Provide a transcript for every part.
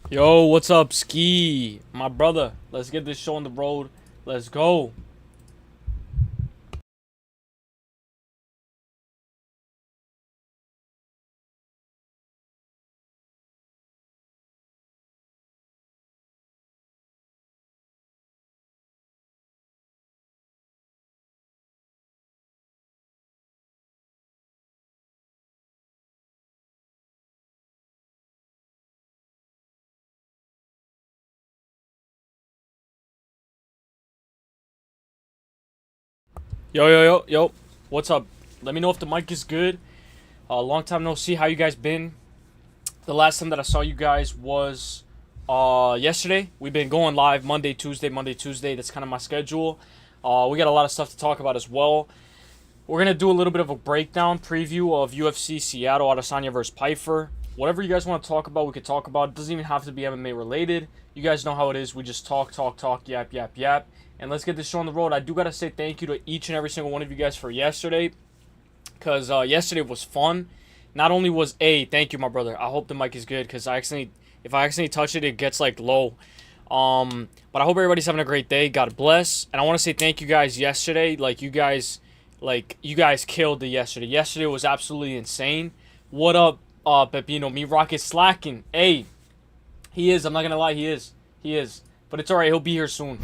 Yo, what's up, Ski? My brother, let's get this show on the road. Let's go. Yo. What's up? Let me know if the mic is good. Long time no see. How you guys been? The last time that I saw you guys was yesterday. We've been going live Monday, Tuesday. That's kind of my schedule. We got a lot of stuff to talk about as well. We're going to do a little bit of a breakdown preview of UFC Seattle, Adesanya versus Pyfer. Whatever you guys want to talk about, we could talk about. It doesn't even have to be MMA related. You guys know how it is. We just talk, yap. And let's get this show on the road. I do got to say thank you to each and every single one of you guys for yesterday. Because yesterday was fun. Not only was thank you, my brother. I hope the mic is good. Because if I accidentally touch it, it gets like low. But I hope everybody's having a great day. God bless. And I want to say thank you guys yesterday. You guys killed it yesterday. Yesterday was absolutely insane. What up, Pepino? Me Rocket slacking. Hey, he is. I'm not gonna lie, he is. But it's alright. He'll be here soon.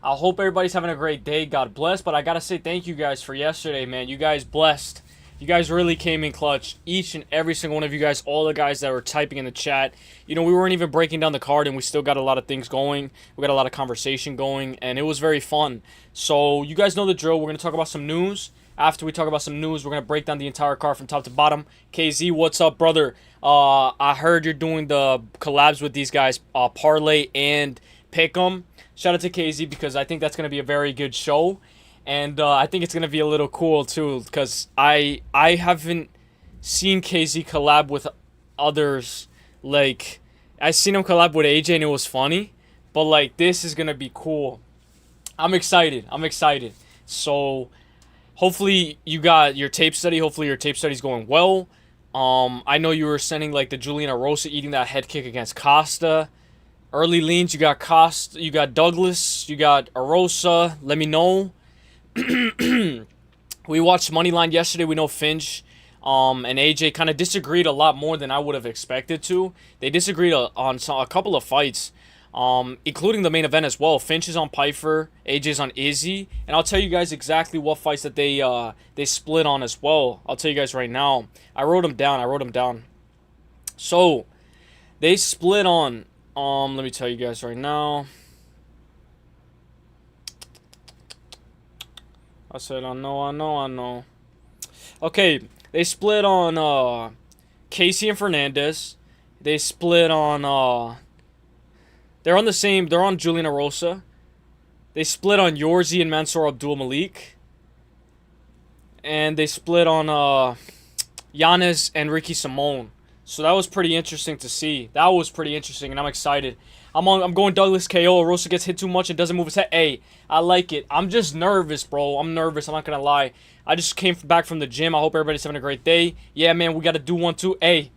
I hope everybody's having a great day. God bless. But I gotta say thank you guys for yesterday, man. You guys blessed. You guys really came in clutch. Each and every single one of you guys, all the guys that were typing in the chat. You know, we weren't even breaking down the card, and we still got a lot of things going. We got a lot of conversation going, and it was very fun. So you guys know the drill. We're going to talk about some news. After we talk about some news, we're going to break down the entire card from top to bottom. KZ, what's up, brother? I heard you're doing the collabs with these guys, Parlay and Pick'em. Shout out to KZ because I think that's going to be a very good show. And I think it's going to be a little cool, too, because I haven't seen KZ collab with others. Like, I seen him collab with AJ, and it was funny. But, like, this is going to be cool. I'm excited. So, hopefully you got your tape study. Hopefully your tape study's going well. I know you were sending, like, the Julian Arosa eating that head kick against Costa. Early leans, you got Costa, you got Douglas, you got Arosa. Let me know. We watched Moneyline yesterday. We know Finch and AJ kind of disagreed a lot more than I would have expected to. They disagreed on a couple of fights, including the main event as well. Finch is on Pyfer, AJ's on Izzy, and I'll tell you guys exactly what fights that they split on as well. I'll tell you guys right now. I wrote them down. So they split on. Let me tell you guys right now. I said, I know. Okay, they split on Casey and Fernandez. They split on they're on Julian Arosa. They split on Yorzi and Mansour Abdul Malik. And they split on Giannis and Ricky Simone. So that was pretty interesting to see. That was pretty interesting, and I'm excited. I'm going Douglas KO. Arosa gets hit too much and doesn't move his head. Hey, I like it. I'm just nervous, bro. I'm nervous. I'm not going to lie. I just came back from the gym. I hope everybody's having a great day. Yeah, man, we got to do one, too. Hey,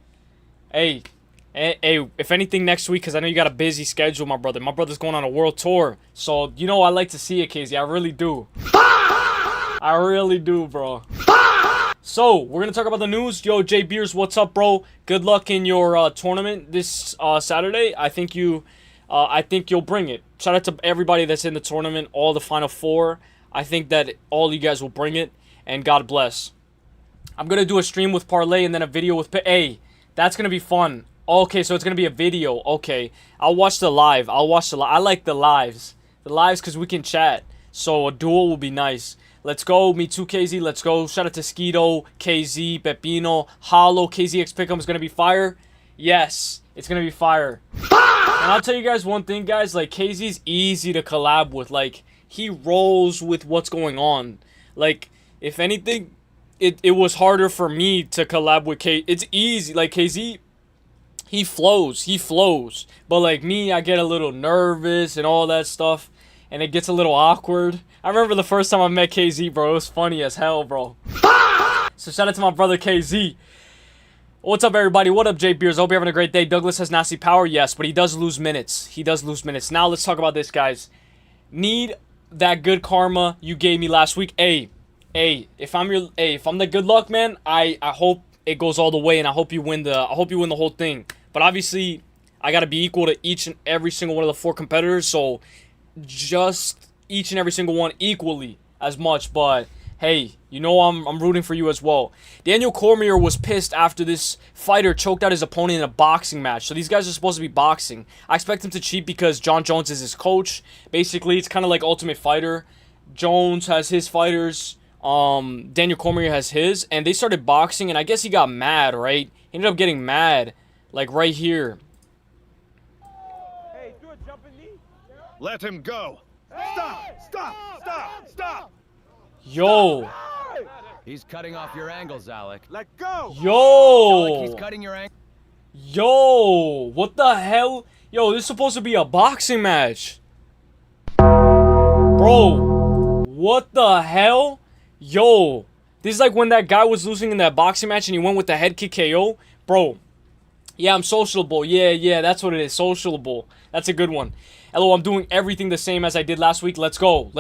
if anything next week, because I know you got a busy schedule, my brother. My brother's going on a world tour. So, you know, I like to see it, Casey. I really do. I really do, bro. So, we're going to talk about the news. Yo, Jay Beers, what's up, bro? Good luck in your tournament this Saturday. I think you'll bring it. Shout out to everybody that's in the tournament, all the Final Four. I think that all you guys will bring it, and God bless. I'm going to do a stream with Parlay and then a video with... Hey, that's going to be fun. Okay, so it's going to be a video. Okay, I'll watch the live. I like the lives. The lives because we can chat. So a duel will be nice. Let's go. Me too, KZ. Let's go. Shout out to Skeeto, KZ, Pepino, Hollow. KZX Pick'em is going to be fire. Yes, it's going to be fire. And I'll tell you guys one thing, guys. Like, KZ's easy to collab with. Like, he rolls with what's going on. Like, if anything, it was harder for me to collab with KZ. It's easy. Like, KZ, he flows. But, like, me, I get a little nervous and all that stuff. And it gets a little awkward. I remember the first time I met KZ, bro. It was funny as hell, bro. So shout out to my brother KZ. What's up, everybody? What up, Jay Beers? Hope you're having a great day. Douglas has nasty power, yes, but he does lose minutes. He does lose minutes. Now let's talk about this, guys. Need that good karma you gave me last week. If I'm the good luck man, I hope it goes all the way, and I hope you win the whole thing. But obviously, I gotta be equal to each and every single one of the 4 competitors, so just each and every single one equally as much. But hey, you know I'm rooting for you as well. Daniel Cormier was pissed after this fighter choked out his opponent in a boxing match. So these guys are supposed to be boxing. I expect him to cheat because John Jones is his coach. Basically, it's kind of like Ultimate Fighter. Jones has his fighters. Daniel Cormier has his. And they started boxing, and I guess he got mad, right? He ended up getting mad, like right here. Hey, do a jumping knee. Let him go. Stop. Yo. He's cutting off your angles, Alec. Let go. Yo. Alec, he's cutting your angles. Yo. What the hell? Yo, this is supposed to be a boxing match. Bro. What the hell? Yo. This is like when that guy was losing in that boxing match and he went with the head kick KO. Bro. Yeah, I'm sociable. Yeah, that's what it is. Sociable. That's a good one. Hello, I'm doing everything the same as I did last week. Let's go.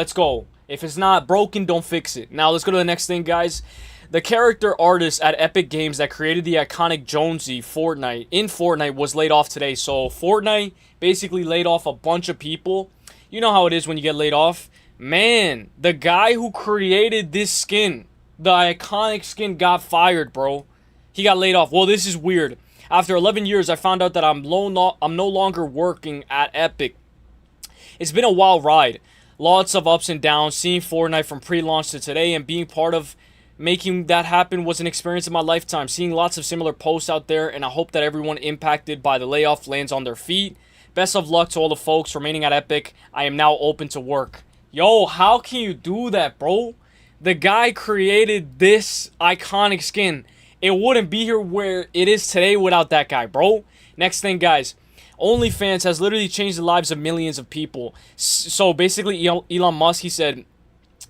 If it's not broken, don't fix it. Now, let's go to the next thing, guys. The character artist at Epic Games that created the iconic Jonesy Fortnite was laid off today. So, Fortnite basically laid off a bunch of people. You know how it is when you get laid off. Man, the guy who created this skin, the iconic skin, got fired, bro. He got laid off. Well, this is weird. After 11 years, I found out that I'm no longer working at Epic. It's been a wild ride. Lots of ups and downs. Seeing Fortnite from pre-launch to today and being part of making that happen was an experience of my lifetime. Seeing lots of similar posts out there, and I hope that everyone impacted by the layoff lands on their feet. Best of luck to all the folks remaining at Epic. I am now open to work. Yo, how can you do that, bro? The guy created this iconic skin. It wouldn't be here where it is today without that guy, bro. Next thing, guys. OnlyFans has literally changed the lives of millions of people. So basically, Elon Musk, he said,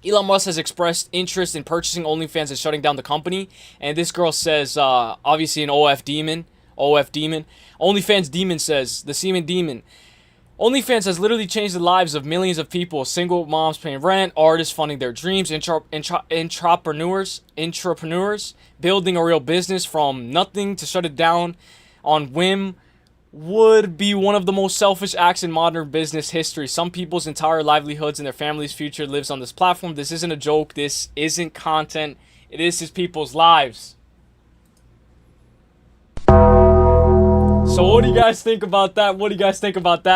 Elon Musk has expressed interest in purchasing OnlyFans and shutting down the company. And this girl says, obviously an OF demon. OnlyFans demon says, the semen demon. OnlyFans has literally changed the lives of millions of people. Single moms paying rent, artists funding their dreams, entrepreneurs building a real business from nothing to shut it down on whim would be one of the most selfish acts in modern business history. Some people's entire livelihoods and their family's future lives on this platform. This isn't a joke. This isn't content. This is people's lives. So what do you guys think about that?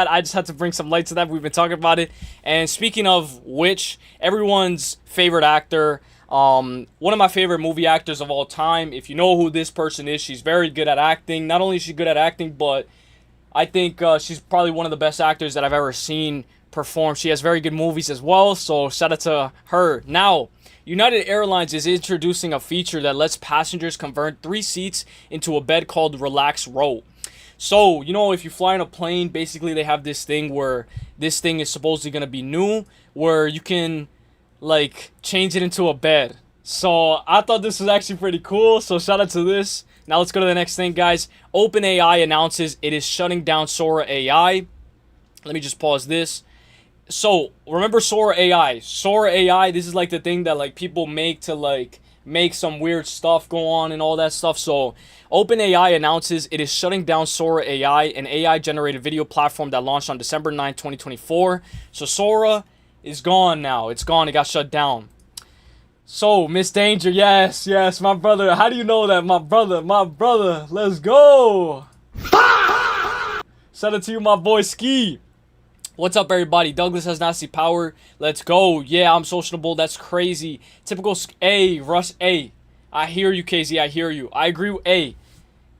I just had to bring some light to that. We've been talking about it. And speaking of which, everyone's favorite actor, one of my favorite movie actors of all time. If you know who this person is, she's very good at acting. Not only is she good at acting, but I think she's probably one of the best actors that I've ever seen perform. She has very good movies as well, so shout out to her. Now, United Airlines is introducing a feature that lets passengers convert 3 seats into a bed called Relax Row. So, you know, if you fly on a plane, basically they have this thing where this thing is supposedly going to be new, where you can, like, change it into a bed. So, I thought this was actually pretty cool, so shout out to this. Now, let's go to the next thing, guys. OpenAI announces it is shutting down Sora AI. Let me just pause this. So, remember Sora AI? Sora AI, this is, like, the thing that, like, people make to, like, make some weird stuff go on and all that stuff. So, OpenAI announces it is shutting down Sora AI, an AI-generated video platform that launched on December 9, 2024. So, Sora is gone now. It's gone. It got shut down. So, Miss Danger, yes, my brother. How do you know that? My brother. Let's go. Shout out to you, my boy Ski. What's up, everybody? Douglas has nasty power. Let's go. Yeah, I'm sociable. That's crazy. Typical Russ A. I hear you, KZ. I hear you. I agree with A.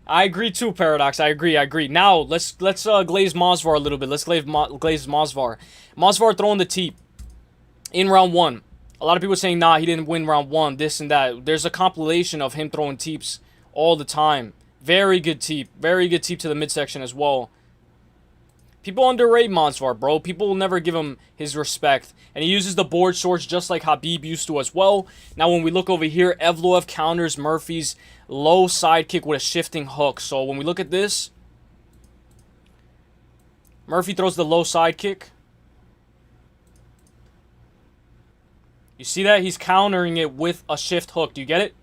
I agree too, Paradox. I agree. Now, let's glaze MOSVAR a little bit. Let's glaze MOSVAR. MOSVAR throwing the teep in round 1. A lot of people saying, nah, he didn't win round 1, this and that. There's a compilation of him throwing teeps all the time. Very good teep. Very good teep to the midsection as well. People underrate MOSVAR, bro. People will never give him his respect. And he uses the board shorts just like Khabib used to as well. Now, when we look over here, Evloev counters Murphy's low side kick with a shifting hook. So, when we look at this, Murphy throws the low side kick. You see that? He's countering it with a shift hook. Do you get it?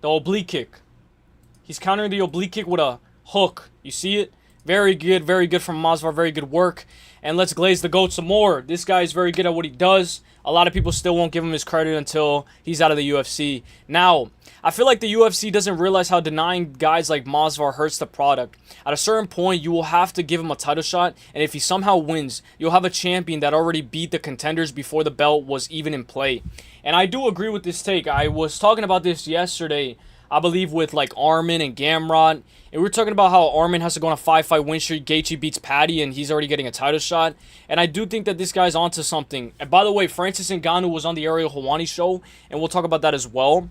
The oblique kick. He's countering the oblique kick with a hook. You see it? Very good from MOSVAR. Very good work. And let's glaze the GOAT some more. This guy is very good at what he does. A lot of people still won't give him his credit until he's out of the UFC. Now, I feel like the UFC doesn't realize how denying guys like MOSVAR hurts the product. At a certain point, you will have to give him a title shot, and if he somehow wins, you'll have a champion that already beat the contenders before the belt was even in play. And I do agree with this take. I was talking about this yesterday, I believe, with like Armin and Gamrot. And we were talking about how Armin has to go on a 5-fight win streak. Gaethje beats Patty, and he's already getting a title shot. And I do think that this guy's onto something. And by the way, Francis Ngannou was on the Ariel Helwani show, and we'll talk about that as well.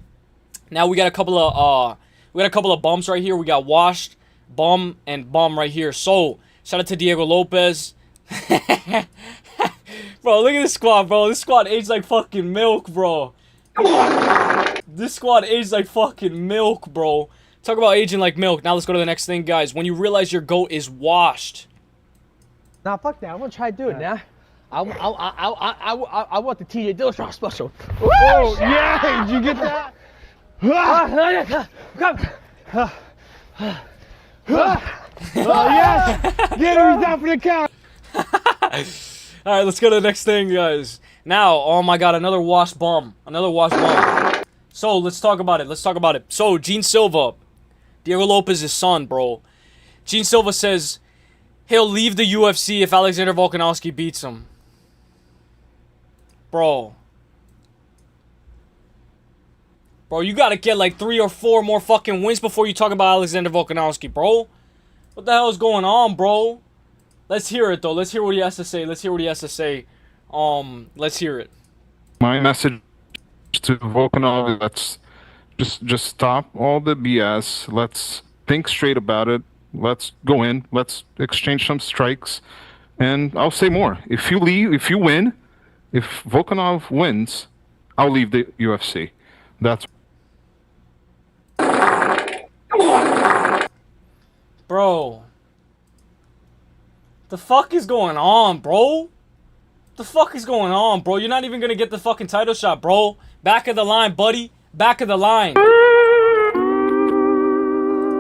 Now we got a couple of bumps right here. We got washed, bum, and bum right here. So shout out to Diego Lopez. Bro, look at this squad, bro. This squad aged like fucking milk, bro. This squad aged like fucking milk, bro. Talk about aging like milk. Now let's go to the next thing, guys. When you realize your GOAT is washed. Nah, fuck that. I'm gonna try to do it now. I want the TJ Dillashaw special. Oh, yeah! Did you get that? Oh, yes! Get him down for the count! Alright, let's go to the next thing, guys. Now, oh my god, another wash bum. Another wash bum. So, let's talk about it. So, Gene Silva, Diego Lopez's son, bro. Gene Silva says he'll leave the UFC if Alexander Volkanovski beats him. Bro, you gotta get like 3 or 4 more fucking wins before you talk about Alexander Volkanovski, bro. What the hell is going on, bro? Let's hear it, though. Let's hear what he has to say. Let's hear it. My message to Volkanov, let's just stop all the BS. Let's think straight about it. Let's go in. Let's exchange some strikes. And I'll say more. If you win, if Volkanov wins, I'll leave the UFC. That's... Bro. The fuck is going on, bro? The fuck is going on, bro? You're not even gonna get the fucking title shot, bro. Back of the line, buddy. Back of the line.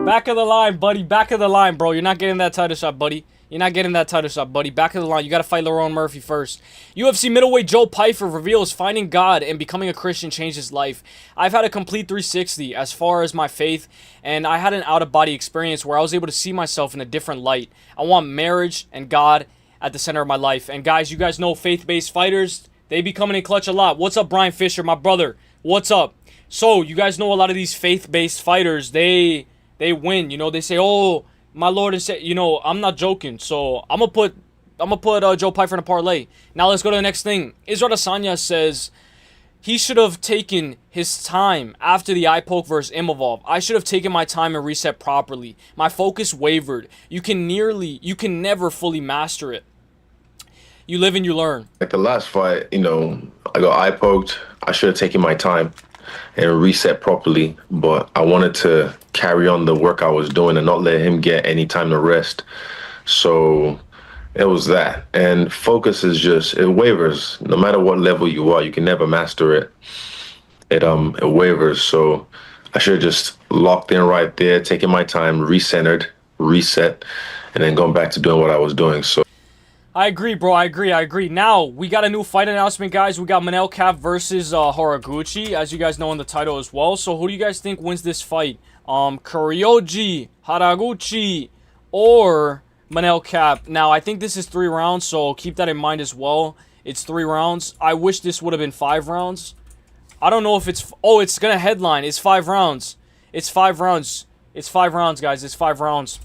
Back of the line, buddy. Back of the line, bro. You're not getting that title shot, buddy. You're not getting that title shot, buddy. Back of the line. You gotta fight Lerone Murphy first. UFC middleweight Joe Pyfer reveals finding God and becoming a Christian changed his life. I've had a complete 360 as far as my faith, and I had an out-of-body experience where I was able to see myself in a different light. I want marriage and God at the center of my life. And guys, you guys know faith-based fighters, they be coming in clutch a lot. What's up, Brian Fisher, my brother? What's up? So, you guys know a lot of these faith-based fighters, they win. You know, they say, oh, my Lord and say, you know, I'm not joking. So I'm gonna put Joe Pyfer in a parlay. Now let's go to the next thing. Israel Adesanya says he should have taken his time after the eye poke versus Imavov. I should have taken my time and reset properly. My focus wavered. You can never fully master it. You live and you learn. Like the last fight, you know, I got eye poked. I should have taken my time and reset properly, but I wanted to carry on the work I was doing and not let him get any time to rest. So it was that. And focus is just, it wavers. No matter what level you are, you can never master it. It wavers. So I should have just locked in right there, taking my time, recentered, reset, and then going back to doing what I was doing. So I agree, bro. I agree. Now, we got a new fight announcement, guys. We got Manel Kape versus Horiguchi, as you guys know in the title as well. So, who do you guys think wins this fight? Kuryoji, Horiguchi, or Manel Kape? Now, I think this is 3 rounds, so keep that in mind as well. It's 3 rounds. I wish this would have been 5 rounds. I don't know if it's... Oh, it's going to headline. It's 5 rounds. It's 5 rounds. It's 5 rounds, guys. It's 5 rounds.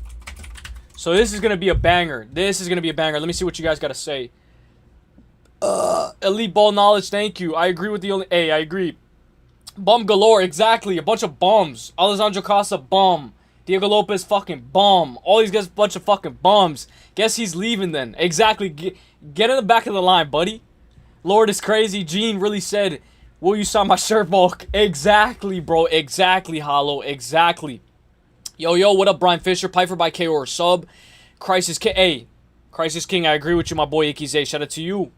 So this is going to be a banger. This is going to be a banger. Let me see what you guys got to say. Elite ball knowledge, thank you. I agree with the only... Hey, I agree. Bum galore, exactly. A bunch of bums. Alessandro Costa, bum. Diego Lopez fucking bum. All these guys a bunch of fucking bums. Guess he's leaving then. Exactly. Get in the back of the line, buddy. Lord is crazy. Gene really said, will you sign my shirt, Bulk? Exactly, bro. Exactly, Hollow. Exactly. Yo, what up, Brian Fisher? Pyfer by KO or sub. Crisis King. Hey, Crisis King, I agree with you, my boy Icky Zay. Shout out to you.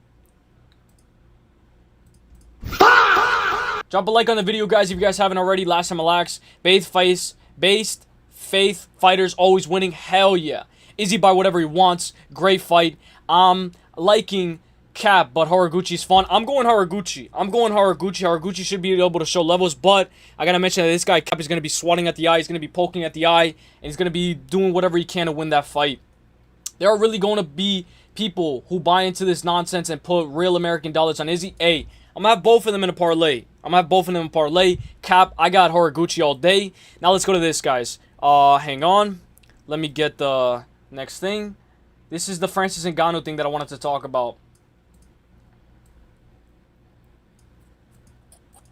Drop a like on the video, guys, if you guys haven't already. Last time relax. Based faith fighters always winning. Hell yeah. Izzy by whatever he wants. Great fight. I'm liking Kape, but Horiguchi's fun. I'm going Horiguchi. Horiguchi should be able to show levels, but I gotta mention that this guy Kape is gonna be swatting at the eye. He's gonna be poking at the eye, and he's gonna be doing whatever he can to win that fight. There are really going to be people who buy into this nonsense and put real American dollars on Izzy. Hey, I'm gonna have both of them in a parlay. Kape, I got Horiguchi all day. Now let's go to this, guys. Hang on. Let me get the next thing. This is the Francis Ngannou thing that I wanted to talk about.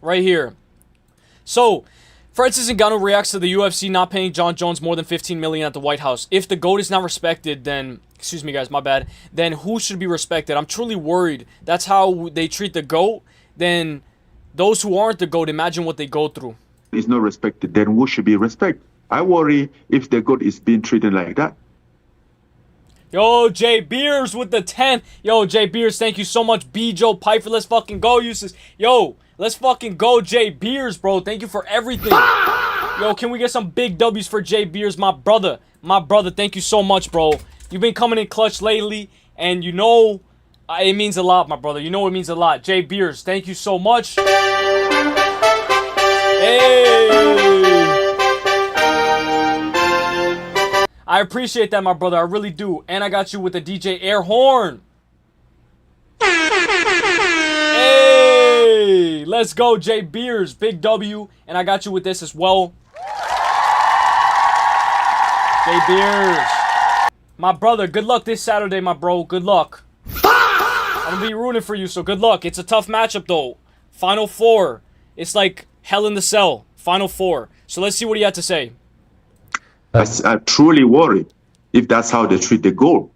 Right here. So, Francis Ngannou reacts to the UFC not paying Jon Jones more than $15 million at the White House. If the GOAT is not respected, then... Excuse me, guys, my bad. Then who should be respected? I'm truly worried. That's how they treat the GOAT. Then those who aren't the GOAT, imagine what they go through. Is not respected, then who should be respected? I worry if the GOAT is being treated like that. Yo, Jay Beers with the 10. Yo, Jay Beers, thank you so much. B. Joe Pyfer, let's fucking go, Uselyis. Yo, let's fucking go, Jay Beers, bro. Thank you for everything. Yo, can we get some big W's for Jay Beers, my brother? My brother, thank you so much, bro. You've been coming in clutch lately, and you know it means a lot, my brother. You know it means a lot. Jay Beers, thank you so much. Hey! I appreciate that, my brother. I really do. And I got you with the DJ air horn. Hey! Let's go, Jay Beers. Big W. And I got you with this as well. Jay Beers. My brother, good luck this Saturday, my bro. Good luck. I'm gonna be rooting for you, so good luck. It's a tough matchup, though. Final four. It's like hell in the cell. Final four. So let's see what he had to say. I truly worry if that's how they treat the GOAT.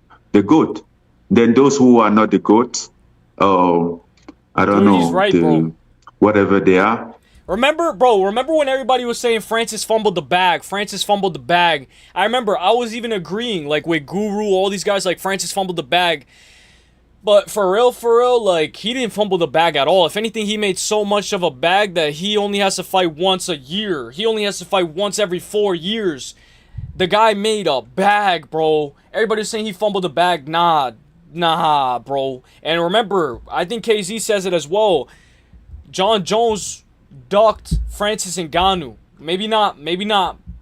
Then those who are not the GOAT, I don't know, he's right, bro. Whatever they are. Remember when everybody was saying Francis fumbled the bag? I remember I was even agreeing, like, with GOOOO, all these guys, like, Francis fumbled the bag. But for real, like, he didn't fumble the bag at all. If anything, he made so much of a bag that he only has to fight once a year. He only has to fight once every 4 years. The guy made a bag, bro. Everybody was saying he fumbled the bag. Nah, bro. And remember, I think KZ says it as well. Jon Jones ducked Francis Ngannou. Maybe not.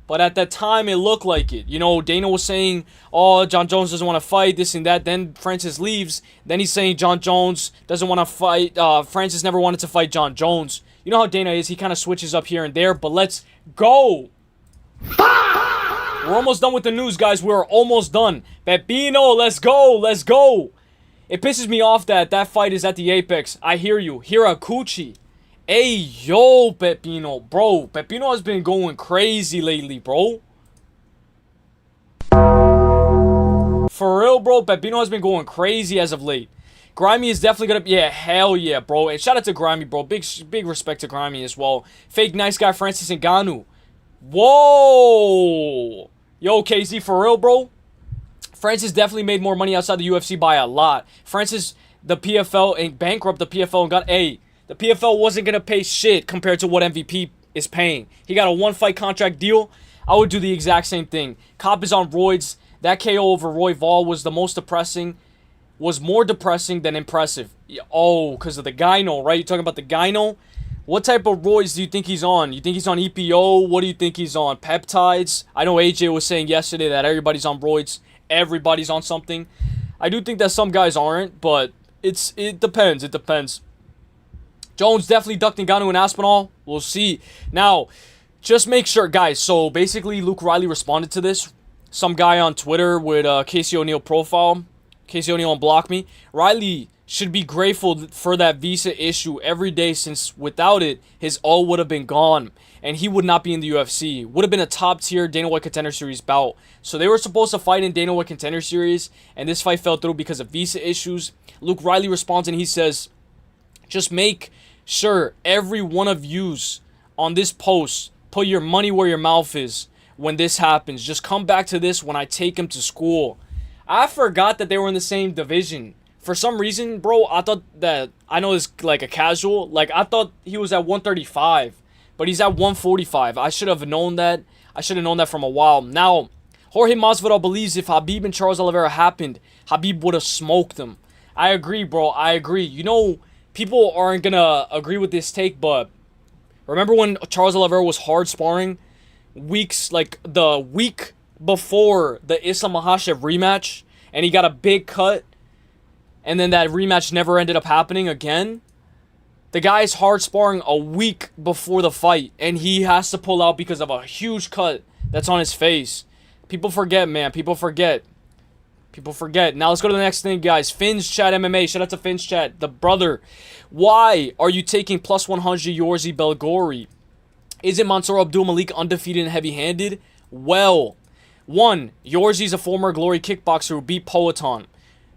But at that time, it looked like it. You know, Dana was saying, oh, Jon Jones doesn't want to fight, this and that. Then Francis leaves. Then he's saying Jon Jones doesn't want to fight. Francis never wanted to fight Jon Jones. You know how Dana is. He kind of switches up here and there. But let's go. We're almost done with the news, guys. We're almost done. Pepino, let's go. It pisses me off that that fight is at the Apex. I hear you. Horiguchi. Hey, yo, Pepino. Bro, Pepino has been going crazy lately, bro. For real, bro. Pepino has been going crazy as of late. Grimy is definitely gonna... Yeah, hell yeah, bro. And shout out to Grimy, bro. Big respect to Grimy as well. Fake nice guy Francis Ngannou. Whoa. Yo, KZ, for real, bro. Francis definitely made more money outside the UFC by a lot. Francis, the PFL, and bankrupt the PFL and got... Hey, the PFL wasn't gonna pay shit compared to what MVP is paying. He got a one-fight contract deal. I would do the exact same thing. Kape is on roids. That KO over Royval was the most depressing... was more depressing than impressive. Oh, because of the gyno, right? You're talking about the gyno? What type of roids do you think he's on? You think he's on EPO? What do you think he's on? Peptides? I know AJ was saying yesterday that everybody's on roids. Everybody's on something. I do think that some guys aren't, but it depends. It depends. Jones definitely ducked Ngannou and Aspinall. We'll see. Now, just make sure, guys. So, basically, Luke Riley responded to this. Some guy on Twitter with Casey O'Neill profile. Casey O'Neill unblocked me. Riley should be grateful for that visa issue every day, since without it, his all would have been gone. and he would not be in the UFC. Would have been a top-tier Dana White Contender Series bout. So they were supposed to fight in Dana White Contender Series, and this fight fell through because of visa issues. Luke Riley responds and he says, just make sure every one of yous on this post put your money where your mouth is when this happens. Just come back to this when I take him to school. I forgot that they were in the same division. For some reason, bro, I thought that, I know it's like a casual, like I thought he was at 135, but he's at 145. I should have known that. I should have known that from a while. Now, Jorge Masvidal believes if Khabib and Charles Oliveira happened, Khabib would have smoked them. I agree, bro. I agree. You know, people aren't going to agree with this take, but remember when Charles Oliveira was hard sparring? Weeks, like the week before the Islam Makhachev rematch, and he got a big cut, and then that rematch never ended up happening again. The guy's hard sparring a week before the fight, and he has to pull out because of a huge cut that's on his face. People forget, man. People forget. People forget. Now let's go to the next thing, guys. Finn's Chat MMA. Shout out to Finn's Chat, the brother. Why are you taking plus 100 Yorzi Belgori? Isn't Mansour Abdul Malik undefeated and heavy-handed? Well, 1. Yorzi's a former Glory kickboxer who beat Poatan.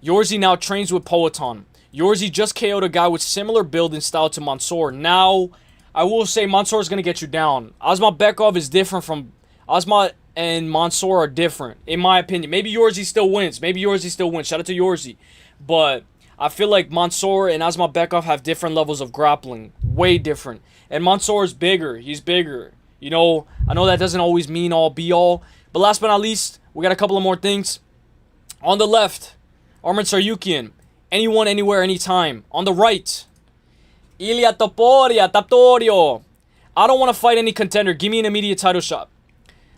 Yorzi now trains with Poatan. Yorzi just KO'd a guy with similar build and style to Mansour. Now, I will say Mansour is going to get you down. Asmat Bekov is different from... Asmat and Mansour are different, in my opinion. Maybe Yorzi still wins. Maybe Yorzi still wins. Shout out to Yorzi. But I feel like Mansour and Asmat Bekov have different levels of grappling. Way different. And Mansour is bigger. He's bigger. You know, I know that doesn't always mean all be all. But last but not least, we got a couple of more things. On the left, Arman Saryukian. Anyone, anywhere, anytime. On the right, Ilia Taptorio. I don't want to fight any contender. Give me an immediate title shot.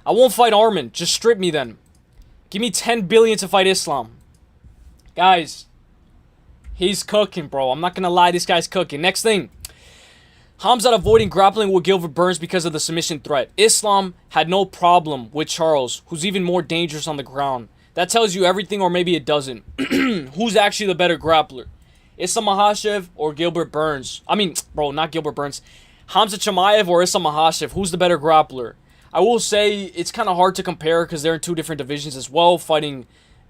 I won't fight Arman. Just strip me then. Give me 10 billion to fight Islam. Guys, he's cooking, bro. I'm not going to lie. This guy's cooking. Next thing. Hamzat avoiding grappling with Gilbert Burns because of the submission threat. Islam had no problem with Charles, who's even more dangerous on the ground. That tells you everything, or maybe it doesn't. Who's actually the better grappler? Islam Makhachev or Gilbert Burns? I mean, bro, not Gilbert Burns. Hamza Chimaev or Islam Makhachev? Who's the better grappler? I will say it's kind of hard to compare because they're in two different divisions as well, fighting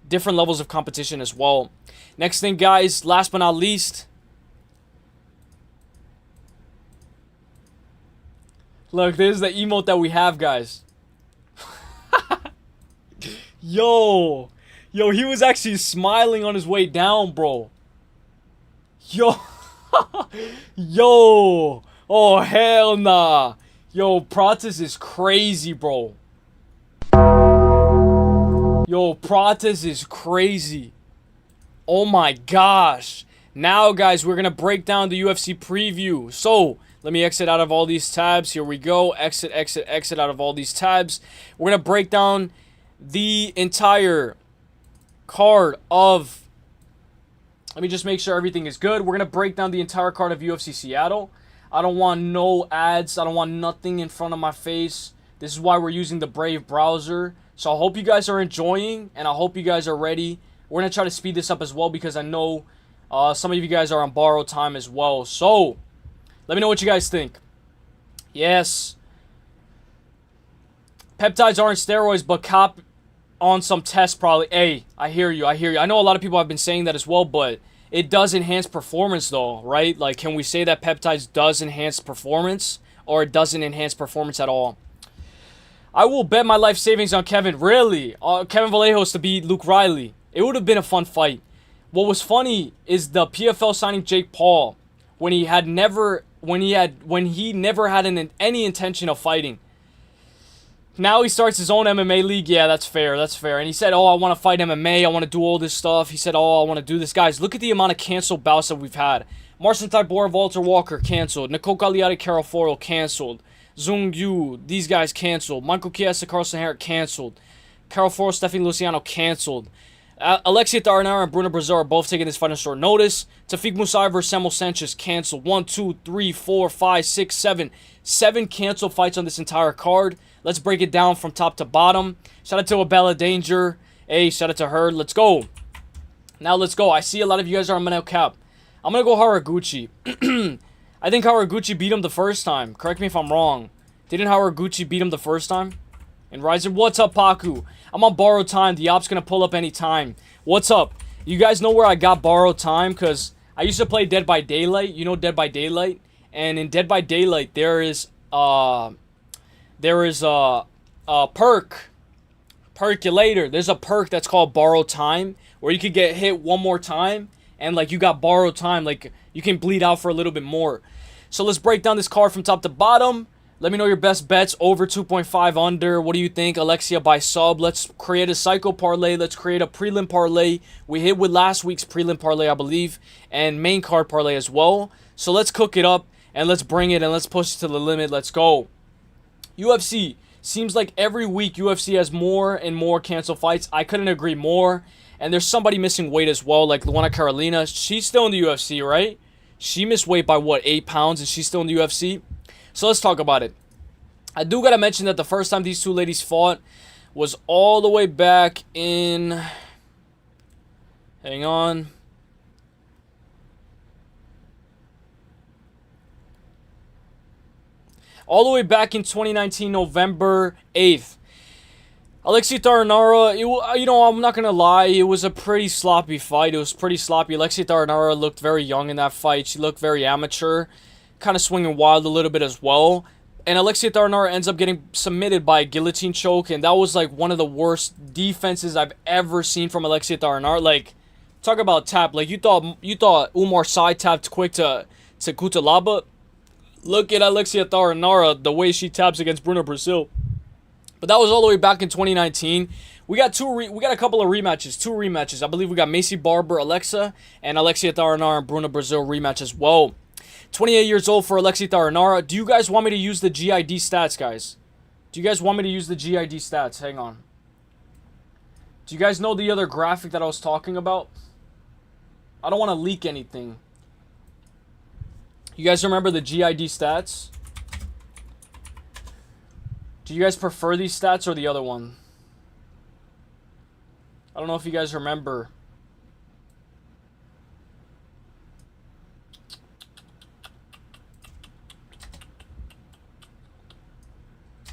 different levels of competition as well. Next thing, guys, last but not least. Look, this is the emote that we have, guys. Yo, he was actually smiling on his way down, bro. Yo, oh hell nah. Yo, Pratis is crazy, bro. Yo, Pratis is crazy. Oh my gosh. Now, guys, we're gonna break down the UFC preview. So, let me exit out of all these tabs. Here we go. Exit out of all these tabs. We're gonna break down the entire card of... Let me just make sure everything is good. We're going to break down the entire card of UFC Seattle. I don't want no ads. I don't want nothing in front of my face. This is why we're using the Brave browser. So I hope you guys are enjoying, and I hope you guys are ready. We're going to try to speed this up as well because I know some of you guys are on borrowed time as well. So, let me know what you guys think. Yes. Peptides aren't steroids, but Kape on some tests probably. Hey, I hear you. I know a lot of people have been saying that as well, but it does enhance performance though, right? Like, can we say that peptides does enhance performance, or it doesn't enhance performance at all? I will bet my life savings on Kevin. Really? Kevin Vallejos to beat Luke Riley. It would have been a fun fight. What was funny is the PFL signing Jake Paul when he never had any intention of fighting. Now he starts his own MMA league. Yeah, that's fair. That's fair. And he said, oh, I want to fight MMA. I want to do all this stuff. He said, oh, I want to do this. Guys, look at the amount of canceled bouts that we've had. Marcin Tybura, Walter Walker, canceled. Nicole Cagliari, Carol Foro, canceled. Zung Yu, these guys canceled. Michael Chiesa, Carlson Herrick, canceled. Carol Foro, Stephanie Luciano, canceled. Alexia Taranara and Bruno Brazil are both taking this fight on short notice. Tafik Musayev versus Samuel Sanchez, canceled. 1, 2, 3, 4, 5, 6, 7. 7 canceled fights on this entire card. Let's break it down from top to bottom. Shout out to Abella Danger. Hey, shout out to her. Let's go. Now let's go. I see a lot of you guys are on Manel Cap. I'm going to go Horiguchi. I think Horiguchi beat him the first time. Correct me if I'm wrong. Didn't Horiguchi beat him the first time? And Ryzen, what's up, Paku? I'm on borrowed time. The op's gonna pull up anytime. What's up? You guys know where I got borrowed time? Because I used to play Dead by Daylight. You know Dead by Daylight? And in Dead by Daylight, there is a percolator. There's a perk that's called borrowed time, where you could get hit one more time, and like you got borrowed time, like you can bleed out for a little bit more. So let's break down this card from top to bottom. Let me know your best bets. Over 2.5 under. What do you think? Alexia by sub. Let's create a cycle parlay. Let's create a prelim parlay. We hit with last week's prelim parlay, I believe, and main card parlay as well. So let's cook it up and let's bring it and let's push it to the limit. Let's go. UFC. Seems like every week UFC has more and more canceled fights. I couldn't agree more. And there's somebody missing weight as well, like Luana Carolina. She's still in the UFC, right? She missed weight by, what, 8 pounds, and she's still in the UFC? So let's talk about it. I do gotta mention that the first time these two ladies fought was all the way back in... Hang on. All the way back in 2019, November 8th. Alexia Taranara, you know, I'm not going to lie, it was a pretty sloppy fight. It was pretty sloppy. Alexia Taranara looked very young in that fight. She looked very amateur, kind of swinging wild a little bit as well. And Alexia Taranara ends up getting submitted by a guillotine choke, and that was like one of the worst defenses I've ever seen from Alexia Taranara. Like, talk about tap. Like, you thought Umar side tapped quick to Kutalaba. Look at Alexia Taranara, the way she taps against Bruna Brazil. But that was all the way back in 2019. We got a couple of rematches, 2 rematches. I believe we got Macy Barber, Alexa, and Alexia Taranara and Bruna Brazil rematch as well. 28 years old for Alexia Taranara. Do you guys want me to use the GID stats, guys? Do you guys want me to use the GID stats? Hang on. Do you guys know the other graphic that I was talking about? I don't want to leak anything. You guys remember the GID stats? Do you guys prefer these stats or the other one? I don't know if you guys remember.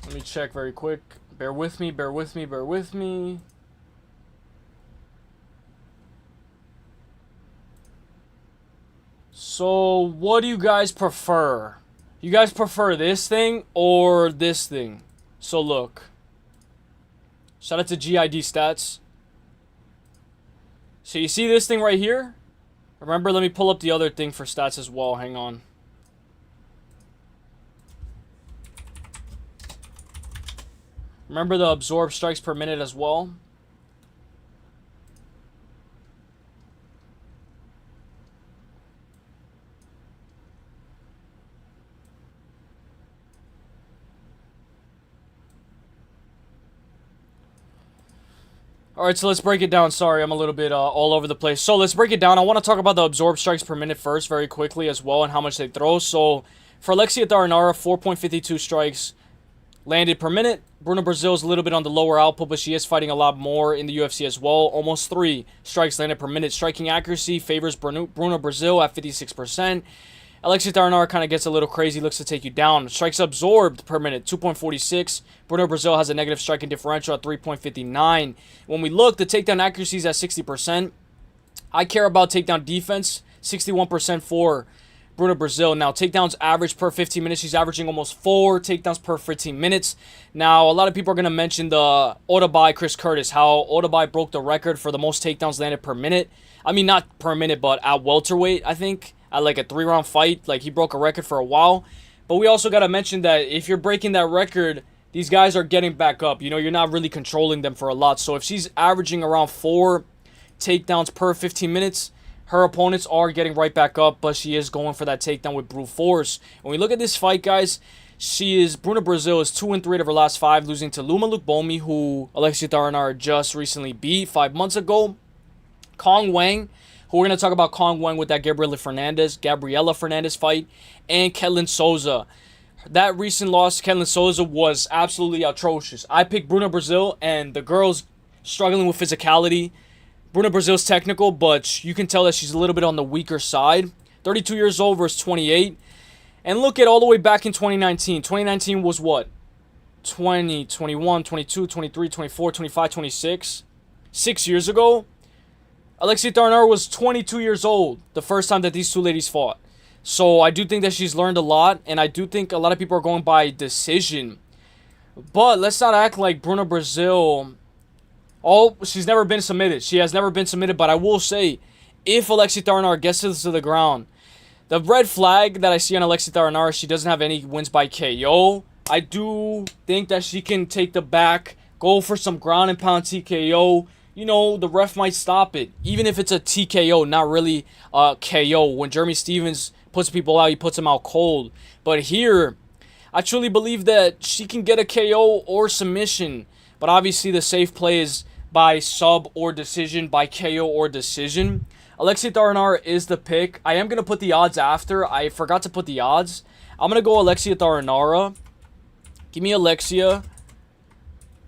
Let me check very quick. Bear with me, bear with me, bear with me. So, what do you guys prefer? You guys prefer this thing or this thing? So, look. Shout out to GID stats. So, you see this thing right here? Remember, let me pull up the other thing for stats as well. Hang on. Remember the absorbed strikes per minute as well? Alright, so let's break it down. Sorry, I'm a little bit all over the place. So let's break it down. I want to talk about the absorbed strikes per minute first very quickly as well and how much they throw. So for Alexia Taranara, 4.52 strikes landed per minute. Bruna Brazil is a little bit on the lower output, but she is fighting a lot more in the UFC as well. Almost 3 strikes landed per minute. Striking accuracy favors Bruna Brazil at 56%. Alexia Taranara kind of gets a little crazy, looks to take you down. Strikes absorbed per minute, 2.46. Bruna Brazil has a negative striking differential at 3.59. When we look, the takedown accuracy is at 60%. I care about takedown defense, 61% for Bruna Brazil. Now, takedowns average per 15 minutes. She's averaging almost 4 takedowns per 15 minutes. Now, a lot of people are going to mention the Otabai Chris Curtis, how Otabai broke the record for the most takedowns landed per minute. I mean, not per minute, but at welterweight, I think. At like a 3-round fight, like he broke a record for a while. But we also got to mention that if you're breaking that record, these guys are getting back up. You know, you're not really controlling them for a lot. So if she's averaging around 4 takedowns per 15 minutes, her opponents are getting right back up, but she is going for that takedown with brute force. When we look at this fight, guys, Bruna Brazil is 2-3 of her last 5, losing to Luma Lukbomi, who Alexia Taranara just recently beat 5 months ago. Kong Wang, who we're going to talk about Kong Wang with that Gabriela Fernandez fight, and Ketlin Souza. That recent loss to Ketlin Souza was absolutely atrocious. I picked Bruna Brazil, and the girl's struggling with physicality. Bruna Brazil's technical, but you can tell that she's a little bit on the weaker side. 32 years old versus 28. And look at all the way back in 2019. 2019 was what? 20, 21, 22, 23, 24, 25, 26. 6 years ago. Alexia Tharnara was 22 years old the first time that these two ladies fought. So I do think that she's learned a lot, and I do think a lot of people are going by decision. But let's not act like Bruna Brazil... Oh, she's never been submitted. She has never been submitted, but I will say, if Alexia Tharnara gets to the ground, the red flag that I see on Alexia Tharnara, she doesn't have any wins by KO. I do think that she can take the back, go for some ground and pound TKO. You know, the ref might stop it. Even if it's a TKO, not really a KO. When Jeremy Stevens puts people out, he puts them out cold. But here, I truly believe that she can get a KO or submission. But obviously, the safe play is by sub or decision, by KO or decision. Alexia Tharnara is the pick. I am going to put the odds after. I forgot to put the odds. I'm going to go Alexia Tharnara. Give me Alexia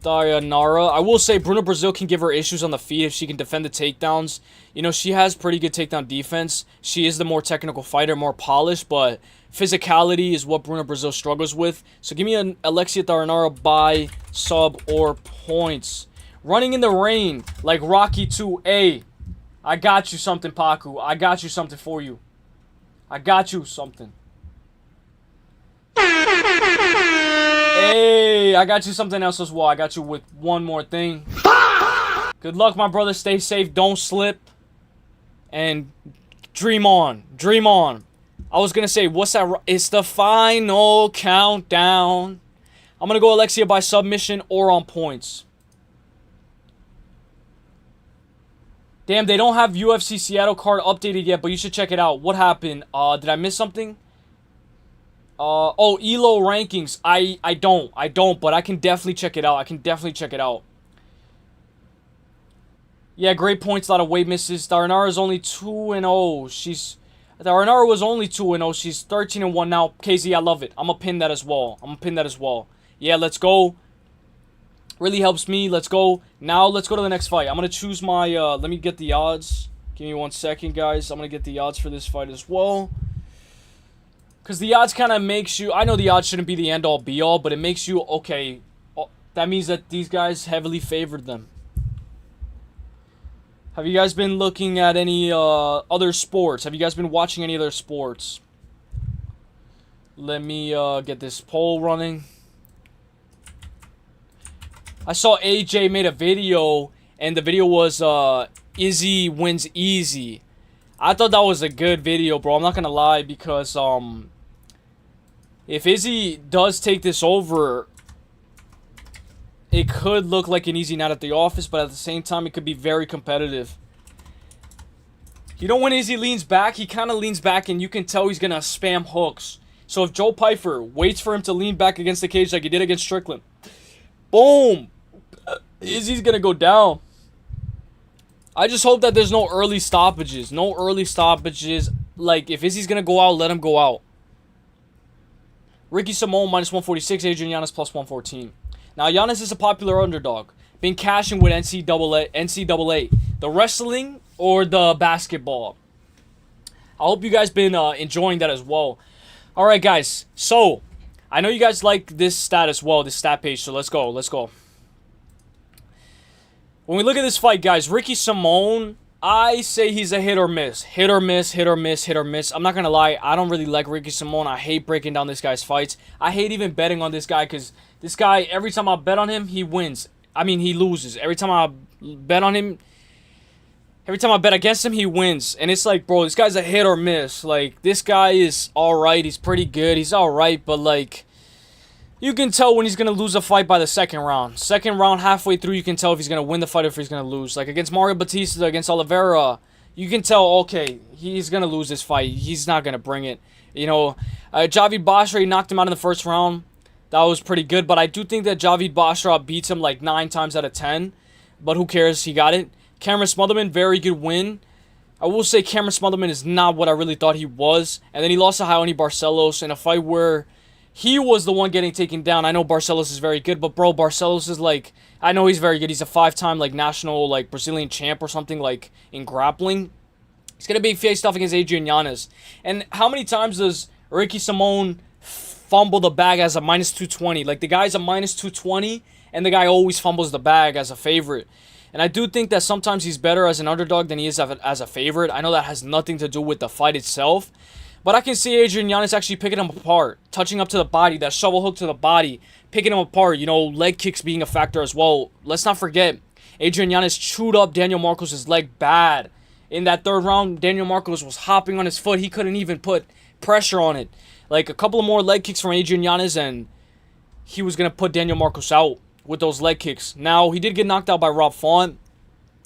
Tharnara. I will say Bruna Brazil can give her issues on the feet if she can defend the takedowns. You know, she has pretty good takedown defense. She is the more technical fighter, more polished, but physicality is what Bruna Brazil struggles with. So give me an Alexia Tharnara by sub or points. Running in the rain like Rocky 2A. I got you something, Paku. I got you something for you. I got you something. Hey, I got you something else as well. I got you with one more thing. Good luck, my brother. Stay safe. Don't slip. And dream on. Dream on. I was going to say, what's that? It's the final countdown. I'm going to go Alexia by submission or on points. Damn, they don't have UFC Seattle card updated yet, but you should check it out. What happened? Did I miss something? Oh, ELO rankings. I don't, but I can definitely check it out. Yeah, great points, a lot of weight misses. Tharnara is only 2-0. Tharnara was only 2-0. She's 13-1 now. KZ, I love it. I'm gonna pin that as well. Yeah, let's go. Really helps me. Let's go. Now, let's go to the next fight. I'm gonna choose my, let me get the odds. Give me 1 second, guys. I'm gonna get the odds for this fight as well. Because the odds kind of makes you... I know the odds shouldn't be the end-all, be-all, but it makes you... Okay, that means that these guys heavily favored them. Have you guys been looking at any other sports? Have you guys been watching any other sports? Let me get this poll running. I saw AJ made a video, and the video was Izzy wins easy. I thought that was a good video, bro. I'm not going to lie, because... if Izzy does take this over, it could look like an easy night at the office, but at the same time, it could be very competitive. You know, when Izzy leans back, he kind of leans back, and you can tell he's going to spam hooks. So if Joe Pyfer waits for him to lean back against the cage like he did against Strickland, boom, Izzy's going to go down. I just hope that there's no early stoppages. Like, if Izzy's going to go out, let him go out. Ricky Simone minus 146, Adrian Yanez plus 114. Now, Yanez is a popular underdog. Been cashing with NCAA. The wrestling or the basketball. I hope you guys been enjoying that as well. Alright, guys. So, I know you guys like this stat as well, this stat page. So, let's go. When we look at this fight, guys, Ricky Simone... I say he's a hit or miss. Hit or miss. I'm not going to lie. I don't really like Ricky Simone. I hate breaking down this guy's fights. I hate even betting on this guy because this guy, every time I bet on him, he wins. I mean, he loses. Every time I bet on him, every time I bet against him, he wins. And it's like, bro, this guy's a hit or miss. Like, this guy is alright. He's pretty good. He's alright. But, like, you can tell when he's going to lose a fight by the second round. Second round, halfway through, you can tell if he's going to win the fight or if he's going to lose. Like against Mario Batista, against Oliveira, you can tell, okay, he's going to lose this fight. He's not going to bring it. You know, Javid Bashra, he knocked him out in the first round. That was pretty good. But I do think that Javid Bashra beats him like 9 times out of 10. But who cares? He got it. Cameron Smotherman, very good win. I will say Cameron Smotherman is not what I really thought he was. And then he lost to Raoni Barcelos in a fight where... he was the one getting taken down. I know Barcelos is very good, but bro, Barcelos is like... I know he's very good. He's a 5-time like national like Brazilian champ or something like in grappling. He's going to be faced off against Adrian Yanez. And how many times does Ricky Simón fumbled the bag as a minus 220. Like, the guy's a minus 220, and the guy always fumbles the bag as a favorite. And I do think that sometimes he's better as an underdog than he is as a favorite. I know that has nothing to do with the fight itself. But I can see Adrian Yanez actually picking him apart. Touching up to the body, that shovel hook to the body. Picking him apart, you know, leg kicks being a factor as well. Let's not forget, Adrian Yanez chewed up Daniel Marcos' leg bad. In that third round, Daniel Marcos was hopping on his foot. He couldn't even put pressure on it. Like, a couple of more leg kicks from Adrian Yanez, and he was going to put Daniel Marcos out with those leg kicks. Now, he did get knocked out by Rob Font.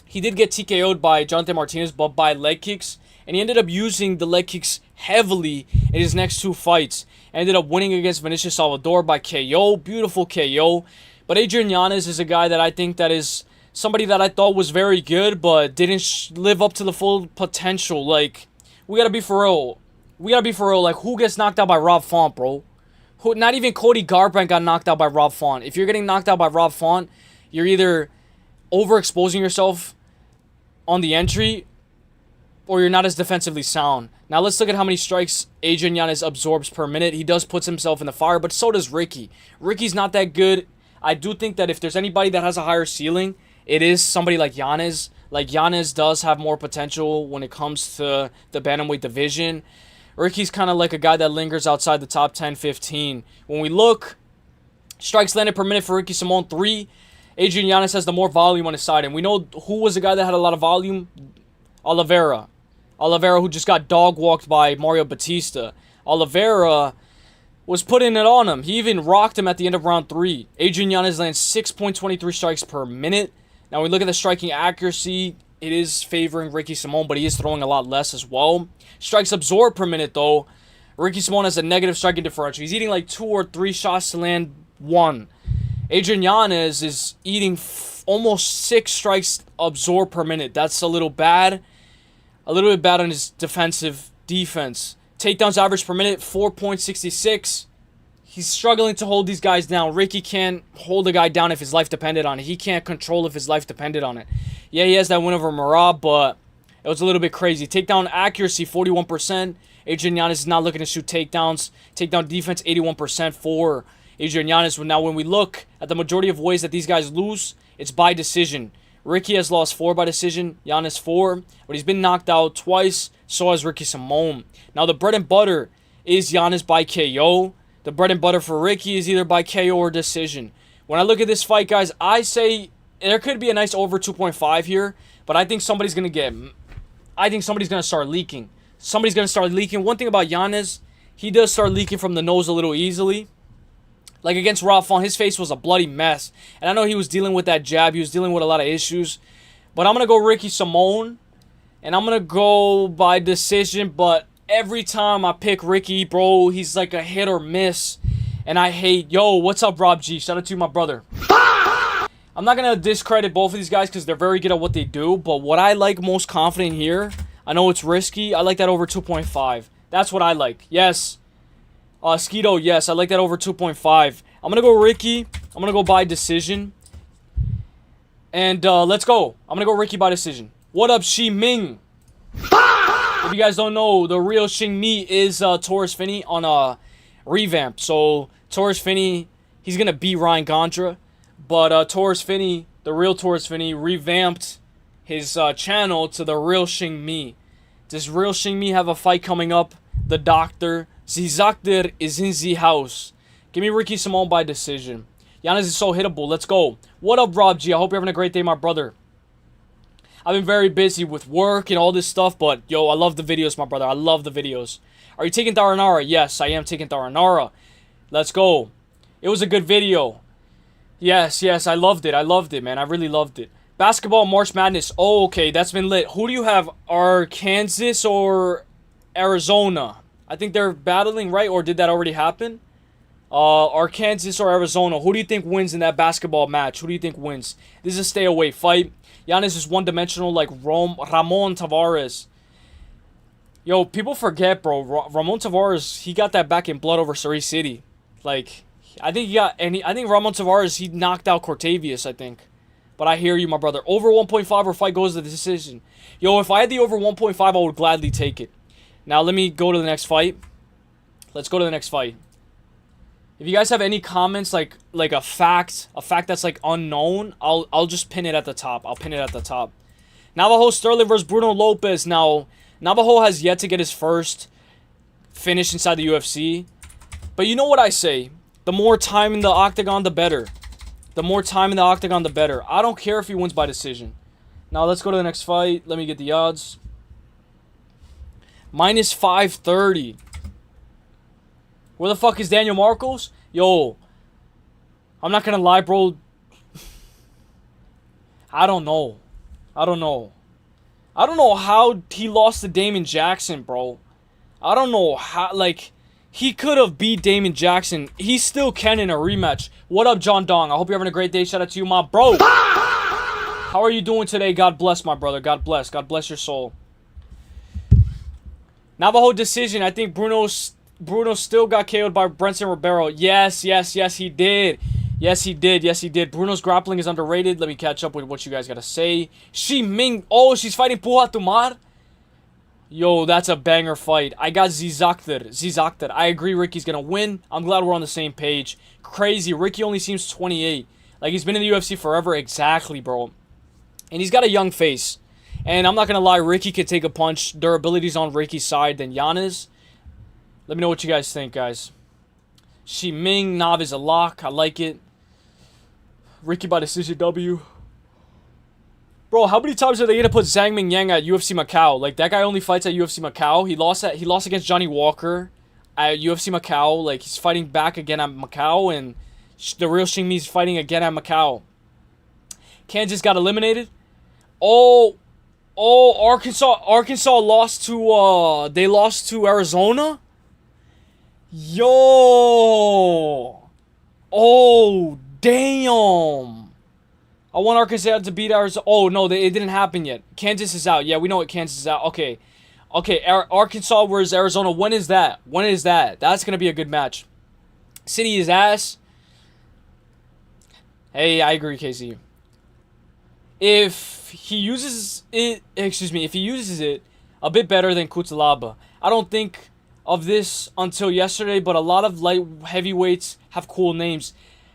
He did get TKO'd by Jonathan Martinez, but by leg kicks. And he ended up using the leg kicks heavily in his next 2 fights. Ended up winning against Vinicius Salvador by KO. Beautiful KO. But Adrian Yanez is a guy that I think that is somebody that I thought was very good, but didn't live up to the full potential. Like, we got to be for real. Like, who gets knocked out by Rob Font, bro? Who? Not even Cody Garbrandt got knocked out by Rob Font. If you're getting knocked out by Rob Font, you're either overexposing yourself on the entry, or you're not as defensively sound. Now let's look at how many strikes Adrian Yanez absorbs per minute. He does put himself in the fire, but so does Ricky. Ricky's not that good. I do think that if there's anybody that has a higher ceiling, it is somebody like Yanez. Like, Yanez does have more potential when it comes to the bantamweight division. Ricky's kind of like a guy that lingers outside the top 10, 15. When we look, strikes landed per minute for Ricky Simón, 3. Adrian Yanez has the more volume on his side. And we know who was the guy that had a lot of volume? Oliveira, who just got dog-walked by Mario Batista. Oliveira was putting it on him. He even rocked him at the end of round 3. Adrian Yanez lands 6.23 strikes per minute. Now, when we look at the striking accuracy, it is favoring Ricky Simón, but he is throwing a lot less as well. Strikes absorbed per minute, though. Ricky Simón has a negative striking differential. He's eating like 2 or 3 shots to land 1. Adrian Yanez is eating almost 6 strikes absorbed per minute. That's a little bad. A little bit bad on his defense. Takedowns average per minute, 4.66. He's struggling to hold these guys down. Ricky can't hold a guy down if his life depended on it. He can't control if his life depended on it. Yeah, he has that win over Merab, but it was a little bit crazy. Takedown accuracy, 41%. Adrian Yanez is not looking to shoot takedowns. Takedown defense, 81% for Adrian Yanez. Now, when we look at the majority of ways that these guys lose, it's by decision. Ricky has lost 4 by decision, Yanez 4, but he's been knocked out twice, so has Ricky Simón. Now, the bread and butter is Yanez by KO. The bread and butter for Ricky is either by KO or decision. When I look at this fight, guys, I say there could be a nice over 2.5 here, but I think somebody's going to start leaking. Somebody's going to start leaking. One thing about Yanez, he does start leaking from the nose a little easily. Like against Rob Font, his face was a bloody mess. And I know he was dealing with that jab. He was dealing with a lot of issues. But I'm going to go Ricky Simón. And I'm going to go by decision. But every time I pick Ricky, bro, he's like a hit or miss. And I hate... Yo, what's up, Rob G? Shout out to you, my brother. I'm not going to discredit both of these guys because they're very good at what they do. But what I like most confident here, I know it's risky. I like that over 2.5. That's what I like. Yes. Skeeto, yes, I like that over 2.5. I'm going to go Ricky. I'm going to go by decision. And let's go. I'm going to go Ricky by decision. What up, Shi Ming? If you guys don't know, the real Xing Mi is Taurus Finney on a revamp. So, Taurus Finney, he's going to beat Ryan Gondra. But Taurus Finney, the real Taurus Finney, revamped his channel to the real Xing Mi. Does real Xing Mi have a fight coming up? The doctor. The doctor is in the house. Give me Ricky Simón by decision. Yanez is so hittable. Let's go. What up, Rob G? I hope you're having a great day, my brother. I've been very busy with work and all this stuff, but yo, I love the videos, my brother. I love the videos. Are you taking Daranara? Yes, I am taking Daranara. Let's go. It was a good video. Yes, I loved it. I loved it, man. I really loved it. Basketball March Madness. Oh, okay, that's been lit. Who do you have? Arkansas or Arizona? I think they're battling, right? Or did that already happen? Arkansas or Arizona. Who do you think wins in that basketball match? Who do you think wins? This is a stay away fight. Yanez is one-dimensional like Ramon Tavares. Yo, people forget, bro. Ramon Tavares, he got that back in blood over Surrey City. Like, I think I think Ramon Tavares, he knocked out Cortavius, I think. But I hear you, my brother. Over 1.5 or fight goes to the decision. Yo, if I had the over 1.5, I would gladly take it. Now, let me go to the next fight. Let's go to the next fight. If you guys have any comments, like a fact that's like unknown, I'll just pin it at the top. I'll pin it at the top. Navajo Sterling versus Bruno Lopez. Now, Navajo has yet to get his first finish inside the UFC. But you know what I say? The more time in the octagon, the better. The more time in the octagon, the better. I don't care if he wins by decision. Now, let's go to the next fight. Let me get the odds. Minus 530. Where the fuck is Daniel Marcos? Yo, I'm not gonna lie, bro. I don't know. I don't know how he lost to Damon Jackson, bro. I don't know how, like, he could have beat Damon Jackson. He still can in a rematch. What up, John Dong? I hope you're having a great day. Shout out to you, my bro. How are you doing today? God bless, my brother. God bless. God bless your soul. Navajo decision. I think Bruno still got KO'd by Brenson Ribeiro. Yes, he did. Yes, he did. Bruno's grappling is underrated. Let me catch up with what you guys got to say. Shi Ming. Oh, she's fighting Puja Tumar. Yo, that's a banger fight. I got Zizakter. I agree Ricky's going to win. I'm glad we're on the same page. Crazy. Ricky only seems 28. Like, he's been in the UFC forever. Exactly, bro. And he's got a young face. And I'm not going to lie, Ricky could take a punch. Durability's on Ricky's side than Giannis. Let me know what you guys think, guys. Shi Ming, Nav is a lock. I like it. Ricky by decision W. Bro, how many times are they going to put Zhang Ming Yang at UFC Macau? Like, that guy only fights at UFC Macau. He lost against Johnny Walker at UFC Macau. Like, he's fighting back again at Macau. And the real Xing Mi's fighting again at Macau. Kansas got eliminated. Oh, Arkansas lost to, they lost to Arizona? Yo! Oh, damn! I want Arkansas to beat Arizona. Oh, no, it didn't happen yet. Kansas is out. Yeah, we know what Kansas is out. Okay. Arkansas versus Arizona. When is that? That's going to be a good match. City is ass. Hey, I agree, KC. If he uses it a bit better than Kutsalaba. I don't think of this until yesterday, but a lot of light heavyweights have cool names.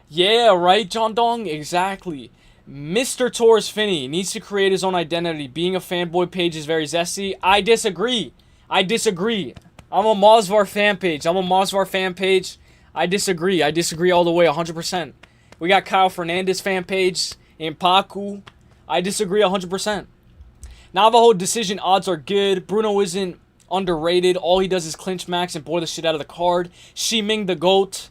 Yeah, right, John Dong? Exactly. Mr. Torres Finney needs to create his own identity. Being a fanboy page is very zesty. I disagree. I'm a MOSVAR fan page. I disagree all the way, 100%. We got Kyle Fernandez fan page in Paku. I disagree 100%. Navajo decision odds are good. Bruno isn't underrated. All he does is clinch max and bore the shit out of the card. Shi Ming the GOAT.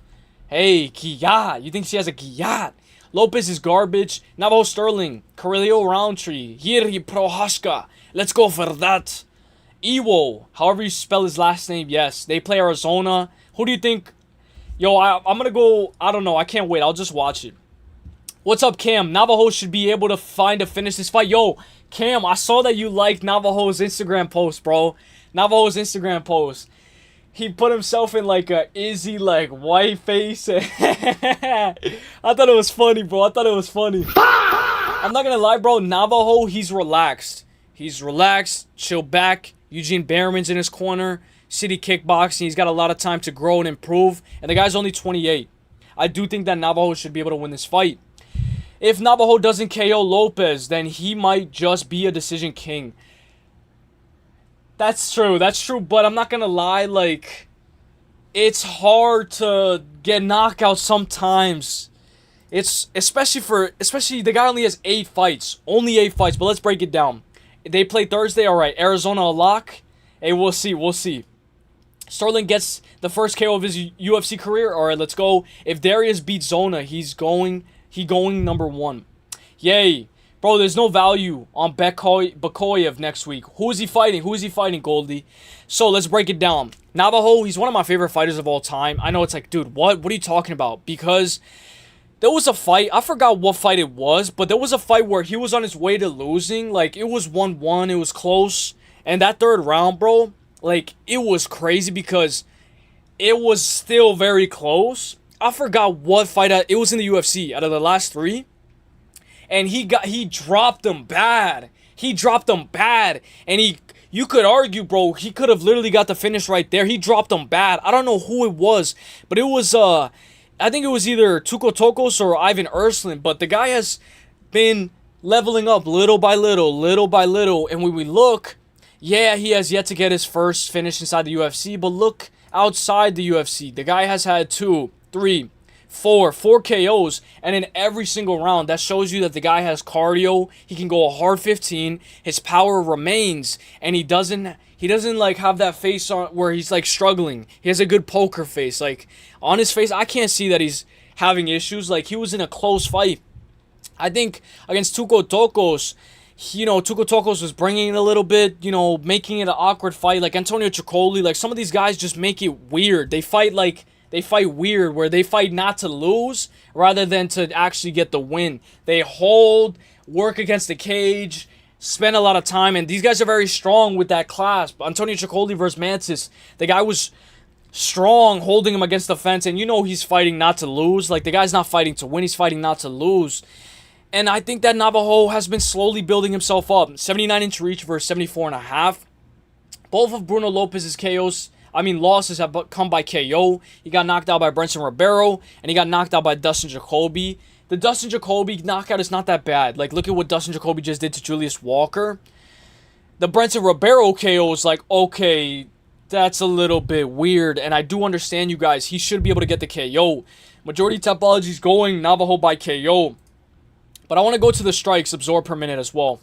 Hey, Kiyat. You think she has a Kiyat? Lopez is garbage. Navajo Sterling. Carrillo Roundtree. HEREEE Prohaska. Let's go for that. Iwo. However you spell his last name, yes. They play Arizona. Who do you think? Yo, I'm going to go. I don't know. I can't wait. I'll just watch it. What's up, Cam? Navajo should be able to find a finish this fight. Yo, Cam, I saw that you liked Navajo's Instagram post, bro. Navajo's Instagram post. He put himself in like a Izzy like white face. I thought it was funny, bro. I'm not gonna lie, bro. Navajo, he's relaxed. Chill back. Eugene Behrman's in his corner. City kickboxing. He's got a lot of time to grow and improve. And the guy's only 28. I do think that Navajo should be able to win this fight. If Navajo doesn't KO Lopez, then he might just be a decision king. That's true, but I'm not gonna lie, like, it's hard to get knockouts sometimes. It's, especially the guy only has 8 fights. Only 8 fights, but let's break it down. They play Thursday, alright. Arizona a lock. Hey, we'll see. Sterling gets the first KO of his UFC career. Alright, let's go. If Darius beats Zona, he going number 1. Yay. Bro, there's no value on Bakoyev next week. Who is he fighting, Goldie? So, let's break it down. Navajo, he's one of my favorite fighters of all time. I know it's like, dude, what are you talking about? Because there was a fight. I forgot what fight it was, but there was a fight where he was on his way to losing. Like, it was 1-1. It was close. And that third round, bro, like, it was crazy because it was still very close. I forgot what fight it was in the UFC out of the last 3. And he dropped them bad. And you could argue, bro, he could have literally got the finish right there. He dropped him bad. I don't know who it was, but it was, I think it was either Tuco Tokos or Ivan Ersland, but the guy has been leveling up little by little, and when we look, yeah, he has yet to get his first finish inside the UFC, but look outside the UFC. The guy has had 2, 3, 4 KOs, and in every single round, that shows you that the guy has cardio. He can go a hard 15. His power remains, and he doesn't like have that face on where he's like struggling. He has a good poker face. Like on his face, I can't see that he's having issues. Like he was in a close fight. I think against Tuco Tokos, Tuco Tokos was bringing it a little bit, making it an awkward fight. Like Antonio Ciccoli, like some of these guys just make it weird. They fight weird, where they fight not to lose rather than to actually get the win. They hold, work against the cage, spend a lot of time, and these guys are very strong with that clasp. Antonio Ciccoli versus Mantis, the guy was strong holding him against the fence, and he's fighting not to lose. Like the guy's not fighting to win, he's fighting not to lose. And I think that Navajo has been slowly building himself up. 79-inch reach versus 74.5. Both of Bruno Lopez's losses have come by KO. He got knocked out by Brenson Ribeiro, and he got knocked out by Dustin Jacoby. The Dustin Jacoby knockout is not that bad. Like, look at what Dustin Jacoby just did to Julius Walker. The Brenson Ribeiro KO is like, okay, that's a little bit weird, and I do understand you guys. He should be able to get the KO. Majority topology is going Navajo by KO. But I want to go to the strikes absorbed per minute as well.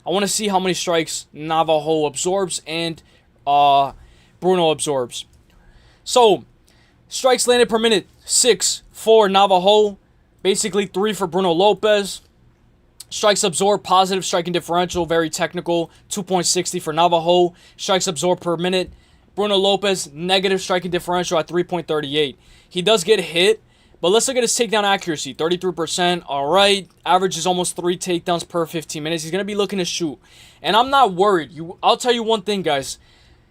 I want to see how many strikes Navajo absorbs and Bruno absorbs. So, strikes landed per minute, 6 for Navajo. Basically 3 for Bruno Lopez. Strikes absorbed, positive striking differential, very technical, 2.60 for Navajo. Strikes absorbed per minute. Bruno Lopez, negative striking differential at 3.38. He does get hit, but let's look at his takedown accuracy, 33%. All right, average is almost 3 takedowns per 15 minutes. He's going to be looking to shoot. And I'm not worried. I'll tell you one thing, guys.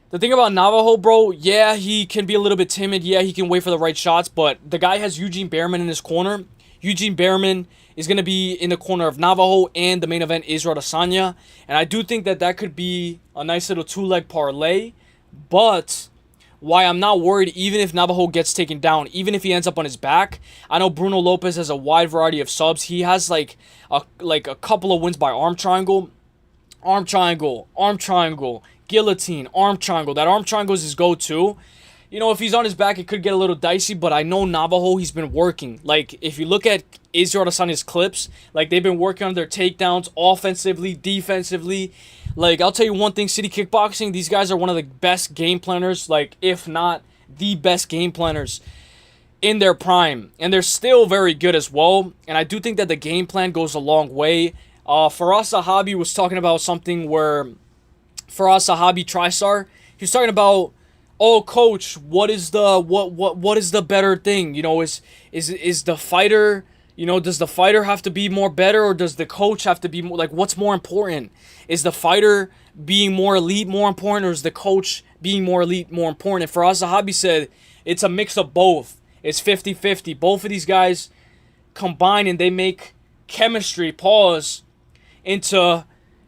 The thing about Navajo, bro, yeah, he can be a little bit timid. Yeah, he can wait for the right shots, but the guy has Eugene Behrman in his corner. Eugene Behrman is going to be in the corner of Navajo, and the main event is Adesanya. And I do think that could be a nice little 2-leg parlay. But why I'm not worried, even if Navajo gets taken down, even if he ends up on his back, I know Bruno Lopez has a wide variety of subs. He has like a couple of wins by arm triangle, guillotine, arm triangle. That arm triangle is his go-to. If he's on his back, it could get a little dicey, but I know Navajo, he's been working. Like, if you look at Israel Adesanya's clips, like, they've been working on their takedowns offensively, defensively. Like, I'll tell you one thing, City Kickboxing, these guys are one of the best game planners, like, if not the best game planners in their prime. And they're still very good as well. And I do think that the game plan goes a long way. Faraz Sahabi was talking about something where Faraz Sahabi TriStar, he was talking about, oh, coach, what is the better thing? Is the fighter, does the fighter have to be more better, or does the coach have to be more, like, what's more important? Is the fighter being more elite more important, or is the coach being more elite more important? And Faraz Sahabi said it's a mix of both. It's 50-50. Both of these guys combine and they make chemistry, into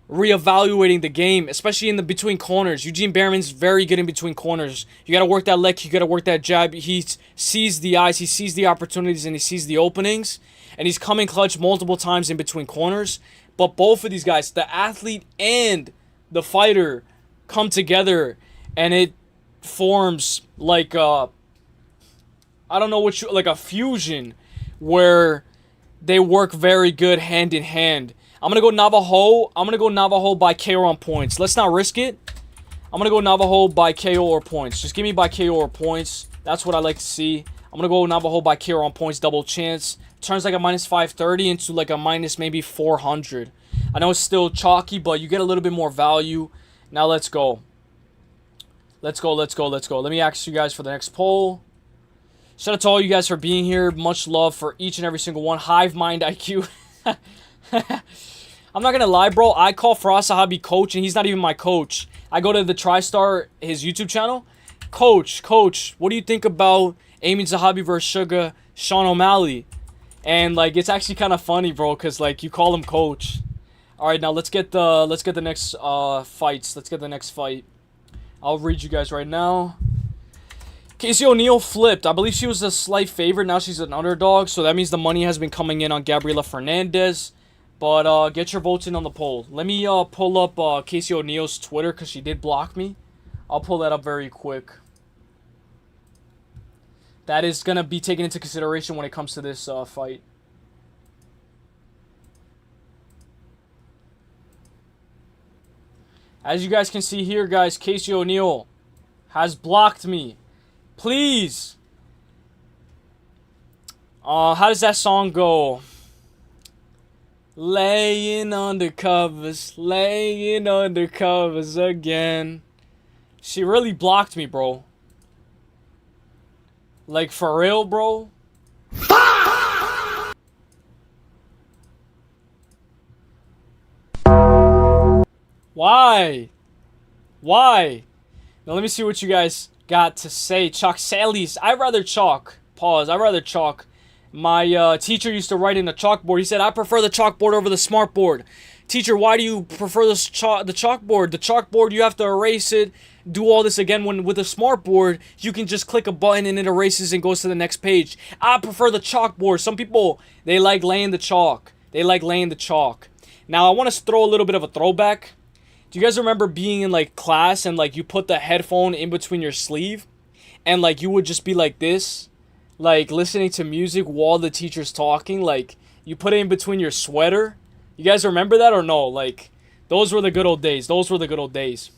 reevaluating the game, especially in the between corners. Eugene Behrman's very good in between corners. You got to work that leg, you got to work that jab. He sees the eyes, he sees the opportunities, and he sees the openings. And he's coming clutch multiple times in between corners. But both of these guys, the athlete and the fighter, come together, and it forms like a, like a fusion where they work very good hand in hand. I'm going to go Navajo. I'm going to go Navajo by KO on points. Let's not risk it. I'm going to go Navajo by KO or points. Just give me by KO or points. That's what I like to see. I'm going to go Navajo by KO on points, double chance. Turns like a minus 530 into like a minus maybe 400. I know it's still chalky, but you get a little bit more value. Now let's go. Let's go. Let me ask you guys for the next poll. Shout out to all you guys for being here. Much love for each and every single one. Hive mind IQ. I'm not gonna lie, bro. I call Faraz Sahabi coach, and he's not even my coach. I go to the TriStar, his YouTube channel. Coach, what do you think about Amin Zahabi versus Sean O'Malley? And, like, it's actually kind of funny, bro, because, like, you call him coach. All right, now let's get the next fights. Let's get the next fight. I'll read you guys right now. Casey O'Neill flipped. I believe she was a slight favorite. Now she's an underdog, so that means the money has been coming in on Gabriela Fernandez. But get your votes in on the poll. Let me pull up Casey O'Neill's Twitter because she did block me. I'll pull that up very quick. That is going to be taken into consideration when it comes to this fight. As you guys can see here, guys, Casey O'Neill has blocked me. Please. How does that song go? Laying under covers again. She really blocked me, bro. Like, for real, bro? Why? Why? Now, let me see what you guys got to say. Uselyis. I'd rather chalk. Pause. I'd rather chalk. My teacher used to write in a chalkboard. He said, I prefer the chalkboard over the smartboard. Teacher, why do you prefer the chalkboard? The chalkboard, you have to erase it, do all this again. When with a smartboard, you can just click a button and it erases and goes to the next page. I prefer the chalkboard. Some people, they like laying the chalk. They like laying the chalk. Now, I want to throw a little bit of a throwback. Do you guys remember being in, like, class and, like, you put the headphone in between your sleeve and, like, you would just be like this, like, listening to music while the teacher's talking? Like, you put it in between your sweater. You guys remember that or no? Like, those were the good old days. Those were the good old days.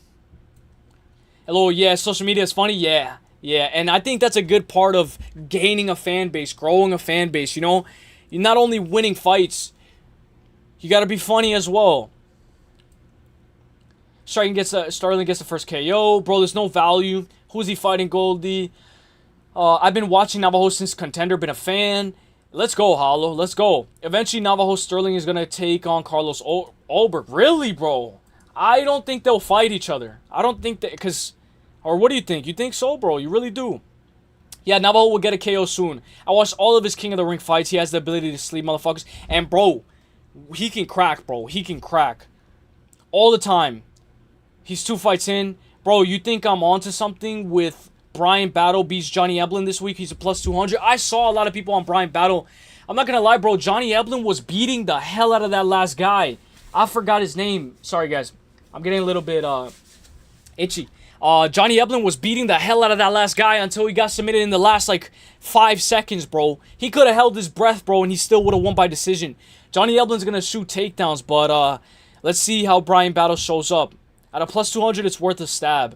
Hello, yeah, social media is funny? Yeah, yeah. And I think that's a good part of gaining a fan base, growing a fan base, you know? You're not only winning fights, you got to be funny as well. Sterling gets the first KO. Bro, there's no value. Who's he fighting, Goldie? I've been watching Navajo since Contender. Been a fan. Let's go, Hollow. Let's go. Eventually, Navajo Sterling is going to take on Carlos Ulberg. Really, bro? I don't think they'll fight each other. I don't think that... Or what do you think? You think so, bro? You really do? Yeah, Navajo will get a KO soon. I watched all of his King of the Ring fights. He has the ability to sleep motherfuckers. And, bro, he can crack, bro. He can crack. All the time. He's 2 fights in. Bro, you think I'm onto something with Brian Battle beats Johnny Eblen this week? He's a plus 200. I saw a lot of people on Brian Battle. I'm not going to lie, bro. Johnny Eblen was beating the hell out of that last guy. I forgot his name. Sorry, guys. I'm getting a little bit itchy. Johnny Eblen was beating the hell out of that last guy until he got submitted in the last, like, 5 seconds, bro. He could have held his breath, bro, and he still would have won by decision. Johnny Eblen's going to shoot takedowns, but let's see how Brian Battle shows up. At a plus 200, it's worth a stab.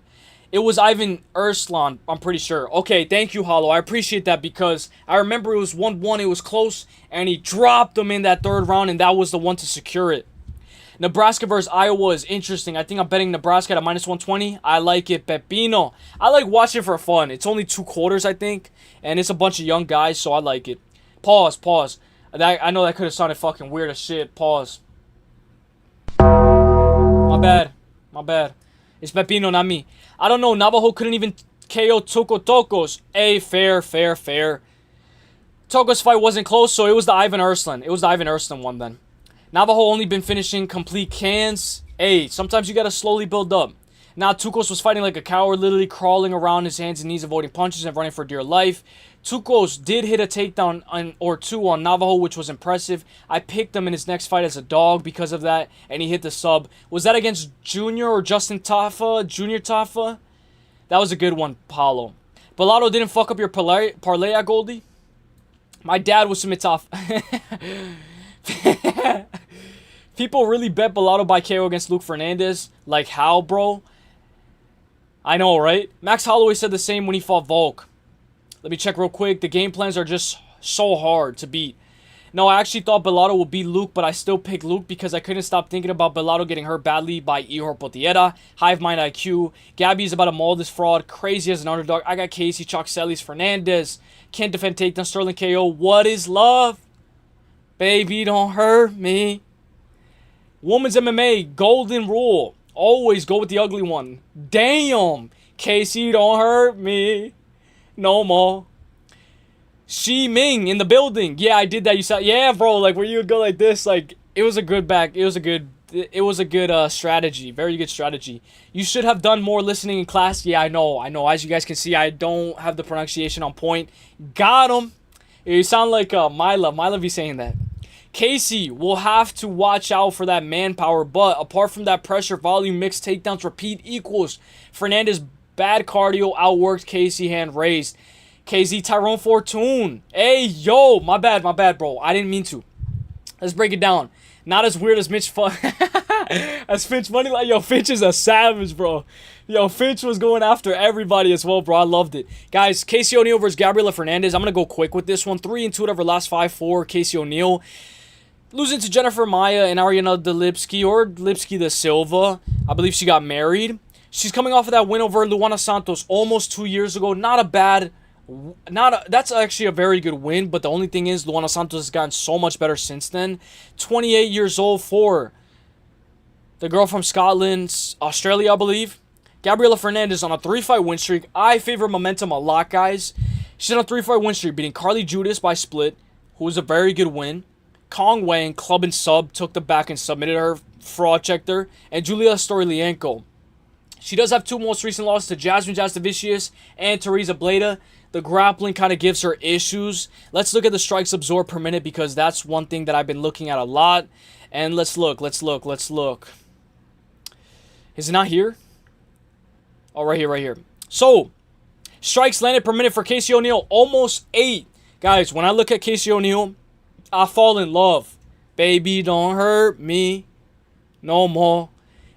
It was Ivan Erslan, I'm pretty sure. Okay, thank you, Hollow. I appreciate that because I remember it was 1-1. It was close, and he dropped him in that 3rd round, and that was the one to secure it. Nebraska versus Iowa is interesting. I think I'm betting Nebraska at a minus 120. I like it. Pepino. I like watching it for fun. It's only 2 quarters, I think, and it's a bunch of young guys, so I like it. Pause. I know that could have sounded fucking weird as shit. Pause. My bad. It's Pepino, not me. I don't know. Navajo couldn't even KO Tokos. Hey, fair. Tokos' fight wasn't close, so it was the Ivan Erslan. It was the Ivan Erslan one then. Navajo only been finishing complete cans. Hey, sometimes you gotta slowly build up. Now, Tukos was fighting like a coward, literally crawling around his hands and knees, avoiding punches and running for dear life. Tukos did hit a takedown or 2 on Navajo, which was impressive. I picked him in his next fight as a dog because of that, and he hit the sub. Was that against Junior or Justin Tafa? Junior Tafa? That was a good one, Paulo. Bellotto didn't fuck up your parlay at Goldie? My dad was submit Tafa. People really bet Bellotto by KO against Luke Fernandez. Like how, bro? I know, right? Max Holloway said the same when he fought Volk. Let me check real quick. The game plans are just so hard to beat. No, I actually thought Bellotto would beat Luke, but I still picked Luke because I couldn't stop thinking about Bellotto getting hurt badly by Ihor Potierra. Hive Mind IQ. Gabby is about to maul this fraud. Crazy as an underdog. I got Casey, Uselyis, Fernandez. Can't defend takedown. Sterling KO. What is love? Baby, don't hurt me. Women's MMA. Golden rule. Always go with the ugly one. Damn. Casey, don't hurt me. No more. Shi Ming in the building. Yeah, I did that. You saw. Yeah, bro. Like where you would go like this. Like it was a good back. It was a good it was a good strategy. Very good strategy. You should have done more listening in class. Yeah, I know. As you guys can see, I don't have the pronunciation on point. Got him. You sound like Mila. Mila be saying that. Casey will have to watch out for that manpower, but apart from that pressure, volume, mixed takedowns, repeat equals. Fernandez, bad cardio, outworked Casey, hand raised. KZ, Tyrone Fortune. Hey, yo. My bad, bro. I didn't mean to. Let's break it down. Not as weird as Mitch as Finch Money. Like, yo, Finch is a savage, bro. Yo, Finch was going after everybody as well, bro. I loved it. Guys, Casey O'Neill versus Gabriela Fernandez. I'm going to go quick with this one. 3-2 out of her last 5 for Casey O'Neill. Losing to Jennifer Maia and Ariana Lipski, or Lipski da Silva. I believe she got married. She's coming off of that win over Luana Santos almost 2 years ago. That's actually a very good win, but the only thing is Luana Santos has gotten so much better since then. 28 years old for the girl from Scotland, Australia, I believe. Gabriela Fernandez on a 3-fight win streak. I favor momentum a lot, guys. She's on a 3-fight win streak, beating Carly Judas by split, who was a very good win. Kong Wang, club and sub, took the back and submitted her, fraud checked her. And Julia Storilienko. She does have 2 most recent losses to Jasmine Jastovicius and Teresa Bleda. The grappling kind of gives her issues. Let's look at the strikes absorbed per minute, because that's one thing that I've been looking at a lot. And let's look. Is it not here? Oh, right here. So, strikes landed per minute for Casey O'Neill, almost 8. Guys, when I look at Casey O'Neill, I fall in love. Baby, don't hurt me no more.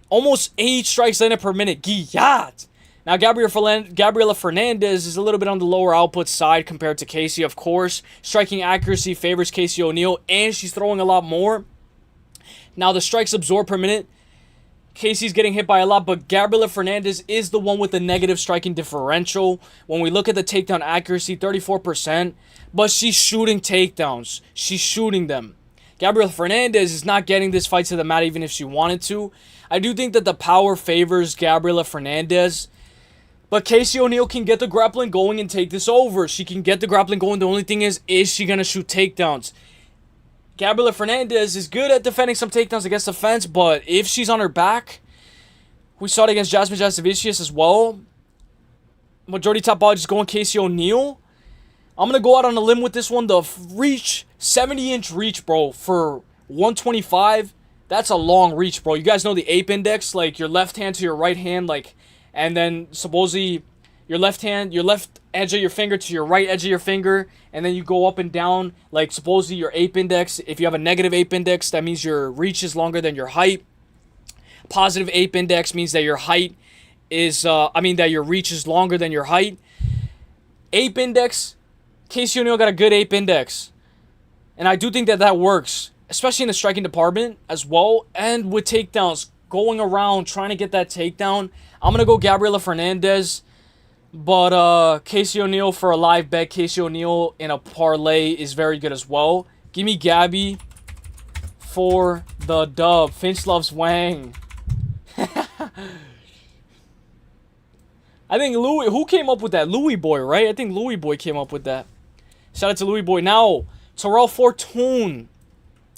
Almost 8 strikes landed per minute. Giyat. Now, Gabriela Fernandez is a little bit on the lower output side compared to Casey, of course. Striking accuracy favors Casey O'Neill, and she's throwing a lot more. Now, the strikes absorbed per minute, Casey's getting hit by a lot, but Gabriela Fernandez is the one with the negative striking differential. When we look at the takedown accuracy, 34%, but she's shooting takedowns. She's shooting them. Gabriela Fernandez is not getting this fight to the mat even if she wanted to. I do think that the power favors Gabriela Fernandez. But Casey O'Neill can get the grappling going and take this over. She can get the grappling going. The only thing is she going to shoot takedowns? Gabriela Fernandez is good at defending some takedowns against the fence, but if she's on her back, we saw it against Jasmine Jastovicius as well. Majority top odds is going Casey O'Neill. I'm going to go out on a limb with this one. The reach, 70-inch reach, bro, for 125. That's a long reach, bro. You guys know the ape index, like your left hand to your right hand, like... And then supposedly your left edge of your finger to your right edge of your finger. And then you go up and down. Like supposedly your ape index. If you have a negative ape index, that means your reach is longer than your height. Positive ape index means that your height is, that your reach is longer than your height. Ape index. Casey O'Neill got a good ape index. And I do think that works. Especially in the striking department as well. And with takedowns. Going around trying to get that takedown. I'm going to go Gabriela Fernandez. But Casey O'Neill for a live bet. Casey O'Neill in a parlay is very good as well. Give me Gabby for the dub. Finch loves Wang. I think Louis... Who came up with that? Louis Boy, right? I think Louis Boy came up with that. Shout out to Louis Boy. Now, Terrell Fortune.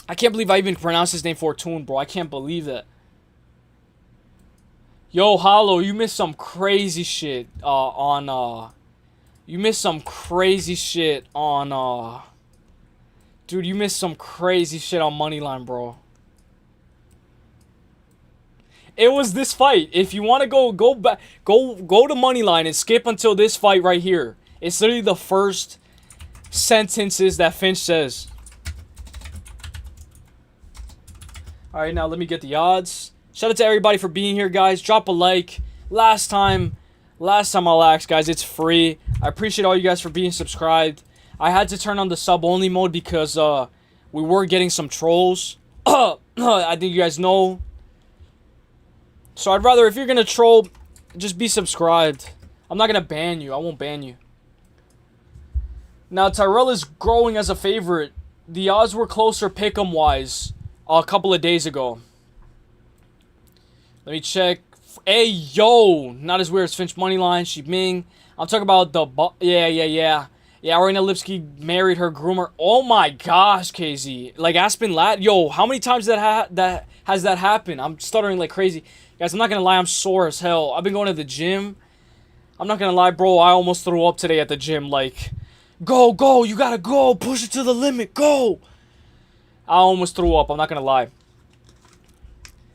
I can't believe I even pronounced his name Fortune, bro. I can't believe that. Yo, Hollow, you missed some crazy shit You missed some crazy shit on, Dude, you missed some crazy shit on Moneyline, bro. It was this fight. If you want to go back, go to Moneyline and skip until this fight right here. It's literally the first sentences that Finch says. Alright, now let me get the odds. Shout out to everybody for being here, guys. Drop a like. Last time I'll ask, guys, it's free. I appreciate all you guys for being subscribed. I had to turn on the sub-only mode because we were getting some trolls. I think you guys know. So I'd rather, if you're going to troll, just be subscribed. I'm not going to ban you. I won't ban you. Now, Tyrell is growing as a favorite. The odds were closer pick'em-wise a couple of days ago. Let me check. Hey, yo. Not as weird as Finch Moneyline. Shi Ming. I'm talking about the... Yeah. Yeah, Arena Lipski married her groomer. Oh my gosh, KZ. Like Aspen Lat. Yo, how many times that has that happened? I'm stuttering like crazy. Guys, I'm not going to lie. I'm sore as hell. I've been going to the gym. I'm not going to lie, bro. I almost threw up today at the gym. Like, go, go. You got to go. Push it to the limit. Go. I almost threw up. I'm not going to lie.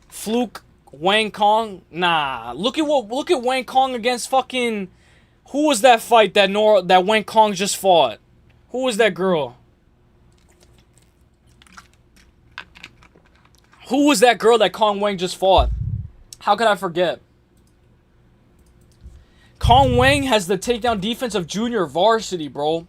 Fluke, Wang Kong. Nah. Look at Wang Kong against fucking... Who was that fight that Wang Kong just fought? Who was that girl? Who was that girl that Kong Wang just fought? How could I forget? Kong Wang has the takedown defense of junior varsity, bro.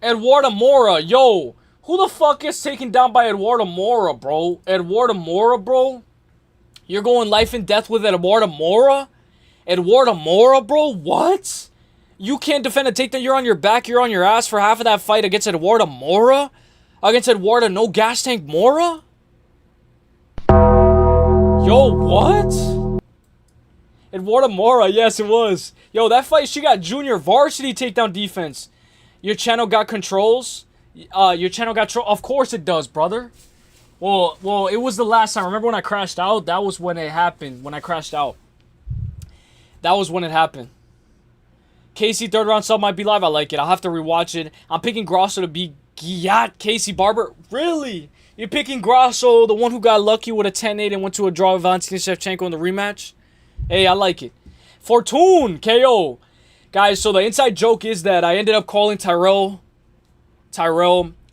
Eduardo Mora, yo. Who the fuck is taken down by Eduardo Mora, bro? Eduardo Mora, bro? You're going life and death with Eduardo Mora? Eduardo Mora, bro? What? You can't defend a takedown. You're on your back. You're on your ass for half of that fight against Eduardo Mora? Against Eduardo No Gas Tank Mora? Yo, what? Eduardo Mora, yes it was. Yo, that fight, she got junior varsity takedown defense. Your channel got controls? Your channel got... Of course it does, brother. Well, it was the last time. Remember when I crashed out? That was when it happened. When I crashed out. That was when it happened. Casey, third round sub might be live. I like it. I'll have to rewatch it. I'm picking Grosso to be Giat Casey Barber. Really? You're picking Grosso, the one who got lucky with a 10-8 and went to a draw with Valentina Shevchenko in the rematch? Hey, I like it. Fortune, KO. Guys, so the inside joke is that I ended up calling Tyrell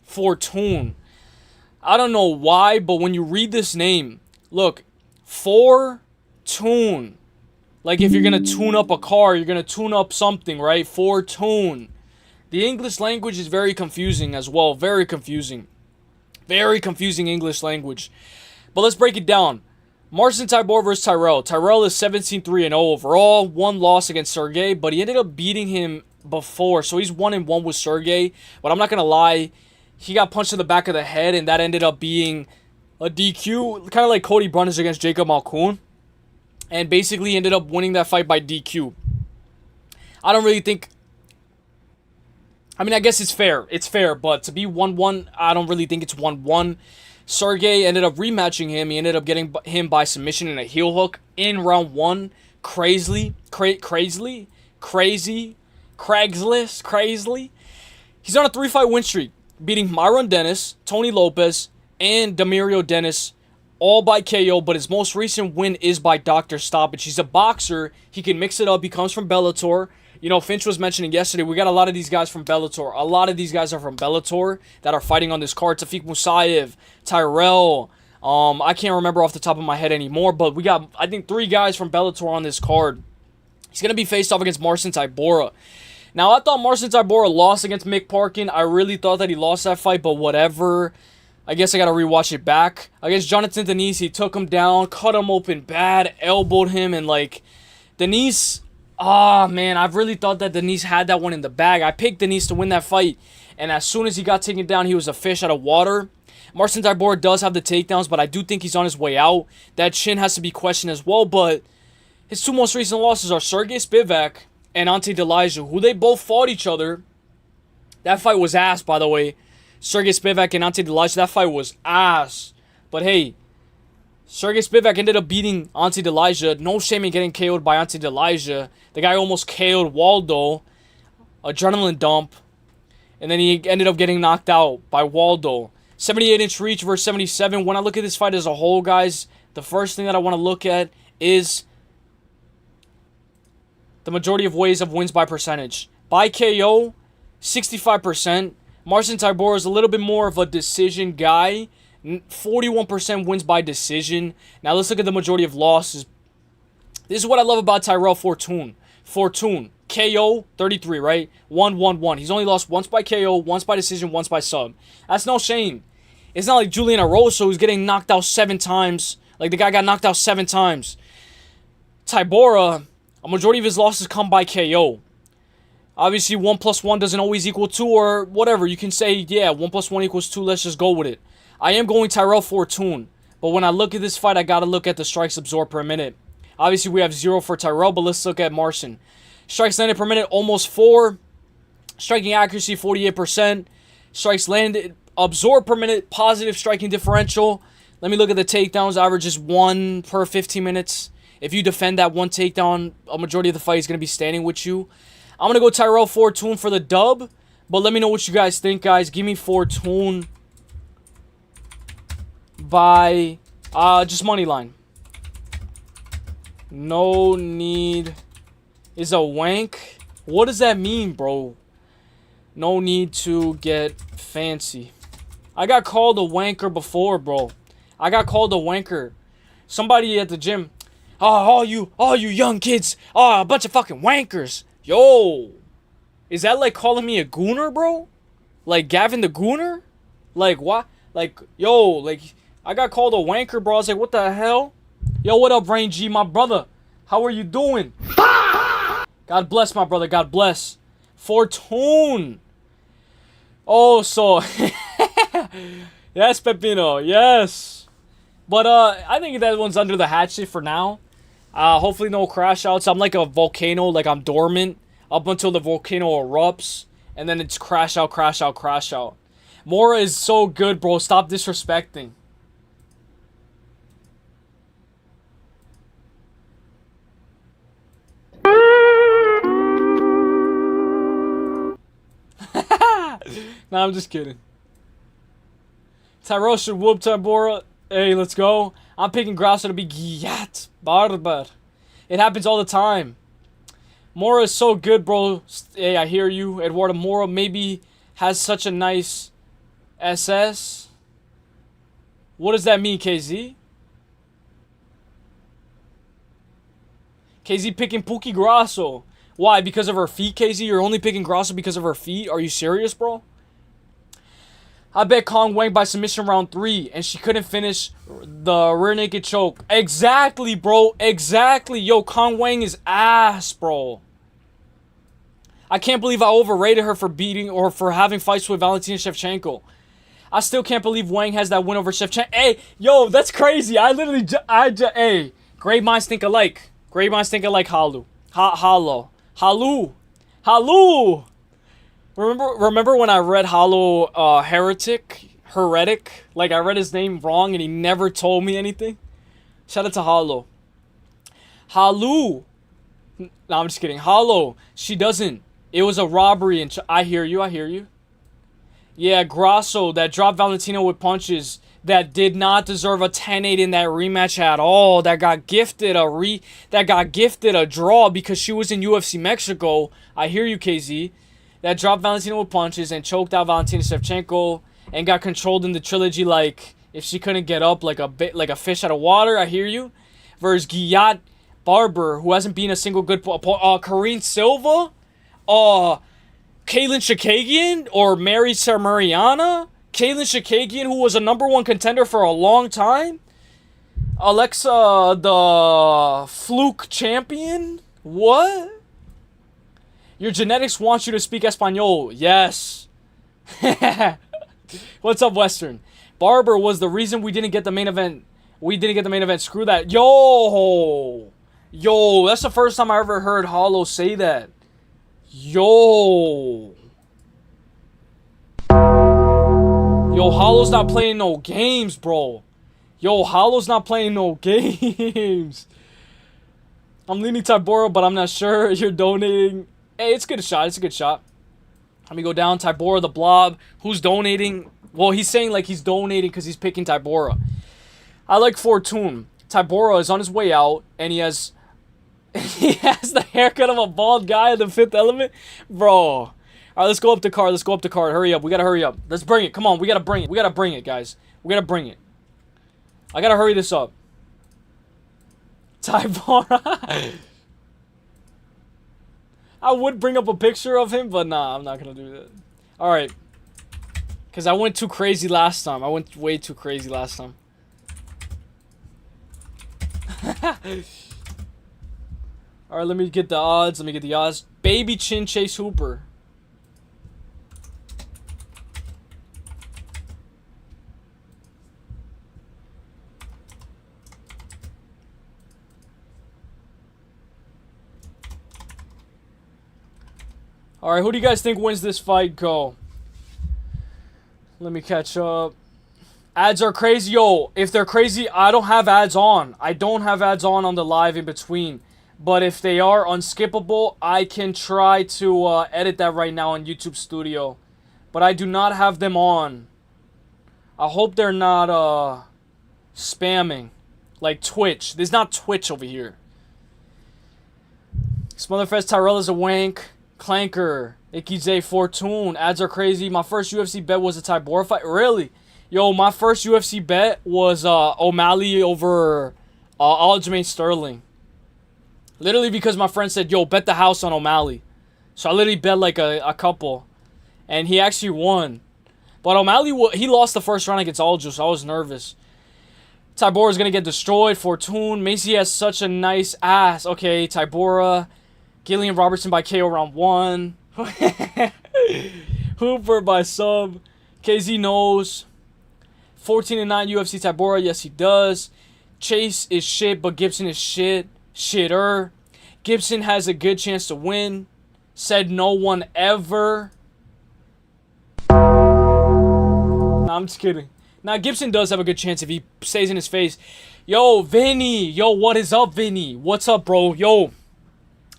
Fortune. I don't know why, but when you read this name, look, Fortune. Like if you're going to tune up a car, you're going to tune up something, right? Fortune. The English language is very confusing as well. Very confusing. Very confusing English language. But let's break it down. Marcin Tybura versus Tyrell. Tyrell is 17-3-0 overall. One loss against Sergey, but he ended up beating him before. So he's 1-1 with Sergey. But I'm not going to lie. He got punched in the back of the head, and that ended up being a DQ. Kind of like Cody Brunners against Jacob Malkoun. And basically ended up winning that fight by DQ. I don't really think... I mean, I guess it's fair. It's fair, but to be 1-1, I don't really think it's 1-1. Sergey ended up rematching him. He ended up getting him by submission and a heel hook in round 1. Crazily. He's on a 3-fight win streak, beating Myron Dennis, Tony Lopez, and Demirio Dennis, all by KO, but his most recent win is by Dr. Stoppage. He's a boxer. He can mix it up. He comes from Bellator. You know, Finch was mentioning yesterday, we got a lot of these guys from Bellator. A lot of these guys are from Bellator that are fighting on this card. Tafik Musayev, Tyrell. I can't remember off the top of my head anymore, but we got, I think, 3 guys from Bellator on this card. He's going to be faced off against Marcin Tybura. Now, I thought Marcin Tybura lost against Mick Parkin. I really thought that he lost that fight, but whatever. I guess I got to rewatch it back. Against Jonathan Denise, he took him down, cut him open bad, elbowed him, and like, Denise... Ah, man, I've really thought that Denise had that one in the bag. I picked Denise to win that fight, and as soon as he got taken down, he was a fish out of water. Marcin Tybura does have the takedowns, but I do think he's on his way out. That chin has to be questioned as well, but his 2 most recent losses are Sergey Spivak and Ante Delija, who they both fought each other. That fight was ass, by the way. Sergey Spivak and Ante Delija, that fight was ass. But hey, Sergey Spivak ended up beating Ante Delija. No shame in getting KO'd by Ante Delija. The guy almost KO'd Waldo. Adrenaline dump. And then he ended up getting knocked out by Waldo. 78-inch reach versus 77. When I look at this fight as a whole, guys, the first thing that I want to look at is the majority of ways of wins by percentage. By KO, 65%. Marcin Tybura is a little bit more of a decision guy. 41% wins by decision. Now let's look at the majority of losses. This is what I love about Tyrell Fortune. KO, 33, right? 1-1-1. He's only lost once by KO, once by decision, once by sub. That's no shame. It's not like Julian Erosa who's getting knocked out 7 times. Like the guy got knocked out 7 times. Tybura, a majority of his losses come by KO. Obviously, 1 + 1 doesn't always equal 2 or whatever. You can say, yeah, 1 + 1 = 2. Let's just go with it. I am going Tyrell Fortune. But when I look at this fight, I got to look at the strikes absorbed per minute. Obviously, we have 0 for Tyrell, but let's look at Marcin. Strikes landed per minute, almost 4. Striking accuracy, 48%. Strikes landed, absorbed per minute, positive striking differential. Let me look at the takedowns. Averages 1 per 15 minutes. If you defend that 1 takedown, a majority of the fight is going to be standing with you. I'm going to go Tyrell Fortune for the dub. But let me know what you guys think, guys. Give me Fortune by just money line. No need is a wank. What does that mean, bro? No need to get fancy. I got called a wanker before, bro. I got called a wanker. Somebody at the gym. Oh, all you young kids. Oh, a bunch of fucking wankers. Yo. Is that like calling me a gooner, bro? Like Gavin the Gooner? Like what? Like, yo, like I got called a wanker, bro. I was like, what the hell? Yo, what up, Rain G, my brother? How are you doing? God bless, my brother. God bless. Fortune. Oh, so yes, Pepino. Yes. But I think that one's under the hatchet for now. Hopefully no crash outs. I'm like a volcano, like I'm dormant up until the volcano erupts, and then it's crash out, crash out, crash out. Mora is so good, bro. Stop disrespecting. Nah, I'm just kidding. Tyrell should whoop Tabora. Hey, let's go. I'm picking Grasso to be Gyat Barbar. It happens all the time. Mora is so good, bro. Hey, I hear you. Eduardo Mora maybe has such a nice SS. What does that mean, KZ? KZ picking Pookie Grasso. Why? Because of her feet, KZ? You're only picking Grasso because of her feet? Are you serious, bro? I bet Kong Wang by submission round 3, and she couldn't finish the rear naked choke. Exactly, bro. Exactly. Yo, Kong Wang is ass, bro. I can't believe I overrated her for beating or for having fights with Valentina Shevchenko. I still can't believe Wang has that win over Shevchenko. Hey, yo, that's crazy. I literally, hey, great minds think alike. Great minds think alike, Halu. Halu. Remember when I read Hollow Heretic? Like I read his name wrong and he never told me anything? Shout out to Hollow. Halu. No, I'm just kidding. Hollow. She doesn't. It was a robbery and I hear you. Yeah, Grasso that dropped Valentino with punches that did not deserve a 10-8 in that rematch at all. That got gifted a draw because she was in UFC Mexico. I hear you, KZ. That dropped Valentino with punches and choked out Valentina Shevchenko and got controlled in the trilogy like if she couldn't get up like a fish out of water. I hear you. Versus Gyat Barber, who hasn't been a single good Karine Silva, Kaylin Shakagian or Mary Sarmariana, Kaylin Shakagian, who was a #1 contender for a long time, Alexa the Fluke champion. What? Your genetics wants you to speak Espanol. Yes. What's up, Western? Barber was the reason we didn't get the main event. Screw that. Yo, that's the first time I ever heard Hollow say that. Yo, Hollow's not playing no games, bro. Hollow's not playing no games. I'm leaning Tybora, but I'm not sure. You're donating. Hey, it's a good shot. Let me go down. Tybora the Blob. Who's donating? Well, he's saying like he's donating because he's picking Tybora. I like Fortune. Tybora is on his way out, and he has the haircut of a bald guy in the Fifth Element. Bro. All right, let's go up the card. Hurry up. We got to hurry up. Let's bring it. Come on. We got to bring it, guys. We got to bring it. I got to hurry this up. Tybora. I would bring up a picture of him, but nah, I'm not going to do that. All right. Because I went too crazy last time. I went way too crazy last time. All right, let me get the odds. Baby Chin Chase Hooper. All right, who do you guys think wins this fight? Go. Let me catch up. Ads are crazy. Yo, if they're crazy, I don't have ads on. I don't have ads on the live in between. But if they are unskippable, I can try to edit that right now in YouTube Studio. But I do not have them on. I hope they're not spamming. Like Twitch. There's not Twitch over here. Smotherfest Tyrell is a wank. Clanker. Ikize Fortune. Ads are crazy. My first UFC bet was a Tybura fight. Really? Yo, my first UFC bet was O'Malley over Aljamain Sterling. Literally because my friend said, yo, bet the house on O'Malley. So I literally bet like a couple. And he actually won. But O'Malley, he lost the first round against Aljo, so I was nervous. Tybura is going to get destroyed. Fortune. Macy has such a nice ass. Okay, Tybura. Gillian Robertson by KO round 1. Hooper by sub. KZ knows. 14-9 UFC Tybura. Yes, he does. Chase is shit, but Gibson is shit. Shitter. Gibson has a good chance to win. Said no one ever. Nah, I'm just kidding. Now, Gibson does have a good chance if he stays in his face. Yo, Vinny. Yo, what is up, Vinny? What's up, bro? Yo,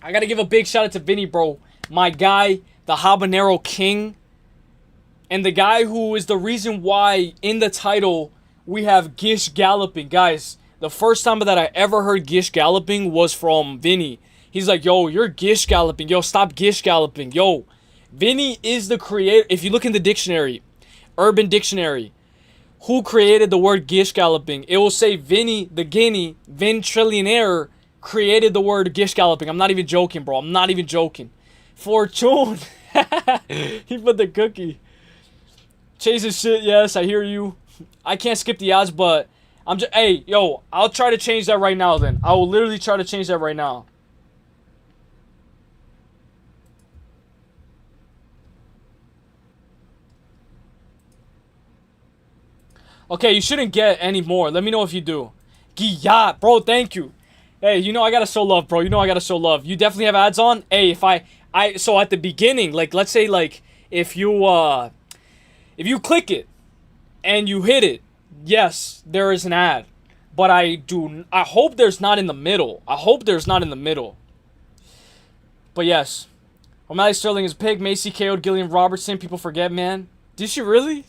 I got to give a big shout out to Vinny, bro. My guy, the Habanero King. And the guy who is the reason why in the title we have Gish Galloping. Guys, the first time that I ever heard Gish Galloping was from Vinny. He's like, yo, you're Gish Galloping. Yo, stop Gish Galloping. Yo, Vinny is the creator. If you look in the dictionary, Urban Dictionary, who created the word Gish Galloping, it will say Vinny the Guinea, Ventrillionaire, created the word Gish Galloping. I'm not even joking, bro. I'm not even joking. Fortune. He put the cookie. Chase is shit, yes, I hear you. I can't skip the odds, but I'm just, hey, yo, I'll try to change that right now then. I will literally try to change that right now. Okay, you shouldn't get any more. Let me know if you do. Giyat, bro, thank you. Hey, you know I gotta show love, bro. You know I gotta show love. You definitely have ads on? Hey, if so at the beginning, like, let's say, like, if you click it and you hit it, yes, there is an ad. But I hope there's not in the middle. I hope there's not in the middle. But yes. O'Malley Sterling is pig. Macy KO'd Gillian Robertson. People forget, man. Did she really?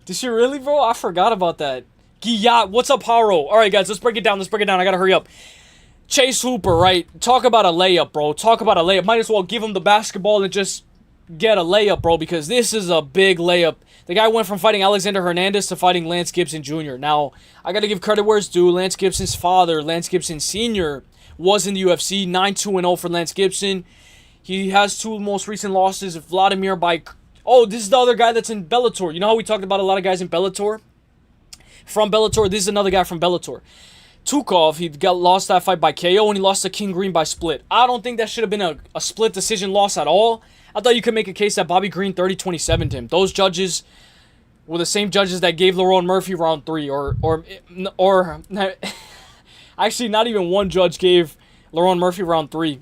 Did she really, bro? I forgot about that. Giyat, what's up, Haro? Alright, guys, let's break it down. Let's break it down. I gotta hurry up. Chase Hooper, right? Talk about a layup, bro. Talk about a layup. Might as well give him the basketball and just get a layup, bro, because this is a big layup. The guy went from fighting Alexander Hernandez to fighting Lance Gibson Jr. Now, I gotta give credit where it's due. Lance Gibson's father, Lance Gibson Sr., was in the UFC. 9-2-0 for Lance Gibson. He has 2 most recent losses. Vladimir by... Oh, this is the other guy that's in Bellator. You know how we talked about a lot of guys in Bellator? From Bellator, this is another guy from Bellator. Tukov, he lost that fight by KO, and he lost to King Green by split. I don't think that should have been a split decision loss at all. I thought you could make a case that Bobby Green 30-27'd him. Those judges were the same judges that gave Lerone Murphy round 3, or actually not even one judge gave Lerone Murphy round 3.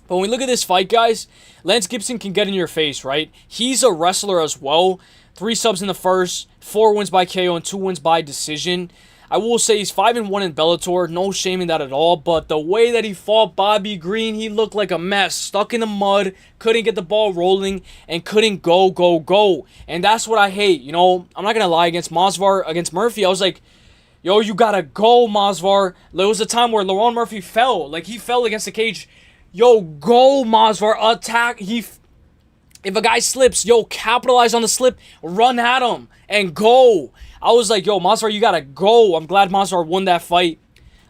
But when we look at this fight, guys, Lance Gibson can get in your face, right? He's a wrestler as well. 3 subs in the first, 4 wins by KO, and 2 wins by decision. I will say he's 5-1 in Bellator. No shame in that at all. But the way that he fought Bobby Green, he looked like a mess. Stuck in the mud, couldn't get the ball rolling, and couldn't go. And that's what I hate. You know, I'm not going to lie, against MOSVAR, against Murphy, I was like, yo, you got to go, MOSVAR. There was a time where Lerone Murphy fell. Like, he fell against the cage. Yo, go, MOSVAR. Attack. If a guy slips, yo, capitalize on the slip. Run at him and go. I was like, yo, MOSVAR, you got to go. I'm glad MOSVAR won that fight.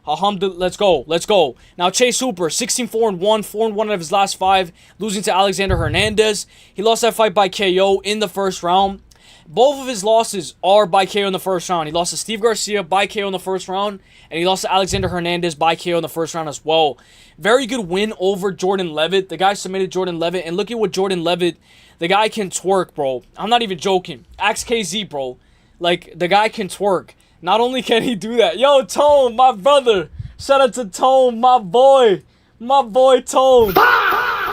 Let's go. Now, Chase Hooper, 16-4-1, 4-1 out of his last 5, losing to Alexander Hernandez. He lost that fight by KO in the first round. Both of his losses are by KO in the first round. He lost to Steve Garcia by KO in the first round, and he lost to Alexander Hernandez by KO in the first round as well. Very good win over Jordan Levitt. The guy submitted Jordan Levitt, and look at what Jordan Levitt, the guy can twerk, bro. I'm not even joking. Ask KZ, bro. Like, the guy can twerk. Not only can he do that. Yo, Tone, my brother. Shout out to Tone, my boy. My boy, Tone.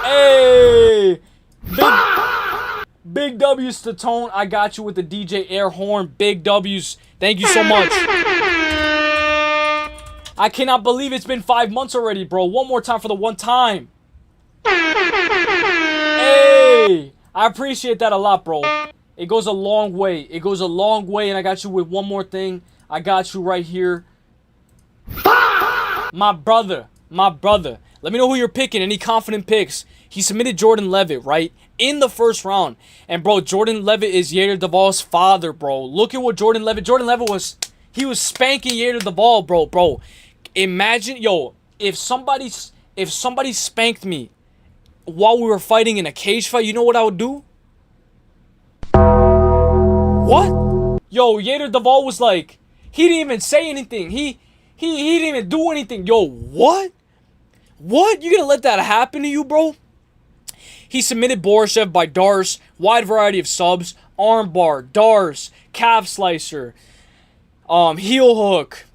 Hey. Big W's to Tone. I got you with the DJ air horn. Big W's. Thank you so much. I cannot believe it's been 5 months already, bro. One more time for the one time. Hey, I appreciate that a lot, bro. It goes a long way. It goes a long way, and I got you with one more thing. I got you right here. My brother. Let me know who you're picking. Any confident picks. He submitted Jordan Levitt, right? In the first round. And, bro, Jordan Levitt is Yair Duval's father, bro. Look at what Jordan Levitt was. He was spanking Yair Duval, bro. Imagine, yo, if somebody spanked me while we were fighting in a cage fight, you know what I would do? What? Yo, Yair Duval was like, he didn't even say anything. He didn't even do anything. Yo, what? What? You gonna let that happen to you, bro? He submitted Borishev by Dars. Wide variety of subs. Armbar, Dars, calf slicer, heel hook.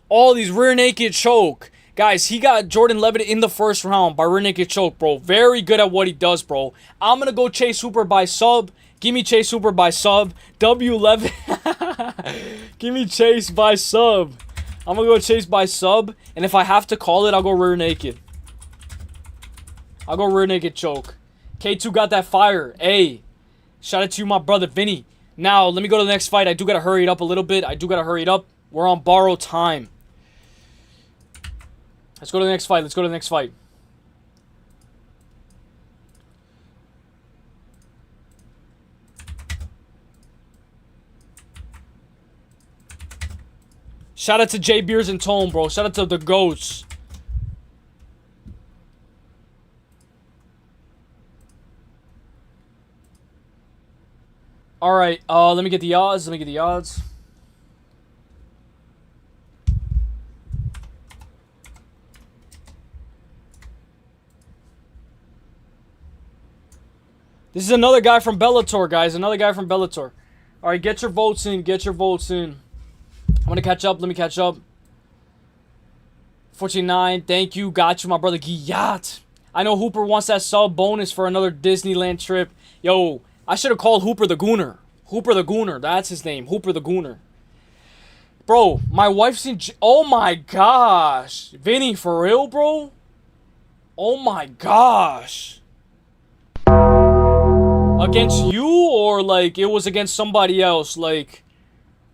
All these rear naked choke. Guys, he got Jordan Levitt in the first round by rear naked choke, bro. Very good at what he does, bro. I'm gonna go Chase Hooper by sub. Give me Chase Hooper by sub. W Levitt. Give me Chase by sub. I'm gonna go Chase by sub. And if I have to call it, I'll go rear naked. I'll go rear naked choke. K2 got that fire. Hey, shout out to you, my brother Vinny. Now, let me go to the next fight. I do gotta hurry it up a little bit. We're on borrowed time. Let's go to the next fight. Shout out to J Beers and Tone, bro. Shout out to the GOATs. Alright, let me get the odds. This is another guy from Bellator, guys. Alright, get your votes in. I'm gonna catch up. Let me catch up. 49. Thank you. Got you, my brother Giyat. I know Hooper wants that sub bonus for another Disneyland trip. Yo, I should have called Hooper the Gooner. That's his name. Hooper the Gooner. Bro, my wife's in... Oh my gosh. Vinny, for real, bro? Oh my gosh. Against you, or like it was against somebody else? Like,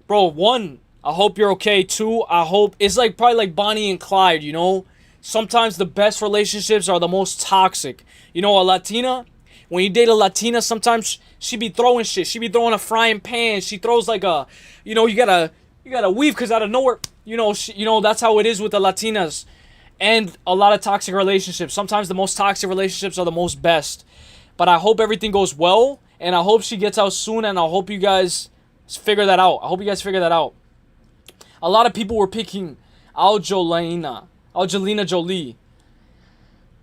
bro, one, I hope you're okay. Two, I hope it's like probably like Bonnie and Clyde, you know? Sometimes the best relationships are the most toxic. You know, a Latina, when you date a Latina, sometimes she be throwing shit. She be throwing a frying pan. She throws like a, you know, you gotta weave because out of nowhere, you know, that's how it is with the Latinas. And a lot of toxic relationships. Sometimes the most toxic relationships are the most best. But I hope everything goes well, and I hope she gets out soon, and I hope you guys figure that out. A lot of people were picking Angelina Jolie.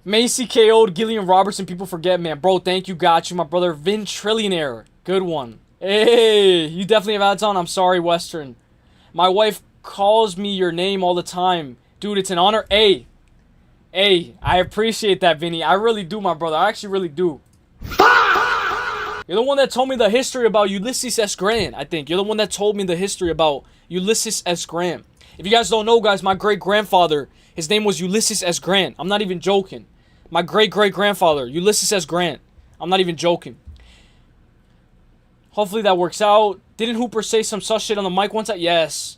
Macy KO'd Gillian Robertson. People forget, man. Bro, thank you. Got you, my brother. Vin Trillionaire. Good one. Hey, you definitely have ads on. I'm sorry, Western. My wife calls me your name all the time. Dude, it's an honor. Hey, I appreciate that, Vinny. I really do, my brother. I actually really do. You're the one that told me the history about Ulysses S. Grant, I think. You're the one that told me the history about Ulysses S. Grant. If you guys don't know, guys, my great-grandfather, his name was Ulysses S. Grant. I'm not even joking. My great-great-grandfather, Ulysses S. Grant. I'm not even joking. Hopefully that works out. Didn't Hooper say some sus shit on the mic one time? Yes.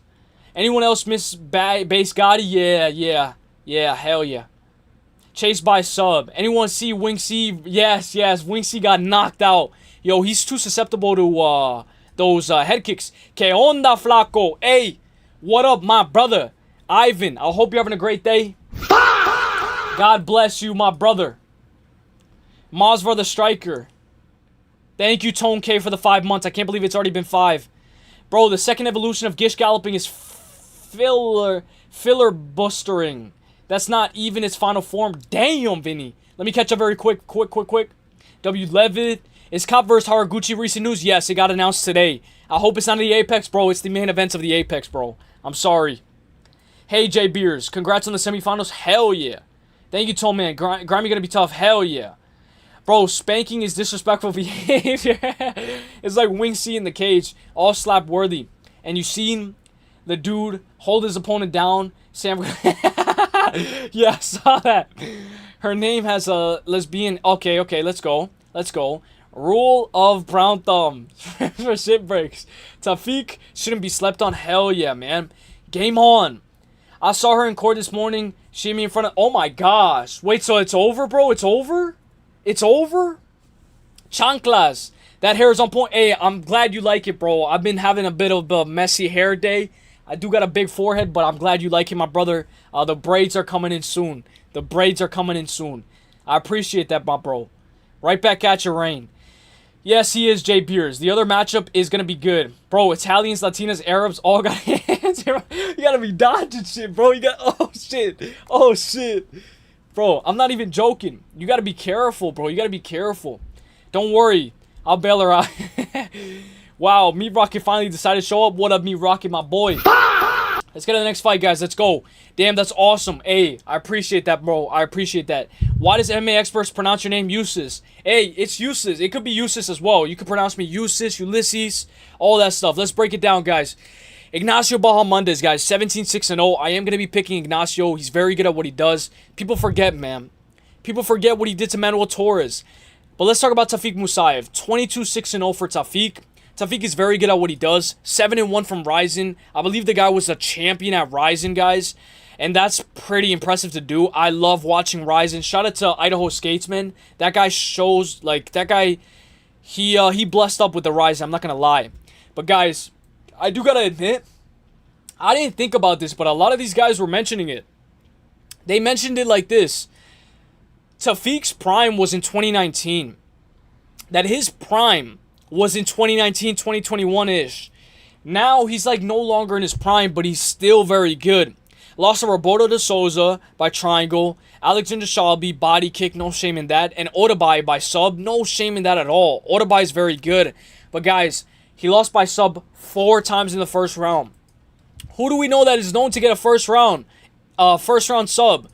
Anyone else miss Base Gotti? Yeah, hell yeah. Chased by sub. Anyone see Winksy? Yes. Winksy got knocked out. Yo, he's too susceptible to those head kicks. Que onda, flaco? Hey, what up, my brother? Ivan, I hope you're having a great day. God bless you, my brother. MOSVAR the Striker. Thank you, Tone K, for the 5 months. I can't believe it's already been 5. Bro, the second evolution of Gish Galloping is filibustering. That's not even its final form. Damn, Vinny. Let me catch up very quick. W. Levitt. Is Kape vs Horiguchi recent news? Yes, it got announced today. I hope it's not the Apex, bro. It's the main events of the Apex, bro. I'm sorry. Hey, J Beers. Congrats on the semifinals. Hell yeah. Thank you, Tom, man. Grimy gonna be tough. Hell yeah. Bro, spanking is disrespectful behavior. It's like Wing C in the cage, all slap worthy. And you seen the dude hold his opponent down. Sam, yeah, I saw that. Her name has a lesbian. Okay, let's go. Rule of brown thumb for shit breaks. Tafiq shouldn't be slept on. Hell yeah, man. Game on. I saw her in court this morning. She hit me in front of. Oh my gosh. Wait, so it's over, bro? It's over? It's over? Chanclas. That hair is on point. Hey, I'm glad you like it, bro. I've been having a bit of a messy hair day. I do got a big forehead, but I'm glad you like it, my brother. The braids are coming in soon. I appreciate that, my bro. Right back at you, Rain. Yes, he is, Jay Beers. The other matchup is going to be good. Bro, Italians, Latinas, Arabs, all got hands. You got to be dodging shit, bro. Oh, shit. Bro, I'm not even joking. You got to be careful, bro. Don't worry. I'll bail her out. Wow, Meat Rocket finally decided to show up. What up, Meat Rocket, my boy? Let's get to the next fight, guys. Let's go. Damn, that's awesome. Hey, I appreciate that, bro. Why does MMA experts pronounce your name Useless? Hey, it's Useless. It could be Useless as well. You could pronounce me Useless, Ulysses, all that stuff. Let's break it down, guys. Ignacio Bahamondes, guys, 17-6-0. I am going to be picking Ignacio. He's very good at what he does. People forget, man. People forget what he did to Manuel Torres. But let's talk about Tafiq Musayev. 22-6-0 for Tafiq. Tafiq is very good at what he does. 7-1 from Ryzen. I believe the guy was a champion at Ryzen, guys. And that's pretty impressive to do. I love watching Ryzen. Shout out to Idaho Skatesman. That guy shows, like, he blessed up with the Ryzen. I'm not going to lie. But, guys, I do got to admit, I didn't think about this, but a lot of these guys were mentioning it. They mentioned it like this. Tafiq's prime was in 2019. That his prime was in 2019, 2021-ish. Now, he's like no longer in his prime, but he's still very good. Lost to Roberto de Souza by triangle. Alexander Shalby, body kick, no shame in that. And Otabai by sub, no shame in that at all. Otabai is very good. But guys, he lost by sub 4 times in the first round. Who do we know that is known to get a first round sub?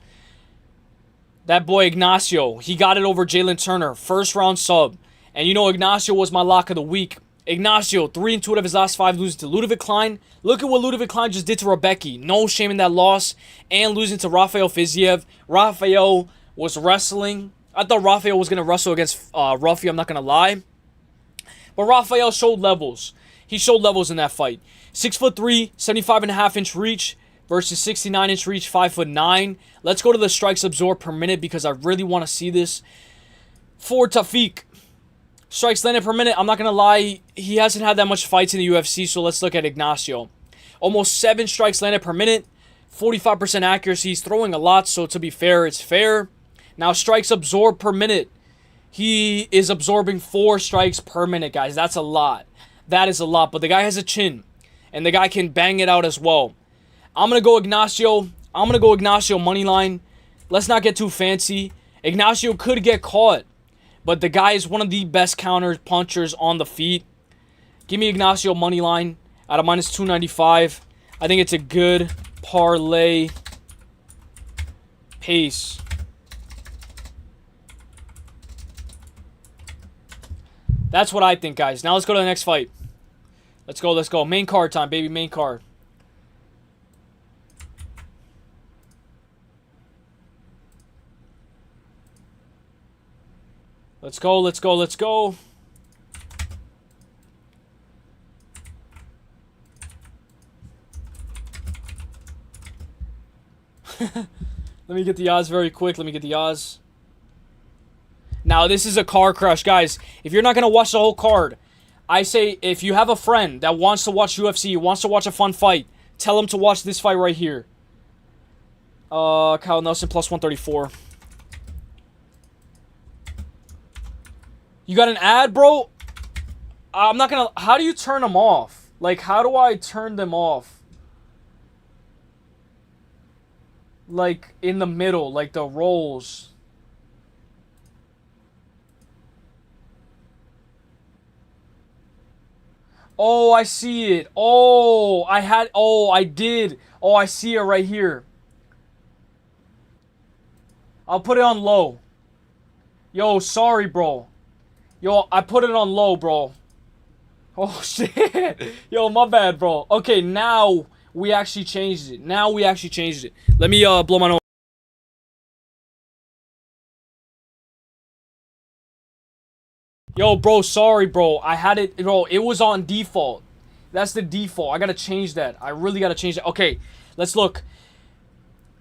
That boy Ignacio. He got it over Jalen Turner. First round sub. And you know Ignacio was my lock of the week. Ignacio, 3-2 out of his last 5, losing to Ludovic Klein. Look at what Ludovic Klein just did to Rebecki. No shame in that loss. And losing to Rafael Fiziev. Rafael was wrestling. I thought Rafael was going to wrestle against Ruffy, I'm not going to lie. But Rafael showed levels. He showed levels in that fight. 6'3", 75.5-inch reach versus 69-inch reach, 5'9". Let's go to the strikes absorbed per minute because I really want to see this. For Tafiq. Strikes landed per minute, I'm not going to lie, he hasn't had that much fights in the UFC, so let's look at Ignacio. Almost 7 strikes landed per minute, 45% accuracy. He's throwing a lot, so to be fair, it's fair. Now, strikes absorbed per minute. He is absorbing 4 strikes per minute, guys. That's a lot. That is a lot, but the guy has a chin, and the guy can bang it out as well. I'm going to go Ignacio. Money line. Let's not get too fancy. Ignacio could get caught. But the guy is one of the best counter punchers on the feet. Give me Ignacio money line at a minus 295. I think it's a good parlay pace. That's what I think, guys. Now let's go to the next fight. Let's go. Main card time, baby. Main card. Let's go. Let me get the odds very quick. Now, this is a car crash, guys. If you're not going to watch the whole card, I say if you have a friend that wants to watch UFC, wants to watch a fun fight, tell him to watch this fight right here. Kyle Nelson plus 134. You got an ad, bro? I'm not gonna... How do you turn them off? Like, how do I turn them off? Like, in the middle, like the rolls. Oh, I see it. Oh, I did. Oh, I see it right here. I'll put it on low. Yo, sorry, bro. Yo, I put it on low, bro. Oh, shit. Yo, my bad, bro. Okay, now we actually changed it. Let me blow my nose. Yo, bro, sorry, bro. I had it, bro. It was on default. That's the default. I gotta change that. I really gotta change that. Okay, let's look.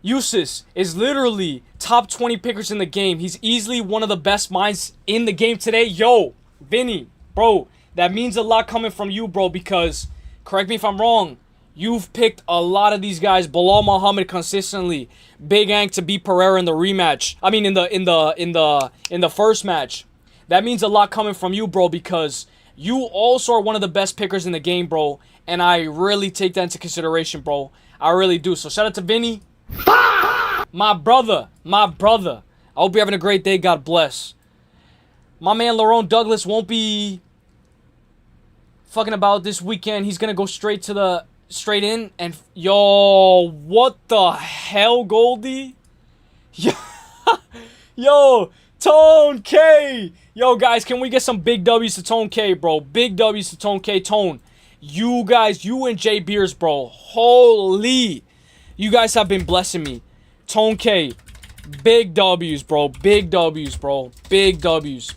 Uselyis is literally top 20 pickers in the game. He's easily one of the best minds in the game today. Yo, Vinny, bro, that means a lot coming from you, bro, because, correct me if I'm wrong, you've picked a lot of these guys below Muhammad consistently. Big Ank to beat Pereira in the rematch. I mean, in the first match. That means a lot coming from you, bro, because you also are one of the best pickers in the game, bro, and I really take that into consideration, bro. I really do. So shout out to Vinny. My brother. I hope you're having a great day. God bless. My man Lerone Douglas won't be fucking about this weekend. He's gonna go straight in and yo, what the hell, Goldie? Yo, Tone K. Yo, guys, can we get some big W's to Tone K, bro? Big W's to Tone K. Tone, you guys, you and Jay Beers, bro. Holy. You guys have been blessing me. Tone K, big W's, bro. Big W's, bro. Big W's.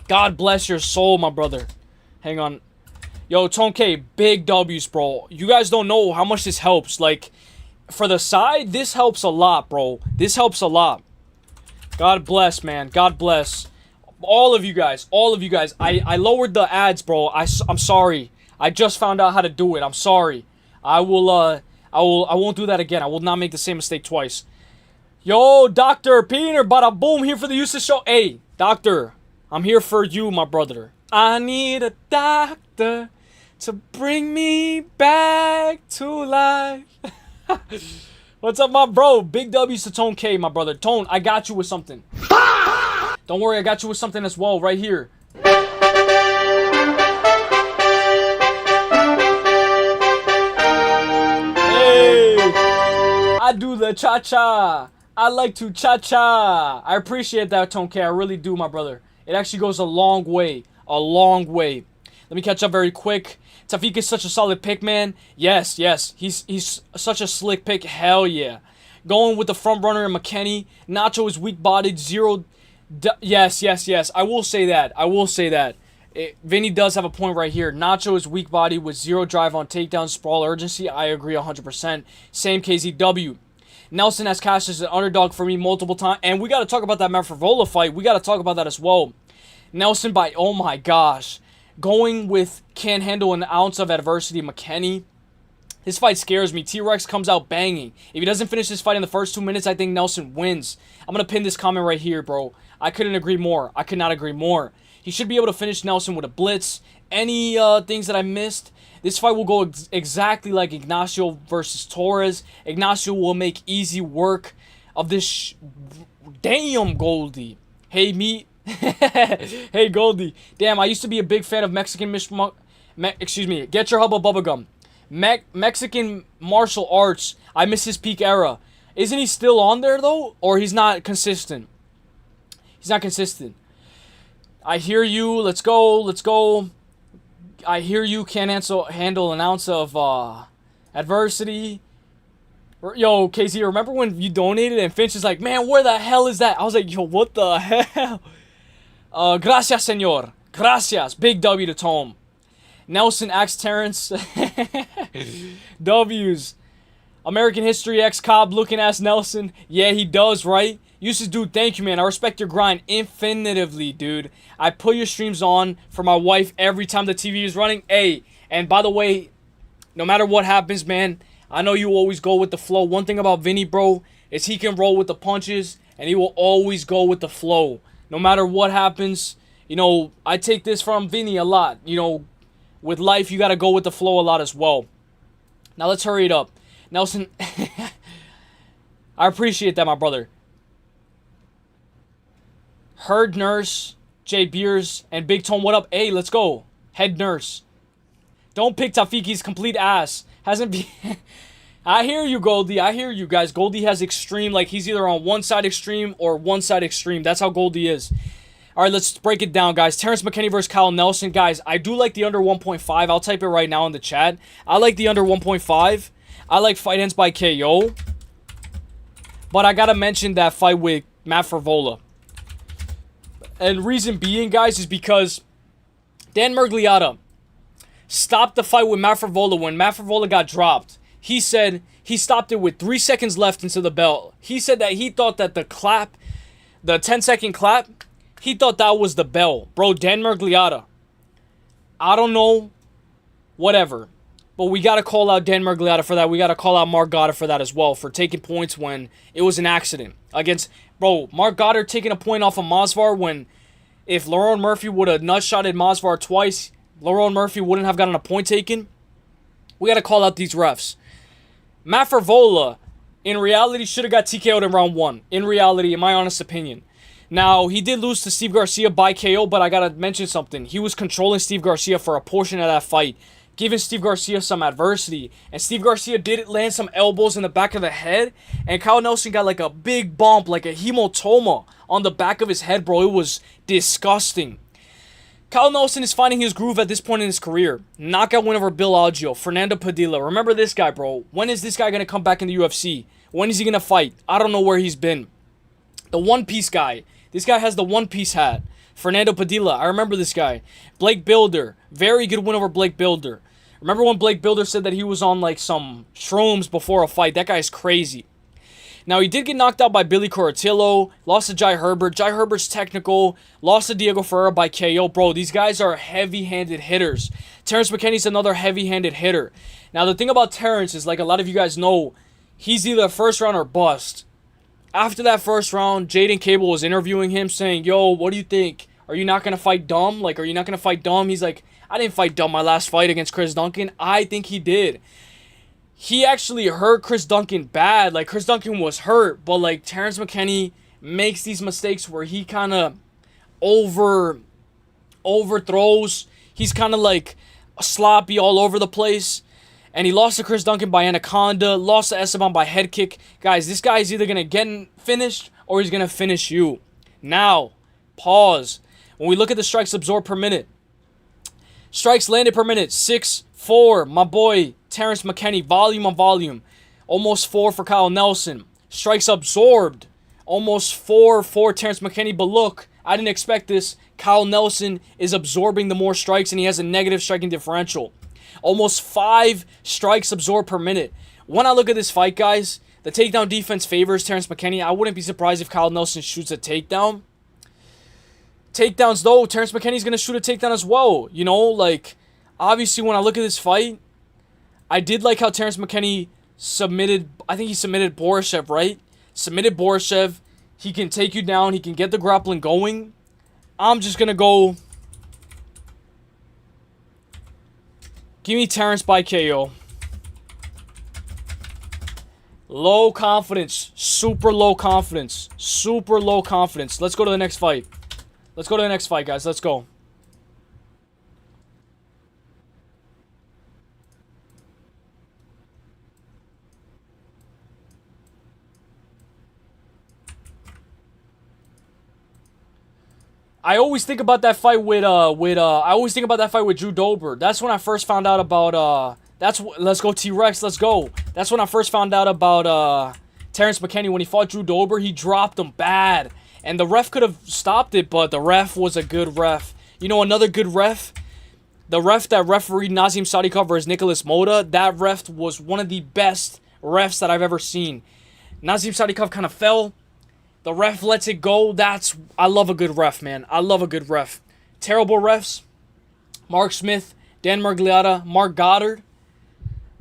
God bless your soul, my brother. Hang on. Yo, Tone K, big W's, bro. You guys don't know how much this helps. Like, for the side, this helps a lot, bro. This helps a lot. God bless, man. God bless. All of you guys. I lowered the ads, bro. I'm sorry. I just found out how to do it. I'm sorry. I won't do that again. I will not make the same mistake twice. Yo, Dr. Peter, bada boom, here for the Uselyis show. Hey, doctor, I'm here for you, my brother. I need a doctor to bring me back to life. What's up, my bro? Big W's to Tone K, my brother. Tone, I got you with something. Don't worry, I got you with something as well, right here. I do the cha-cha. I like to cha-cha. I appreciate that, Tone K. I really do, my brother. It actually goes a long way. A long way. Let me catch up very quick. Tafiq is such a solid pick, man. Yes. He's such a slick pick. Hell yeah. Going with the front runner in McKenny. Nacho is weak-bodied. Yes. I will say that. Vinny does have a point right here. Nacho is weak body with zero drive on takedown, sprawl, urgency. I agree 100%. Same KZW. Nelson has cashed as an underdog for me multiple times. And we got to talk about that Manfrevola fight. We got to talk about that as well. Nelson by, oh my gosh. Going with can't handle an ounce of adversity, McKenny. This fight scares me. T-Rex comes out banging. If he doesn't finish this fight in the first 2 minutes, I think Nelson wins. I'm going to pin this comment right here, bro. I couldn't agree more. I could not agree more. He should be able to finish Nelson with a blitz. Any things that I missed? This fight will go exactly like Ignacio versus Torres. Ignacio will make easy work of this. Damn, Goldie. Hey, meat. Hey, Goldie. Damn, I used to be a big fan of Mexican Get your hubba bubblegum. Mexican martial arts. I miss his peak era. Isn't he still on there, though? Or he's not consistent? He's not consistent. I hear you. Let's go. I hear you. Can't handle an ounce of adversity. Yo, KZ, remember when you donated and Finch is like, man, where the hell is that? I was like, yo, what the hell? Gracias, senor. Gracias. Big W to Tom. Nelson X Terrence. W's. American History X Cobb looking ass Nelson. Yeah, he does, right? Used dude, thank you, man. I respect your grind infinitively, dude. I put your streams on for my wife every time the TV is running. Hey, and by the way, no matter what happens, man, I know you always go with the flow. One thing about Vinny, bro, is he can roll with the punches, and he will always go with the flow. No matter what happens, you know, I take this from Vinny a lot. You know, with life, you got to go with the flow a lot as well. Now, let's hurry it up. Nelson, I appreciate that, my brother. Herd Nurse, Jay Beers, and Big Tone, what up? Hey, let's go. Head Nurse. Don't pick Tafiqi's complete ass. I I hear you, Goldie. I hear you guys. Goldie has extreme, like he's either on one side extreme or one side extreme. That's how Goldie is. All right, let's break it down, guys. Terrence McKinney versus Kyle Nelson. Guys, I do like the under 1.5. I'll type it right now in the chat. I like the under 1.5. I like fight ends by KO. But I got to mention that fight with Matt Frevola. And reason being, guys, is because Dan Miragliotta stopped the fight with Matt Frevola when Matt Frevola got dropped. He said he stopped it with 3 seconds left into the bell. He said that he thought that the clap, the 10-second clap, he thought that was the bell. Bro, Dan Miragliotta, I don't know, whatever. But we got to call out Dan Miragliotta for that. We got to call out Mark Goddard for that as well, for taking points when it was an accident. Against, bro, Mark Goddard taking a point off of MOSVAR when if Lerone Murphy would have nut-shotted MOSVAR twice, Lerone Murphy wouldn't have gotten a point taken. We got to call out these refs. Matt Frevola, in reality, should have got TKO'd in round 1. In reality, in my honest opinion. Now, he did lose to Steve Garcia by KO, but I got to mention something. He was controlling Steve Garcia for a portion of that fight, giving Steve Garcia some adversity. And Steve Garcia did land some elbows in the back of the head, and Kyle Nelson got like a big bump, like a hematoma on the back of his head, bro. It was disgusting. Kyle Nelson is finding his groove at this point in his career. Knockout win over Bill Algeo, Fernando Padilla. Remember this guy, bro. When is this guy going to come back in the UFC? When is he going to fight? I don't know where he's been. The One Piece guy. This guy has the One Piece hat. Fernando Padilla. I remember this guy. Blake Builder. Very good win over Blake Builder. Remember when Blake Builder said that he was on like some shrooms before a fight? That guy's crazy. Now, he did get knocked out by Billy Cortillo, lost to Jai Herbert. Jai Herbert's technical, lost to Diego Ferreira by KO. Bro, these guys are heavy-handed hitters. Terrence McKinney's another heavy-handed hitter. Now, the thing about Terrence is, like a lot of you guys know, he's either first round or bust. After that first round, Jaden Cable was interviewing him saying, yo, what do you think? Are you not going to fight dumb? Like, are you not going to fight dumb? He's like, I didn't fight dumb my last fight against Chris Duncan. I think he did. He actually hurt Chris Duncan bad. Like, Chris Duncan was hurt, but, like, Terrence McKinney makes these mistakes where he kind of overthrows. He's kind of, like, sloppy all over the place. And he lost to Chris Duncan by Anaconda, lost to Esteban by head kick. Guys, this guy is either going to get finished or he's going to finish you. Now, pause. When we look at the strikes absorbed per minute, strikes landed per minute, 6-4, my boy, Terrence McKinney, volume on volume. Almost 4 for Kyle Nelson. Strikes absorbed. Almost 4 for Terrence McKinney. But look, I didn't expect this. Kyle Nelson is absorbing the more strikes, and he has a negative striking differential. Almost 5 strikes absorbed per minute. When I look at this fight, guys, the takedown defense favors Terrence McKinney. I wouldn't be surprised if Kyle Nelson shoots a takedown. Takedowns, though, Terrence McKinney's going to shoot a takedown as well. You know, like, obviously, when I look at this fight, I did like how Terrence McKinney submitted, I think he submitted Borishev, right? Submitted Borishev. He can take you down. He can get the grappling going. I'm just going to go. Give me Terrence by KO. Low confidence. Super low confidence. Super low confidence. Let's go to the next fight. Let's go to the next fight, guys. Let's go. I always think about that fight with Drew Dober. That's when I first found out about let's go T-Rex, let's go. That's when I first found out about Terrence McKinney. When he fought Drew Dober, he dropped him bad. And the ref could have stopped it, but the ref was a good ref. You know, another good ref? The ref that refereed Nazim Sadikov versus Nicholas Mota, that ref was one of the best refs that I've ever seen. Nazim Sadikov kind of fell. The ref lets it go. I love a good ref, man. I love a good ref. Terrible refs. Mark Smith, Dan Miragliotta, Mark Goddard.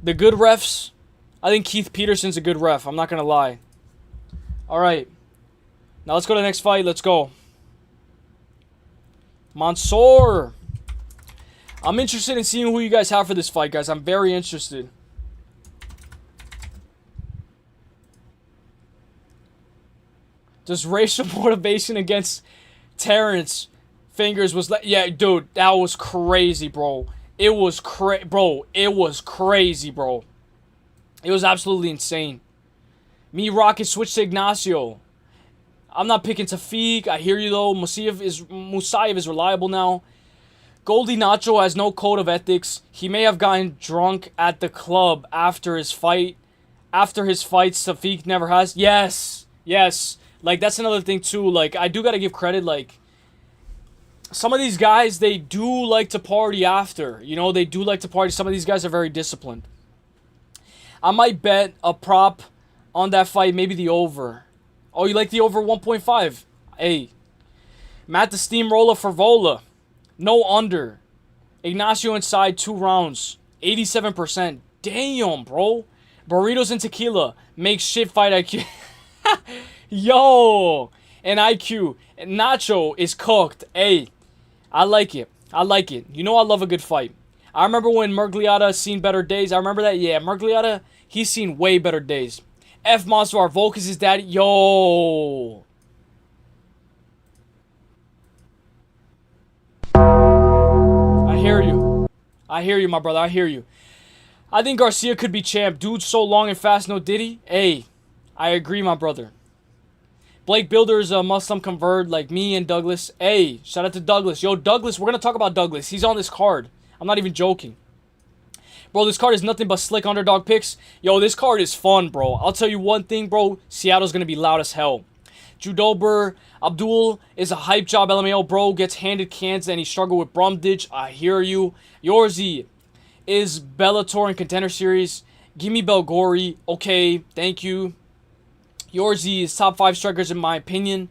The good refs. I think Keith Peterson's a good ref. I'm not going to lie. All right. Now let's go to the next fight. Let's go. Mansoor. I'm interested in seeing who you guys have for this fight, guys. I'm very interested. Just racial motivation against Terrence Fingers was like, yeah, dude, that was crazy, bro. It was crazy, bro. It was absolutely insane. Me Rocket switched to Ignacio. I'm not picking Tafiq. I hear you though. Musayev is reliable now. Goldie Nacho has no code of ethics. He may have gotten drunk at the club after his fight. After his fights, Tafiq never has. Yes. Like, that's another thing too. Like, I do gotta give credit. Like, some of these guys, they do like to party after. You know, they do like to party. Some of these guys are very disciplined. I might bet a prop on that fight, maybe the over. Oh, you like the over 1.5? Hey. Matt the Steamroller for Vola. No under. Ignacio inside 2 rounds. 87%. Damn, bro. Burritos and tequila. Make shit fight IQ. Yo. And IQ. Nacho is cooked. Hey. I like it. You know I love a good fight. I remember when Murgliata seen better days. I remember that. Yeah, Murgliata, he's seen way better days. F MOSVAR Volk is his daddy. Yo. I hear you, my brother. I hear you. I think Garcia could be champ. Dude, so long and fast, no Diddy. Hey, I agree, my brother. Blake Builder's a Muslim convert like me and Douglas. Hey, shout out to Douglas. Yo, Douglas, we're going to talk about Douglas. He's on this card. I'm not even joking. Bro, this card is nothing but slick underdog picks. Yo, this card is fun, bro. I'll tell you one thing, bro. Seattle's going to be loud as hell. Judober Abdul is a hype job LMAO, bro. Gets handed cans and he struggled with Brumditch. I hear you. Yorzy is Bellator and Contender Series. Give me Belgori. Okay, thank you. Yorzy is top 5 strikers in my opinion.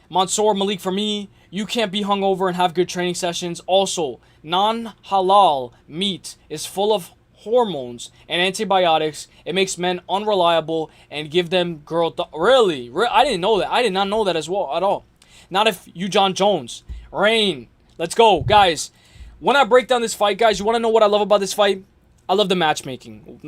Mansoor Malik for me. You can't be hungover and have good training sessions. Also, non-halal meat is full of hormones and antibiotics. It makes men unreliable and give them really? I didn't know that. I did not know that as well at all. Not if you John Jones. Rain. Let's go, guys. When I break down this fight, guys, you want to know what I love about this fight? I love the matchmaking.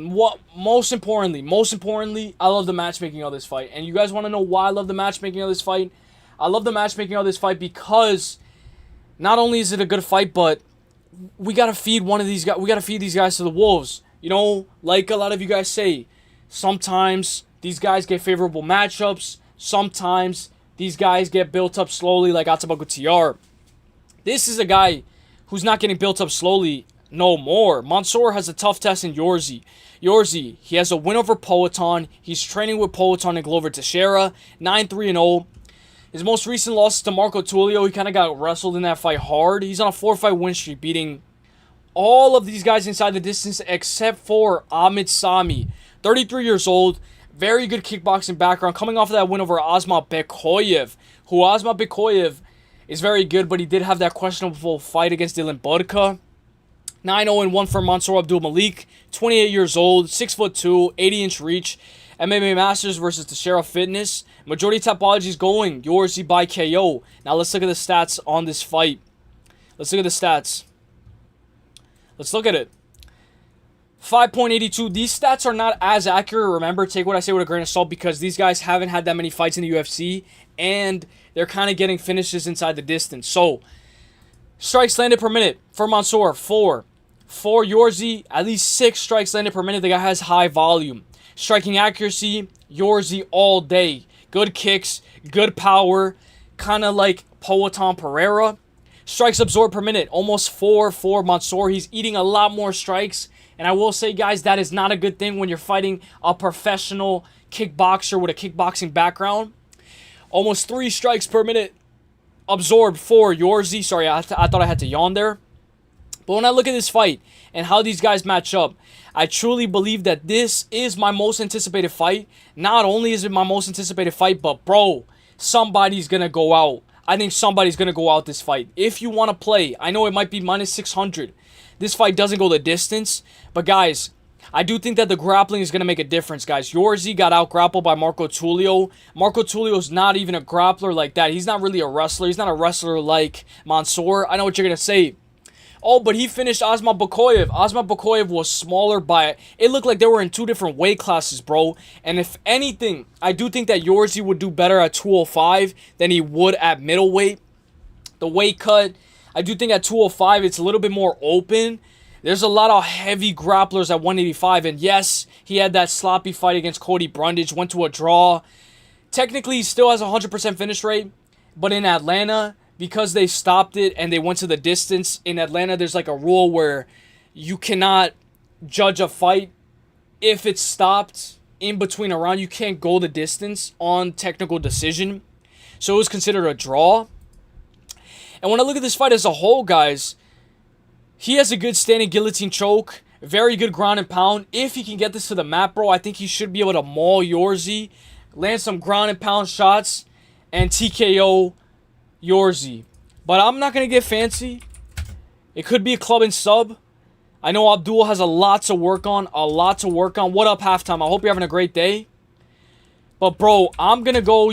Most importantly, I love the matchmaking of this fight. And you guys want to know why I love the matchmaking of this fight? I love the matchmaking of this fight because not only is it a good fight, but we gotta feed one of these guys. We gotta feed these guys to the wolves. You know, like a lot of you guys say, sometimes these guys get favorable matchups. Sometimes these guys get built up slowly, like Atabago TR. This is a guy who's not getting built up slowly no more. Mansoor has a tough test in Yorzy. He has a win over Poetan. He's training with Poetan and Glover Teixeira. 9-3-0. His most recent loss is to Marco Tulio. He kind of got wrestled in that fight hard. He's on a 4-fight win streak, beating all of these guys inside the distance except for Ahmed Sami. 33 years old. Very good kickboxing background. Coming off of that win over Asma Bekoyev. Who Asma Bekoyev is very good, but he did have that questionable fight against Dylan Budka. 9-0-1 for Mansoor Abdul Malik. 28 years old. 6'2", 80-inch reach. MMA Masters versus Teixeira Fitness. Majority topology is going Yorzy by KO. Now let's look at the stats on this fight. Let's look at the stats. Let's look at it. 5.82. These stats are not as accurate. Remember, take what I say with a grain of salt because these guys haven't had that many fights in the UFC and they're kind of getting finishes inside the distance. So, strikes landed per minute for Mansoor, 4. For Yorzy, at least 6 strikes landed per minute. The guy has high volume. Striking accuracy, Yorzy all day. Good kicks, good power, kind of like Poetan Pereira. Strikes absorbed per minute, almost 4 for Mansoor. He's eating a lot more strikes. And I will say, guys, that is not a good thing when you're fighting a professional kickboxer with a kickboxing background. Almost 3 strikes per minute absorbed for Yorzy. Sorry, I thought I had to yawn there. But when I look at this fight and how these guys match up, I truly believe that this is my most anticipated fight. Not only is it my most anticipated fight, but bro, somebody's going to go out. I think somebody's going to go out this fight. If you want to play, I know it might be minus 600. This fight doesn't go the distance. But guys, I do think that the grappling is going to make a difference, guys. Yorzy got out grappled by Marco Tulio. Marco Tulio's not even a grappler like that. He's not really a wrestler. He's not a wrestler like Mansoor. I know what you're going to say. Oh, but he finished Asma Bekoyev. Asma Bekoyev was smaller by... It looked like they were in 2 different weight classes, bro. And if anything, I do think that Yorzy would do better at 205 than he would at middleweight. The weight cut, I do think at 205 it's a little bit more open. There's a lot of heavy grapplers at 185. And yes, he had that sloppy fight against Cody Brundage. Went to a draw. Technically, he still has a 100% finish rate. But in Atlanta, because they stopped it and they went to the distance, in Atlanta, there's like a rule where you cannot judge a fight if it's stopped in between a round. You can't go the distance on technical decision. So it was considered a draw. And when I look at this fight as a whole, guys, he has a good standing guillotine choke. Very good ground and pound. If he can get this to the mat, bro, I think he should be able to maul Yorzy, land some ground and pound shots, and TKO Yorzy. But I'm not going to get fancy. It could be a club and sub. I know Abdul has a lot to work on. What up, Halftime? I hope you're having a great day. But, bro, I'm going to go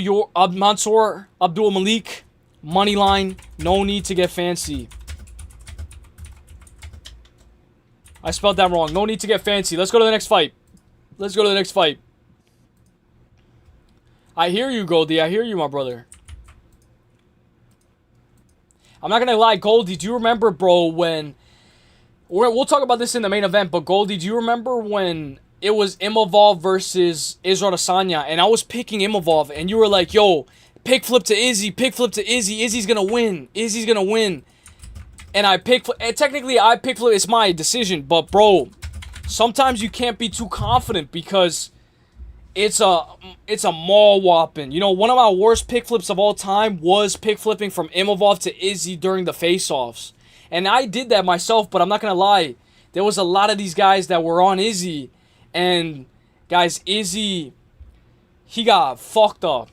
Mansoor Abdul Malik. Money line. No need to get fancy. I spelled that wrong. No need to get fancy. Let's go to the next fight. I hear you, Goldie. I hear you, my brother. I'm not going to lie, Goldie. Do you remember, bro, when... We'll talk about this in the main event, but Goldie, do you remember when it was Imavov versus Israel Adesanya, and I was picking Imavov, and you were like, yo, pick flip to Izzy. Izzy's going to win. And I pick flip. Technically, I pick flip. It's my decision, but, bro, sometimes you can't be too confident because it's a maul whopping. You know, one of my worst pick flips of all time was pick flipping from Imavov to Izzy during the face-offs. And I did that myself, but I'm not going to lie. There was a lot of these guys that were on Izzy. And, guys, Izzy, he got fucked up.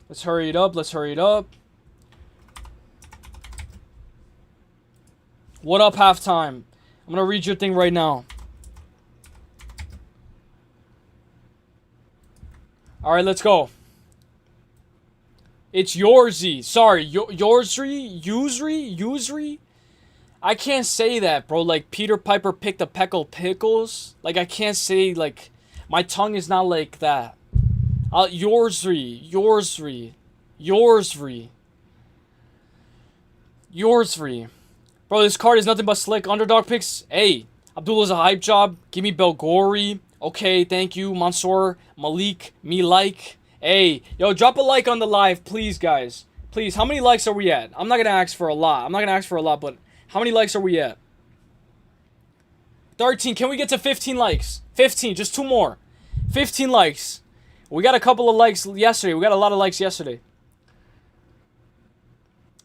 Let's hurry it up. What up, Halftime? I'm going to read your thing right now. All right, let's go. It's Yorzy. Sorry, Yousry? I can't say that, bro. Like, Peter Piper picked a peckle pickles. Like, I can't say, like, my tongue is not like that. Yorsry. Bro, this card is nothing but slick underdog picks. Hey, Abdullah's a hype job. Give me Belgori. Okay, thank you. Mansoor, Malik, me like. Hey, yo, drop a like on the live, please, guys. Please, how many likes are we at? I'm not going to ask for a lot. But how many likes are we at? 13. Can we get to 15 likes? 15, just 2 more. 15 likes. We got a couple of likes yesterday. We got a lot of likes yesterday.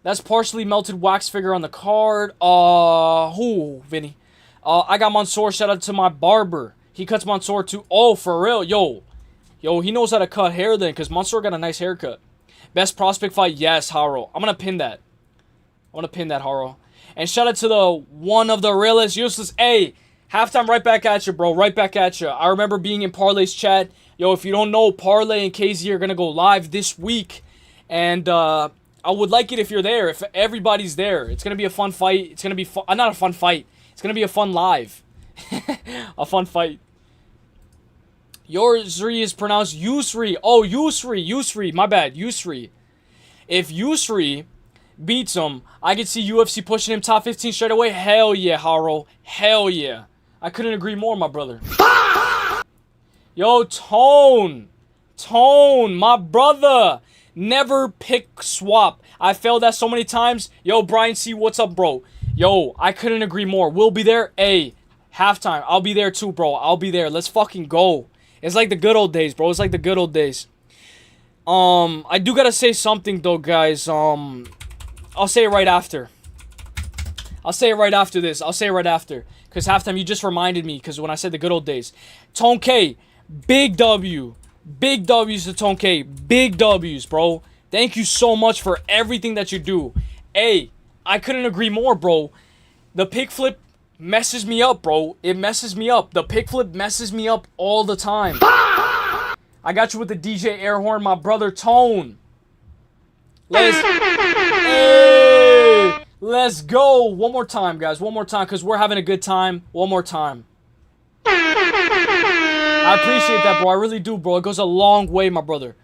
That's partially melted wax figure on the card. Vinny. I got Mansoor. Shout out to my barber. He cuts Mansoor too. Oh, for real? Yo, he knows how to cut hair then, because Mansoor got a nice haircut. Best prospect fight? Yes, Haro. I'm going to pin that. Haro. And shout out to the one of the realest, useless. Hey, Halftime right back at you, bro. Right back at you. I remember being in Parlay's chat. Yo, if you don't know, Parlay and KZ are going to go live this week. And I would like it if you're there, if everybody's there. It's going to be a fun fight. It's going to be fun. Not a fun fight. It's going to be a fun live. A fun fight. Yorsri is pronounced Yusri. Oh, Yusri. My bad. Yusri. If Yusri beats him, I could see UFC pushing him top 15 straight away. Hell yeah, Haro. Hell yeah. I couldn't agree more, my brother. Yo, Tone, my brother. Never pick swap. I failed that so many times. Yo, Brian C, what's up, bro? Yo, I couldn't agree more. We'll be there. Hey, Halftime. I'll be there too, bro. I'll be there. Let's fucking go. It's like the good old days, bro. It's like the good old days. I do gotta say something though, guys. I'll say it right after. I'll say it right after this. Because Halftime, you just reminded me. Because when I said the good old days. Tone K, big W. Big W's to Tone K. Big W's, bro. Thank you so much for everything that you do. Hey, I couldn't agree more, bro. The pick flip messes me up, bro. It messes me up. The pick flip messes me up all the time. I got you with the DJ air horn, my brother Tone. Let's go. One more time, guys. One more time, because we're having a good time. One more time. I appreciate that, bro. I really do, bro. It goes a long way, my brother.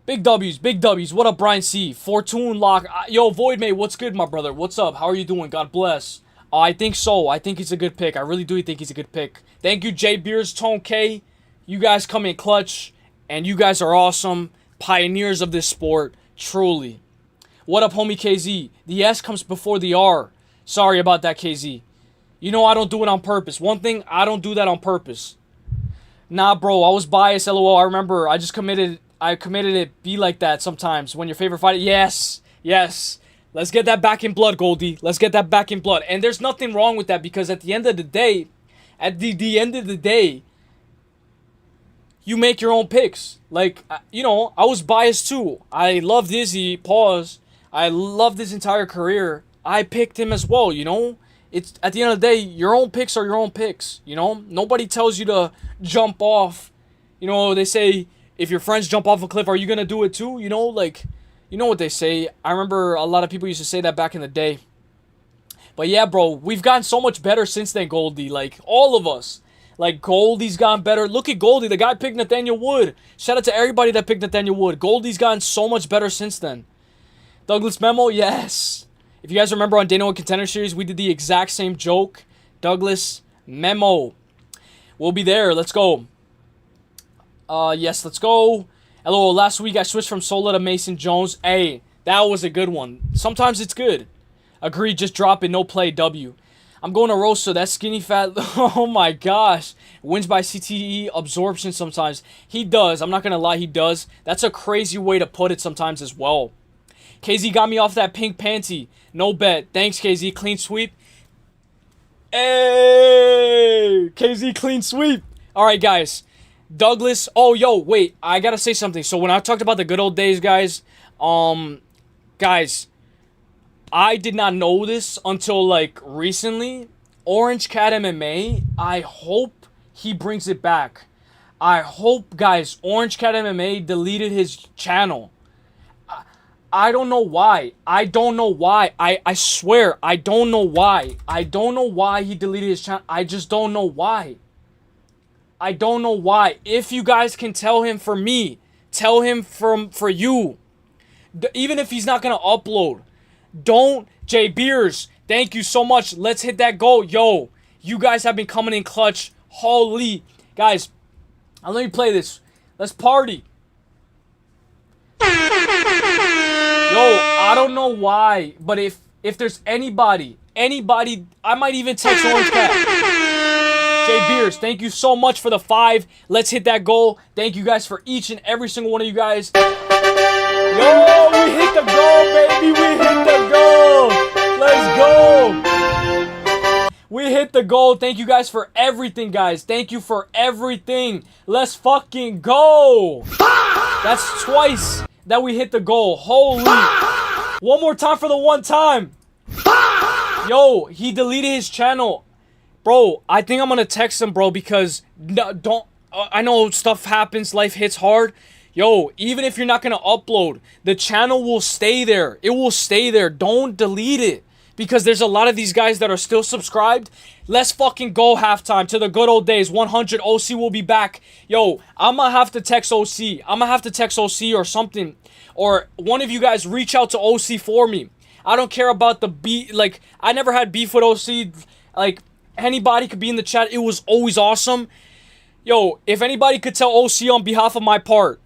Big W's, big W's. What up, Brian C? Fortune Lock. Yo, Void Mate, what's good, my brother? What's up? How are you doing? God bless. I think so. I think he's a good pick. I really do think he's a good pick. Thank you, J Beers, Tone K. You guys come in clutch, and you guys are awesome. Pioneers of this sport, truly. What up, homie KZ? The S comes before the R. Sorry about that, KZ. You know I don't do it on purpose. One thing, I don't do that on purpose. Nah, bro, I was biased, LOL. I remember I committed it be like that sometimes. When your favorite fighter... Yes, yes. Let's get that back in blood, Goldie. Let's get that back in blood. And there's nothing wrong with that because at the end of the day, you make your own picks. Like, you know, I was biased too. I loved Izzy, pause. I loved his entire career. I picked him as well, you know? It's at the end of the day, your own picks are your own picks, you know? Nobody tells you to jump off. You know, they say, if your friends jump off a cliff, are you going to do it too? You know, like, you know what they say. I remember a lot of people used to say that back in the day. But yeah, bro, we've gotten so much better since then, Goldie. Like, all of us. Like, Goldie's gotten better. Look at Goldie. The guy picked Nathaniel Wood. Shout out to everybody that picked Nathaniel Wood. Goldie's gotten so much better since then. Douglas Memo, yes. If you guys remember on Dana White Contender Series, we did the exact same joke. Douglas Memo. We'll be there. Let's go. Yes, let's go. Hello, last week I switched from Sola to Mason Jones. Hey, that was a good one. Sometimes it's good. Agreed, just drop it, no play, W. I'm going to Rosa, that skinny fat, oh my gosh. Wins by CTE absorption sometimes. He does, I'm not going to lie, he does. That's a crazy way to put it sometimes as well. KZ got me off that pink panty. No bet. Thanks, KZ. Clean sweep. Hey! KZ, clean sweep. All right, guys. Douglas. Oh, yo, wait. I got to say something. So when I talked about the good old days, guys, guys, I did not know this until, like, recently. Orange Cat MMA, I hope he brings it back. I hope, guys, Orange Cat MMA deleted his channel. I don't know why. I don't know why. I swear, I don't know why. I don't know why he deleted his channel. I just don't know why. I don't know why. If you guys can tell him for me, tell him for you. Even if he's not going to upload. Don't. Jay Beers, thank you so much. Let's hit that goal. Yo, you guys have been coming in clutch. Holy. Guys, let me play this. Let's party. Yo, I don't know why, but if there's anybody, I might even text Orange Cat. Jay Beers, thank you so much for the 5. Let's hit that goal. Thank you guys for each and every single one of you guys. Yo, we hit the goal, baby. We hit the goal. Let's go. We hit the goal. Thank you guys for everything, guys. Thank you for everything. Let's fucking go. That's twice that we hit the goal. Holy. One more time for the one time. Yo, he deleted his channel. Bro, I think I'm going to text him, bro, because I know stuff happens. Life hits hard. Yo, even if you're not going to upload, the channel will stay there. It will stay there. Don't delete it. Because there's a lot of these guys that are still subscribed. Let's fucking go halftime to the good old days. 100 OC will be back. Yo, I'm going to have to text OC. I'm going to have to text OC or something. Or one of you guys reach out to OC for me. I don't care about the beef. Like, I never had beef with OC. Like, anybody could be in the chat. It was always awesome. Yo, if anybody could tell OC on behalf of my part,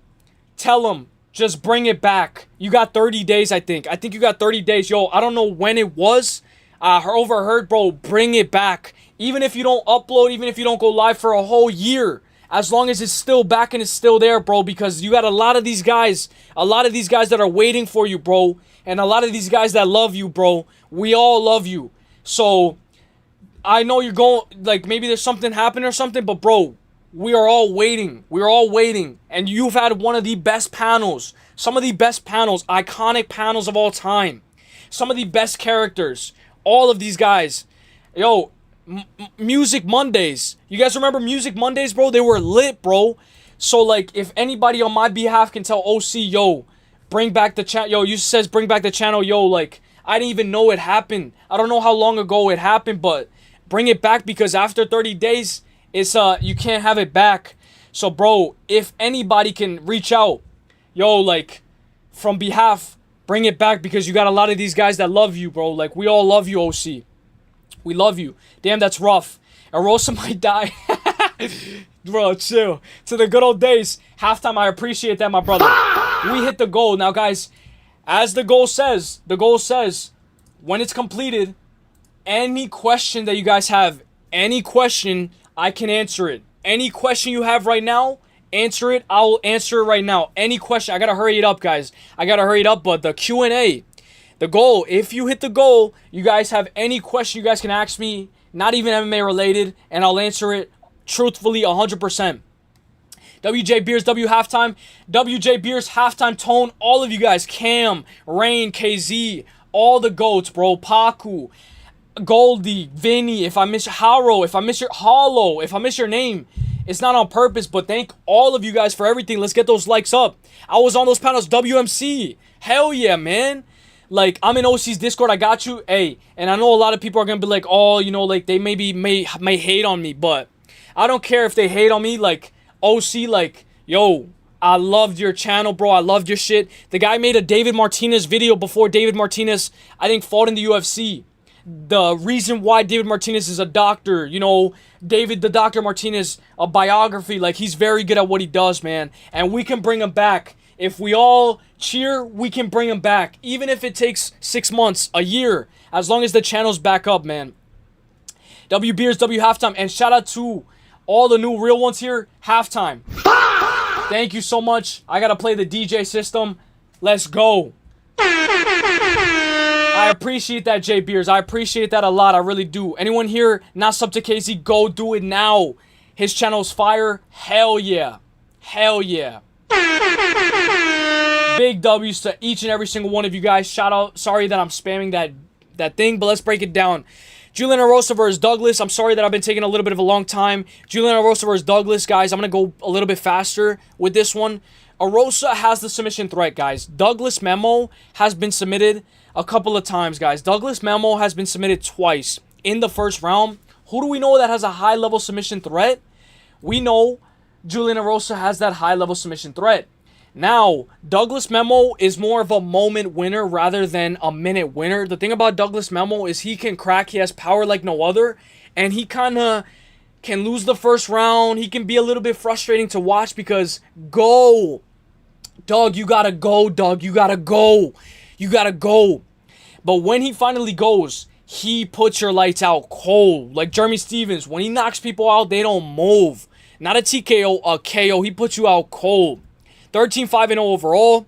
tell him. Just bring it back. You got 30 days, I think. I think you got 30 days. Yo, I don't know when it was. Overheard, bro. Bring it back. Even if you don't upload, even if you don't go live for a whole year. As long as it's still back and it's still there, bro. Because you got a lot of these guys. A lot of these guys that are waiting for you, bro. And a lot of these guys that love you, bro. We all love you. So, I know you're going, like, maybe there's something happening or something. But, bro, we are all waiting. We're all waiting. And you've had one of the best panels. Some of the best panels. Iconic panels of all time. Some of the best characters. All of these guys. Yo, Music Mondays. You guys remember Music Mondays, bro? They were lit, bro. So, like, if anybody on my behalf can tell OC, yo, bring back the channel. Yo, you says bring back the channel. Yo, like, I didn't even know it happened. I don't know how long ago it happened, but bring it back because after 30 days... it's you can't have it back. So bro, if anybody can reach out, yo, like, from behalf, bring it back because you got a lot of these guys that love you, bro. Like, we all love you, OC. We love you. Damn, that's rough. Erosa might die. Bro, chill. To the good old days. Halftime, I appreciate that, my brother. We hit the goal. Now, guys, as the goal says, when it's completed, any question that you guys have, any question, I can answer it. Any question you have right now, answer it. I'll answer it right now. Any question. I gotta hurry it up, guys. I gotta hurry it up, but the Q&A, the goal, if you hit the goal, you guys have any question you guys can ask me, not even MMA related, and I'll answer it truthfully 100%. WJ Beers, W halftime. WJ Beers, halftime tone. All of you guys. Cam, Rain, KZ, all the GOATs, bro. Paku, Goldie, Vinny. If I miss Haro, if I miss your Hollow, if I miss your name, it's not on purpose, but thank all of you guys for everything. Let's get those likes up. I was on those panels. WMC. Hell yeah, man. Like, I'm in OC's Discord. I got you. Hey, and I know a lot of people are going to be like, oh, you know, like, they may hate on me, but I don't care if they hate on me. Like, OC, like, yo, I loved your channel, bro. I loved your shit. The guy made a David Martinez video before David Martinez, I think, fought in the UFC. The reason why David Martinez is a doctor, you know, David the Doctor Martinez, a biography. Like, he's very good at what he does, man. And we can bring him back. If we all cheer, we can bring him back. Even if it takes 6 months, a year. As long as the channel's back up, man. W Beers, W halftime. And shout out to all the new real ones here. Halftime. Thank you so much. I gotta play the DJ system. Let's go. I appreciate that, J Beers. I appreciate that a lot. I really do. Anyone here not sub to KZ, go do it now. His channel's fire. Hell yeah. Hell yeah. Big W's to each and every single one of you guys. Shout out. Sorry that I'm spamming that thing, but let's break it down. Julian Erosa versus Douglas. I'm sorry that I've been taking a little bit of a long time. Julian Erosa versus Douglas, guys. I'm going to go a little bit faster with this one. Erosa has the submission threat, guys. Douglas Memo has been submitted a couple of times, guys. Douglas Memo has been submitted twice in the first round. Who do we know that has a high-level submission threat? We know Julian Erosa has that high-level submission threat. Now, Douglas Memo is more of a moment winner rather than a minute winner. The thing about Douglas Memo is he can crack. He has power like no other. And he kind of can lose the first round. He can be a little bit frustrating to watch because go. Doug, you gotta go, Doug. You gotta go. You gotta go. But when he finally goes, he puts your lights out cold. Like Jeremy Stevens, when he knocks people out, they don't move. Not a TKO, a KO. He puts you out cold. 13-5-0 overall.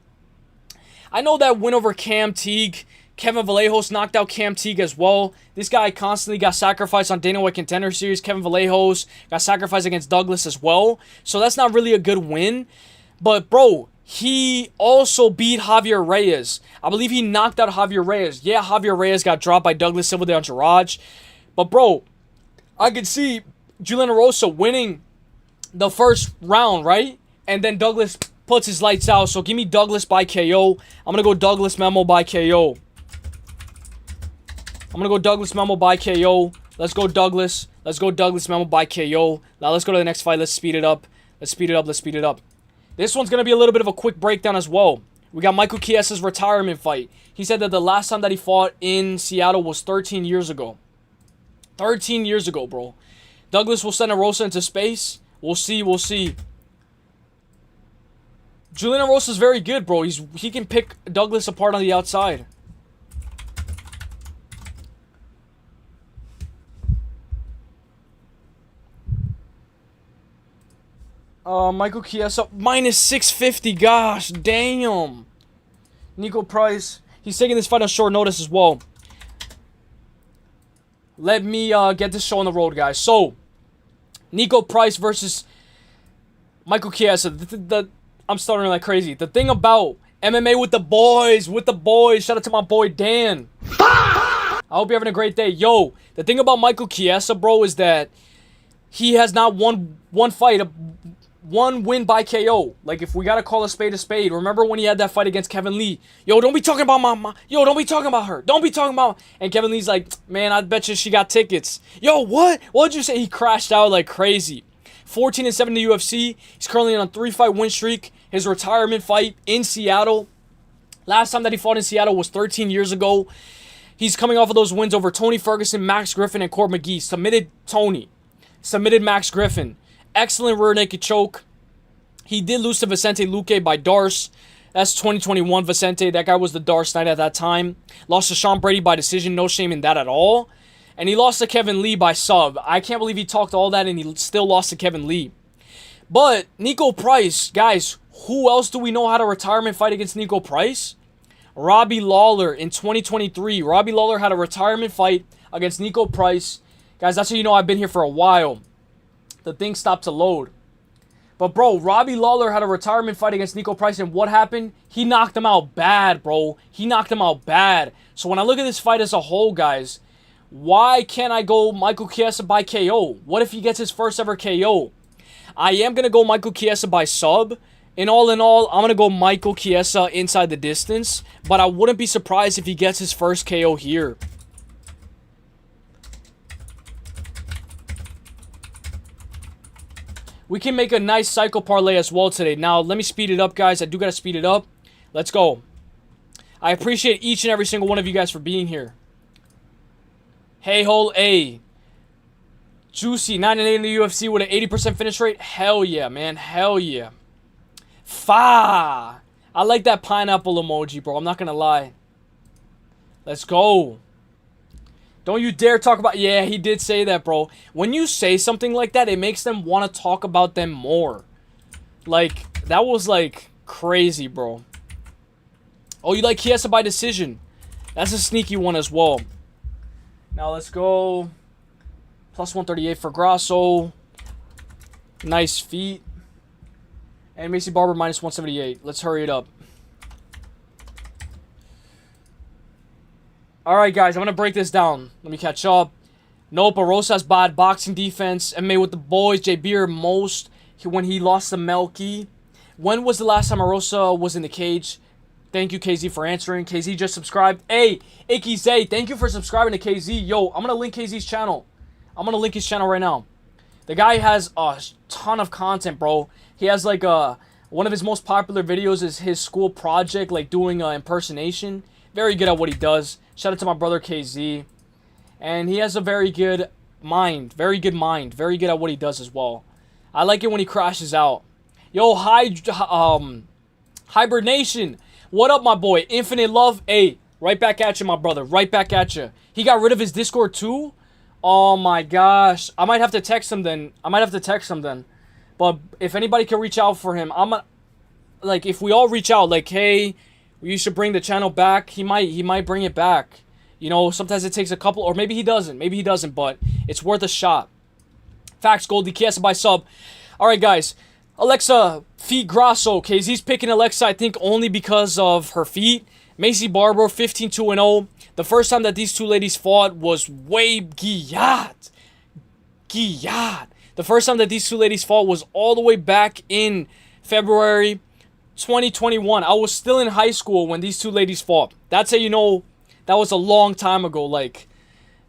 I know that win over Cam Teague. Kevin Vallejos knocked out Cam Teague as well. This guy constantly got sacrificed on Dana White Contender Series. Kevin Vallejos got sacrificed against Douglas as well. So that's not really a good win. But, bro, he also beat Javier Reyes. I believe he knocked out Javier Reyes. Yeah, Javier Reyes got dropped by Douglas Silva de Andrade. But, bro, I could see Julian Erosa winning the first round, right? And then Douglas puts his lights out. So give me Douglas by KO. I'm going to go Douglas Memo by KO. I'm going to go Douglas Memo by KO. Let's go Douglas. Let's go Douglas Memo by KO. Now let's go to the next fight. Let's speed it up. Let's speed it up. Let's speed it up. This one's going to be a little bit of a quick breakdown as well. We got Michael Chiesa's retirement fight. He said that the last time that he fought in Seattle was 13 years ago. 13 years ago, bro. Douglas will send Erosa into space. We'll see. We'll see. Julian Erosa's very good, bro. He can pick Douglas apart on the outside. Michael Chiesa, minus 650. Gosh, damn. Nico Price. He's taking this fight on short notice as well. Let me get this show on the road, guys. So, Nico Price versus Michael Chiesa. I'm stuttering like crazy. The thing about MMA with the boys, shout out to my boy Dan. I hope you're having a great day. Yo, the thing about Michael Chiesa, bro, is that he has not won one fight, one win by KO. Like, if we gotta call a spade, remember when he had that fight against Kevin Lee? Yo, don't be talking about yo, don't be talking about her. Don't be talking about... And Kevin Lee's like, man, I bet you she got tickets. Yo, what? What'd you say? He crashed out like crazy. 14-7 in the UFC. He's currently on a 3-fight win streak. his retirement fight in Seattle. Last time that he fought in Seattle was 13 years ago. He's coming off of those wins over Tony Ferguson, Max Griffin, and Court McGee. Submitted Tony. Submitted Max Griffin. Excellent rear naked choke. He did lose to Vicente Luque by Darce. That's 2021 Vicente. That guy was the Darce Knight at that time. Lost to Sean Brady by decision. No shame in that at all. And he lost to Kevin Lee by sub. I can't believe he talked all that and he still lost to Kevin Lee. But Nico Price, guys, who else do we know had a retirement fight against Nico Price? Robbie Lawler in 2023. Robbie Lawler had a retirement fight against Nico Price. Guys, that's how you know I've been here for a while. The thing stopped to load. But, bro, Robbie Lawler had a retirement fight against Nico Price, and what happened? He knocked him out bad, bro. He knocked him out bad. So when I look at this fight as a whole, guys, why can't I go Michael Chiesa by KO? What if he gets his first ever KO? I am going to go Michael Chiesa by sub. In all, I'm going to go Michael Chiesa inside the distance. But I wouldn't be surprised if he gets his first KO here. We can make a nice cycle parlay as well today. Now, let me speed it up, guys. I do got to speed it up. Let's go. I appreciate each and every single one of you guys for being here. Hey, hole A. Juicy, 9-8 in the UFC with an 80% finish rate. Hell yeah, man. Hell yeah. Fa. I like that pineapple emoji, bro. I'm not going to lie. Let's go. Don't you dare talk about... Yeah, he did say that, bro. When you say something like that, it makes them want to talk about them more. Like, that was, like, crazy, bro. Oh, you like Chiesa by decision. That's a sneaky one as well. Now, let's go. Plus 138 for Grasso. Nice feet. And Macy Barber minus 178. Let's hurry it up. Alright, guys, I'm going to break this down. Let me catch up. Nope, Arosa's bad boxing defense. MMA with the boys. J. Beer most when he lost to Melky. When was the last time Arosa was in the cage? Thank you, KZ, for answering. KZ just subscribed. Hey, Icky Zay, thank you for subscribing to KZ. Yo, I'm going to link KZ's channel. I'm going to link his channel right now. The guy has a ton of content, bro. He has, like, one of his most popular videos is his school project, like, doing impersonation. Very good at what he does. Shout out to my brother KZ. And he has a very good mind. Very good mind. Very good at what he does as well. I like it when he crashes out. Yo, Hibernation. What up, my boy? Infinite love. Hey, right back at you, my brother. Right back at you. He got rid of his Discord too? Oh my gosh. I might have to text him then. But if anybody can reach out for him, like, if we all reach out, like, hey, you should bring the channel back. He might bring it back. You know, sometimes it takes a couple, or maybe he doesn't. Maybe he doesn't, but it's worth a shot. Facts, Goldie, Chiesa by sub. All right, guys. Alexa, feet Grasso. KZ's picking Alexa, I think, only because of her feet. Macy Barber, 15-2-0. The first time that these two ladies fought was way Giyad. The first time that these two ladies fought was all the way back in February 2021. I was still in high school when these two ladies fought. That's how you know that was a long time ago. Like,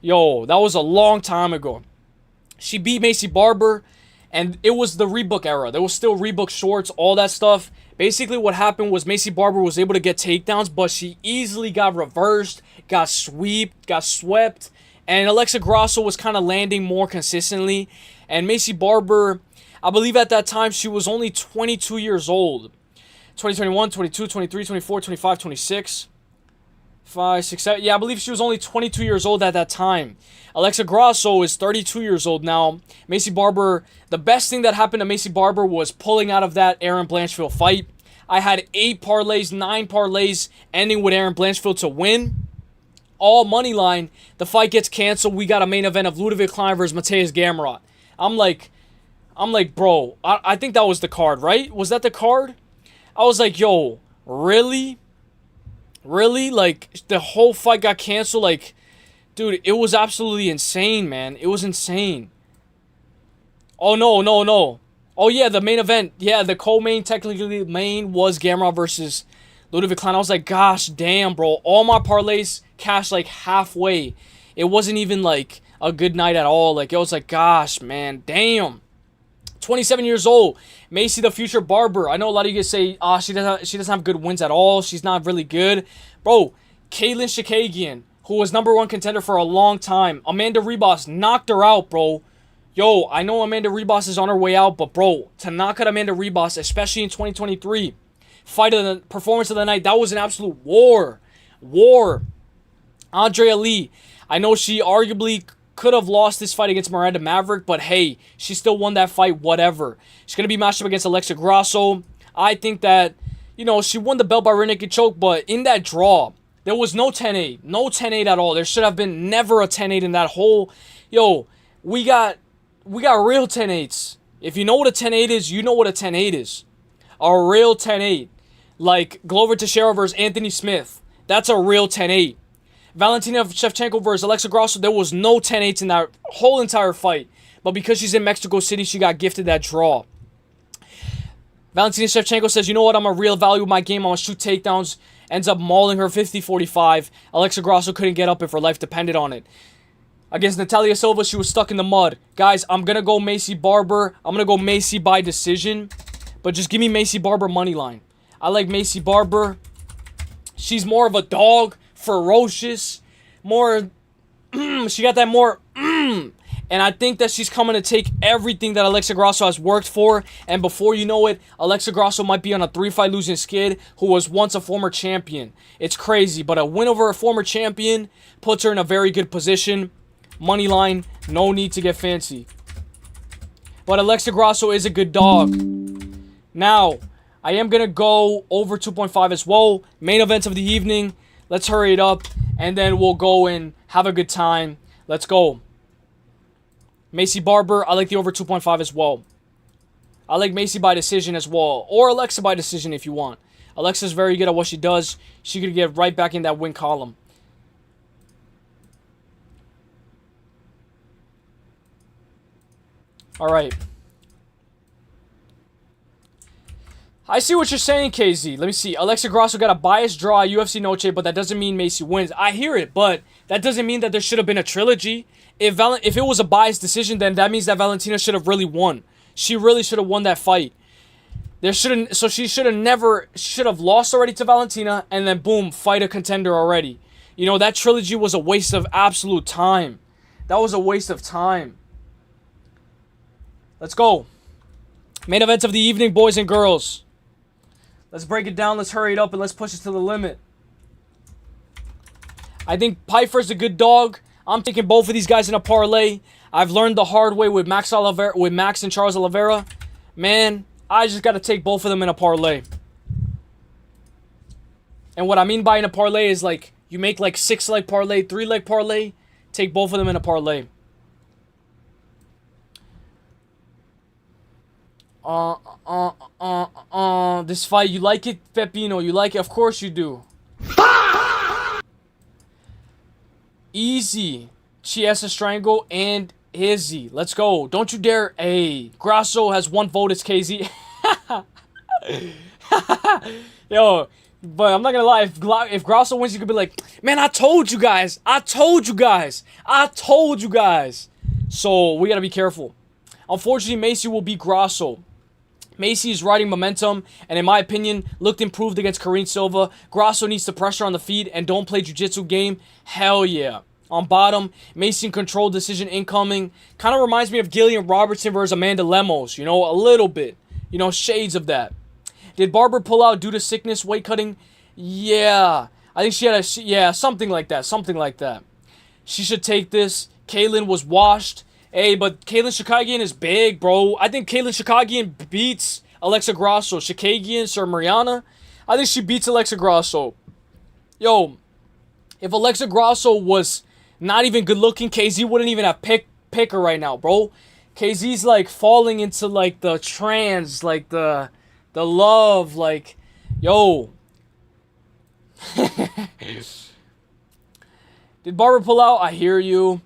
yo, that was a long time ago. She beat Macy Barber, and it was the Reebok era. There was still Reebok shorts, all that stuff. Basically, what happened was Macy Barber was able to get takedowns, but she easily got reversed, got swept, and Alexa Grasso was kind of landing more consistently. And Macy Barber, I believe at that time, she was only 22 years old. 2021, 22, 23, 24, 25, 26, 5, 6, 7. Yeah, I believe she was only 22 years old at that time. Alexa Grasso is 32 years old now. Macy Barber, the best thing that happened to Macy Barber was pulling out of that Aaron Blanchfield fight. I had 8 parlays, 9 parlays, ending with Aaron Blanchfield to win. All money line. The fight gets canceled. We got a main event of Ludovic Klein versus Mateus Gamrot. I'm like, bro, I think that was the card, right? Was that the card? I was like, yo, really? Really? Like, the whole fight got canceled? Like, dude, it was absolutely insane, man. It was insane. Oh, no. Oh, yeah, the main event. Yeah, the co-main, technically main, was Gamrot versus Ludovic Klein. I was like, gosh, damn, bro. All my parlays cashed, like, halfway. It wasn't even, like, a good night at all. Like, it was like, gosh, man, damn. 27 years old. Macy, the future barber. I know a lot of you guys say, she doesn't have good wins at all. She's not really good. Bro, Katlyn Chookagian, who was #1 contender for a long time. Amanda Ribas knocked her out, bro. Yo, I know Amanda Ribas is on her way out, but bro, to knock out Amanda Ribas, especially in 2023, performance of the night, that was an absolute war. Andrea Lee, I know she arguably could have lost this fight against Miranda Maverick, but hey, she still won that fight, whatever. She's going to be matched up against Alexa Grasso. I think that, she won the belt by rear naked choke, but in that draw, there was no 10-8. No 10-8 at all. There should have been never a 10-8 in that whole... Yo, we got real 10-8s. If you know what a 10-8 is, you know what a 10-8 is. A real 10-8. Like Glover Teixeira versus Anthony Smith. That's a real 10-8. Valentina Shevchenko versus Alexa Grasso, there was no 10-8s in that whole entire fight. But because she's in Mexico City, she got gifted that draw. Valentina Shevchenko says, you know what, I'm a real value of my game. I'm going to shoot takedowns. Ends up mauling her 50-45. Alexa Grasso couldn't get up if her life depended on it. Against Natalia Silva, she was stuck in the mud. Guys, I'm going to go Macy Barber. I'm going to go Macy by decision. But just give me Macy Barber money line. I like Macy Barber. She's more of a dog. Ferocious. More... she got that more... And I think that she's coming to take everything that Alexa Grasso has worked for. And before you know it, Alexa Grasso might be on a 3-fight losing skid who was once a former champion. It's crazy, but a win over a former champion puts her in a very good position. Money line, no need to get fancy. But Alexa Grasso is a good dog. Now, I am going to go over 2.5 as well. Main events of the evening. Let's hurry it up. And then we'll go and have a good time. Let's go. Macy Barber, I like the over 2.5 as well. I like Macy by decision as well. Or Alexa by decision if you want. Alexa's very good at what she does. She could get right back in that win column. Alright. I see what you're saying, KZ. Let me see. Alexa Grasso got a biased draw at UFC Noche, but that doesn't mean Macy wins. I hear it, but that doesn't mean that there should have been a trilogy. If it was a biased decision, then that means that Valentina should have really won. She really should have won that fight. So she should have lost already to Valentina, and then boom, fight a contender already. That trilogy was a waste of absolute time. That was a waste of time. Let's go. Main events of the evening, boys and girls. Let's break it down, let's hurry it up, and let's push it to the limit. I think Pyfer's a good dog. I'm taking both of these guys in a parlay. I've learned the hard way with Max and Charles Oliveira. Man, I just got to take both of them in a parlay. And what I mean by in a parlay is like, you make like 6-leg parlay, 3-leg parlay, take both of them in a parlay. This fight, you like it, Pepino? You like it? Of course you do. Easy. Chiesa Strangle and Izzy. Let's go. Don't you dare. Hey, Grasso has 1 vote. It's KZ. Yo, but I'm not gonna lie. If Grasso wins, you could be like, man, I told you guys. I told you guys. I told you guys. So we gotta be careful. Unfortunately, Macy will beat Grasso. Macy is riding momentum, and in my opinion, looked improved against Karine Silva. Grasso needs to pressure on the feet and don't play jiu-jitsu game. Hell yeah. On bottom, Macy in control, decision incoming. Kind of reminds me of Gillian Robertson versus Amanda Lemos. A little bit. Shades of that. Did Barber pull out due to sickness, weight cutting? Yeah. I think she had something like that. Something like that. She should take this. Kaylin was washed. Hey, but Katlyn Chookagian is big, bro. I think Katlyn Chookagian beats Alexa Grasso. Chookagian, Sir Mariana. I think she beats Alexa Grasso. Yo, if Alexa Grasso was not even good looking, KZ wouldn't even have pick her right now, bro. KZ's like falling into like the trance, like the love, like, yo. Did Barber pull out? I hear you.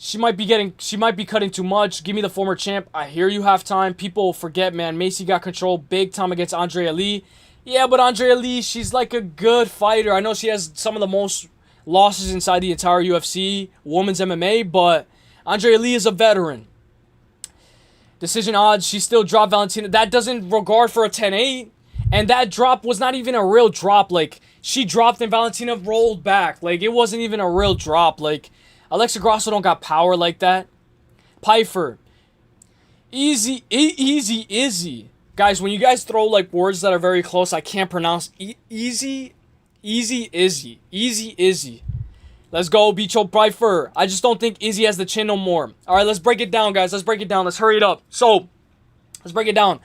She might be cutting too much. Give me the former champ. I hear you halftime. People forget, man. Macy got control big time against Andrea Lee. Yeah, but Andrea Lee, she's like a good fighter. I know she has some of the most losses inside the entire UFC, women's MMA, but Andrea Lee is a veteran. Decision odds, she still dropped Valentina. That doesn't regard for a 10-8. And that drop was not even a real drop. Like, she dropped and Valentina rolled back. Like, it wasn't even a real drop. Like, Alexa Grasso don't got power like that. Pyfer. Easy, Izzy. Guys, when you guys throw, like, words that are very close, I can't pronounce. Easy, Izzy. Let's go, Bicho Pyfer. I just don't think Izzy has the chin no more. All right, let's break it down, guys. Let's break it down. Let's hurry it up. So, let's break it down.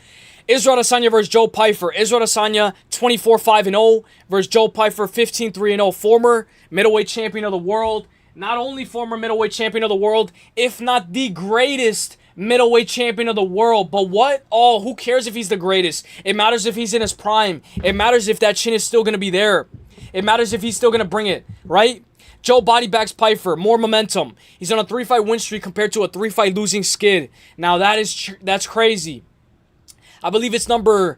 Israel Adesanya versus Joe Pyfer. Israel Adesanya 24-5-0 versus Joe Pyfer 15-3-0. Former middleweight champion of the world. Not only former middleweight champion of the world, if not the greatest middleweight champion of the world. But what? Oh, who cares if he's the greatest? It matters if he's in his prime. It matters if that chin is still going to be there. It matters if he's still going to bring it, right? Joe body bags Pyfer, more momentum. He's on a 3-fight win streak compared to a 3-fight losing skid. Now that's crazy. I believe it's number.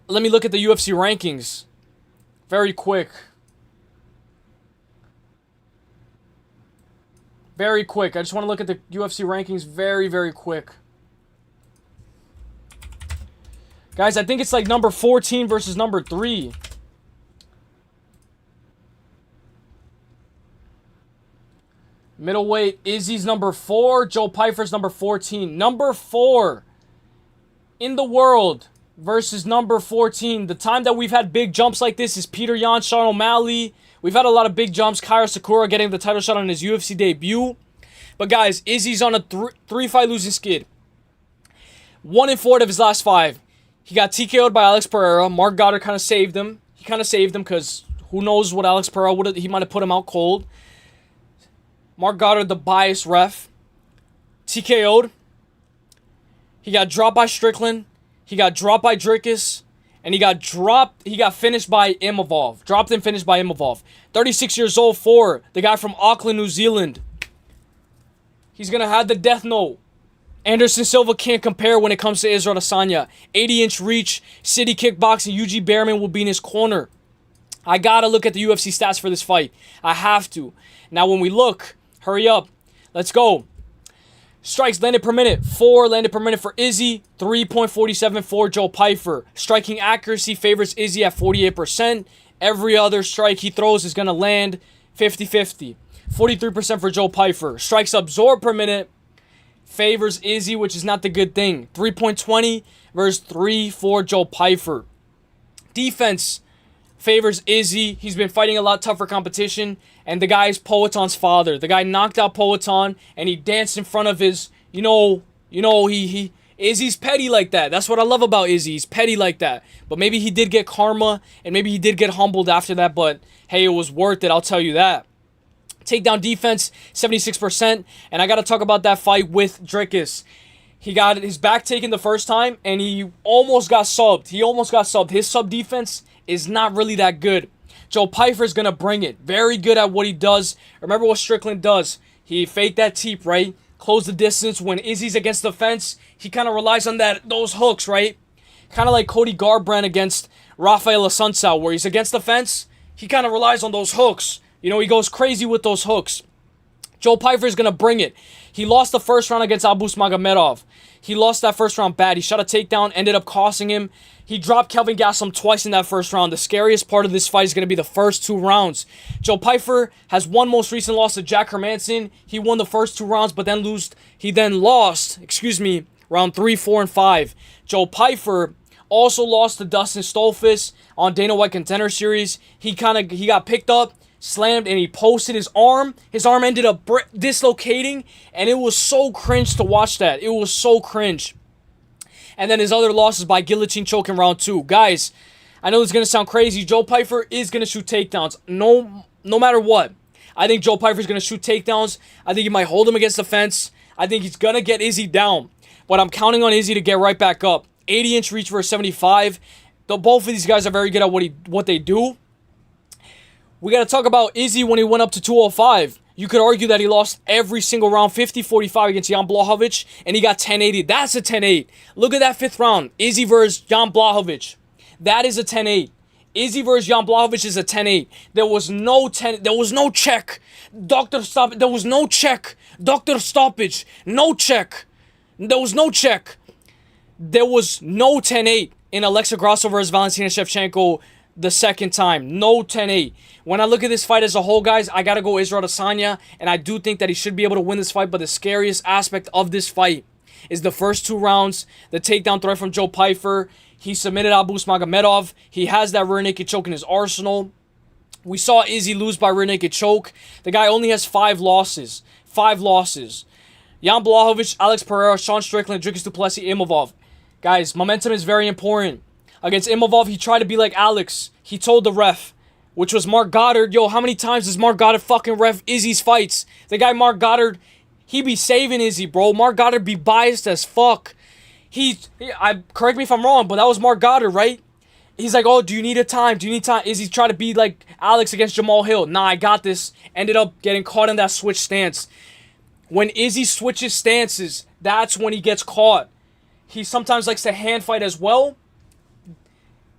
Let me look at the UFC rankings. Very quick. I just want to look at the UFC rankings very quick. Guys, I think it's like number 14 versus number 3. Middleweight, Izzy's number 4. Joe Pyfer's number 14. Number 4 in the world versus number 14. The time that we've had big jumps like this is Peter Yan, Sean O'Malley. We've had a lot of big jumps. Kaira Sakura getting the title shot on his UFC debut. But guys, Izzy's on a 3-fight losing skid. 1-4 of his last 5. He got TKO'd by Alex Pereira. Mark Goddard kind of saved him. He kind of saved him because who knows what Alex Pereira would have. He might have put him out cold. Mark Goddard, the biased ref, TKO'd. He got dropped by Strickland. He got dropped by Dricus. And he got finished by Imavov. Dropped and finished by Imavov. 36 years old for the guy from Auckland, New Zealand. He's going to have the death note. Anderson Silva can't compare when it comes to Israel Adesanya. 80-inch reach, city kickboxing, UG Behrman will be in his corner. I got to look at the UFC stats for this fight. I have to. Now, when we look, hurry up. Let's go. Strikes landed per minute. 4 landed per minute for Izzy. 3.47 for Joe Pyfer. Striking accuracy favors Izzy at 48%. Every other strike he throws is going to land 50-50. 43% for Joe Pyfer. Strikes absorbed per minute favors Izzy, which is not the good thing. 3.20 versus 3 for Joe Pyfer. Defense favors Izzy. He's been fighting a lot tougher competition. And the guy is Poetan's father. The guy knocked out Poetan and he danced in front of his, Izzy's petty like that. That's what I love about Izzy. He's petty like that. But maybe he did get karma and maybe he did get humbled after that. But hey, it was worth it. I'll tell you that. Takedown defense, 76%. And I got to talk about that fight with Dricus. He got his back taken the first time and he almost got subbed. His sub defense is not really that good. Joe Pyfer is going to bring it. Very good at what he does. Remember what Strickland does. He faked that teep, right? Close the distance. When Izzy's against the fence, he kind of relies on those hooks, right? Kind of like Cody Garbrandt against Rafael Assunção, where he's against the fence. He kind of relies on those hooks. He goes crazy with those hooks. Joe Pyfer is going to bring it. He lost the first round against Abus Magomedov. He lost that first round bad. He shot a takedown, ended up costing him. He dropped Kelvin Gastelum twice in that first round. The scariest part of this fight is going to be the first 2 rounds. Joe Pyfer has one most recent loss to Jack Hermanson. He won the first 2 rounds, but then lost, round 3, 4, and 5. Joe Pyfer also lost to Dustin Stolfus on Dana White Contender Series. He got picked up, slammed, and he posted his arm. His arm ended up dislocating, and it was so cringe to watch that. It was so cringe. And then his other losses by guillotine choke in round 2. Guys, I know this is going to sound crazy. Joe Pyfer is going to shoot takedowns. No matter what. I think Joe Pyfer is going to shoot takedowns. I think he might hold him against the fence. I think he's going to get Izzy down. But I'm counting on Izzy to get right back up. 80-inch reach versus 75. Both of these guys are very good at what they do. We got to talk about Izzy when he went up to 205. You could argue that he lost every single round, 50-45 against Jan Blachowicz, and he got 10-8. That's a 10-8. Look at that 5th round. Izzy versus Jan Blachowicz. That is a 10-8. Izzy versus Jan Blachowicz is a 10-8. There was no check. There was no check. Dr. Stoppage. No check. There was no check. There was no 10-8 in Alexa Grasso versus Valentina Shevchenko the second time. No 10-8. When I look at this fight as a whole, guys, I got to go Israel Adesanya, and I do think that he should be able to win this fight, but the scariest aspect of this fight is the first 2 rounds, the takedown threat from Joe Pyfer. He submitted Abus Magomedov. He has that rear naked choke in his arsenal. We saw Izzy lose by rear naked choke. The guy only has 5 losses. 5 losses. Jan Blachowicz, Alex Pereira, Sean Strickland, Dricus du Plessis, Imavov. Guys, momentum is very important. Against Imavov, he tried to be like Alex. He told the ref, which was Mark Goddard. Yo, how many times does Mark Goddard fucking ref Izzy's fights? The guy Mark Goddard, he be saving Izzy, bro. Mark Goddard be biased as fuck. Correct me if I'm wrong, but that was Mark Goddard, right? He's like, oh, do you need a time? Do you need time? Izzy tried to be like Alex against Jamal Hill. Nah, I got this. Ended up getting caught in that switch stance. When Izzy switches stances, that's when he gets caught. He sometimes likes to hand fight as well.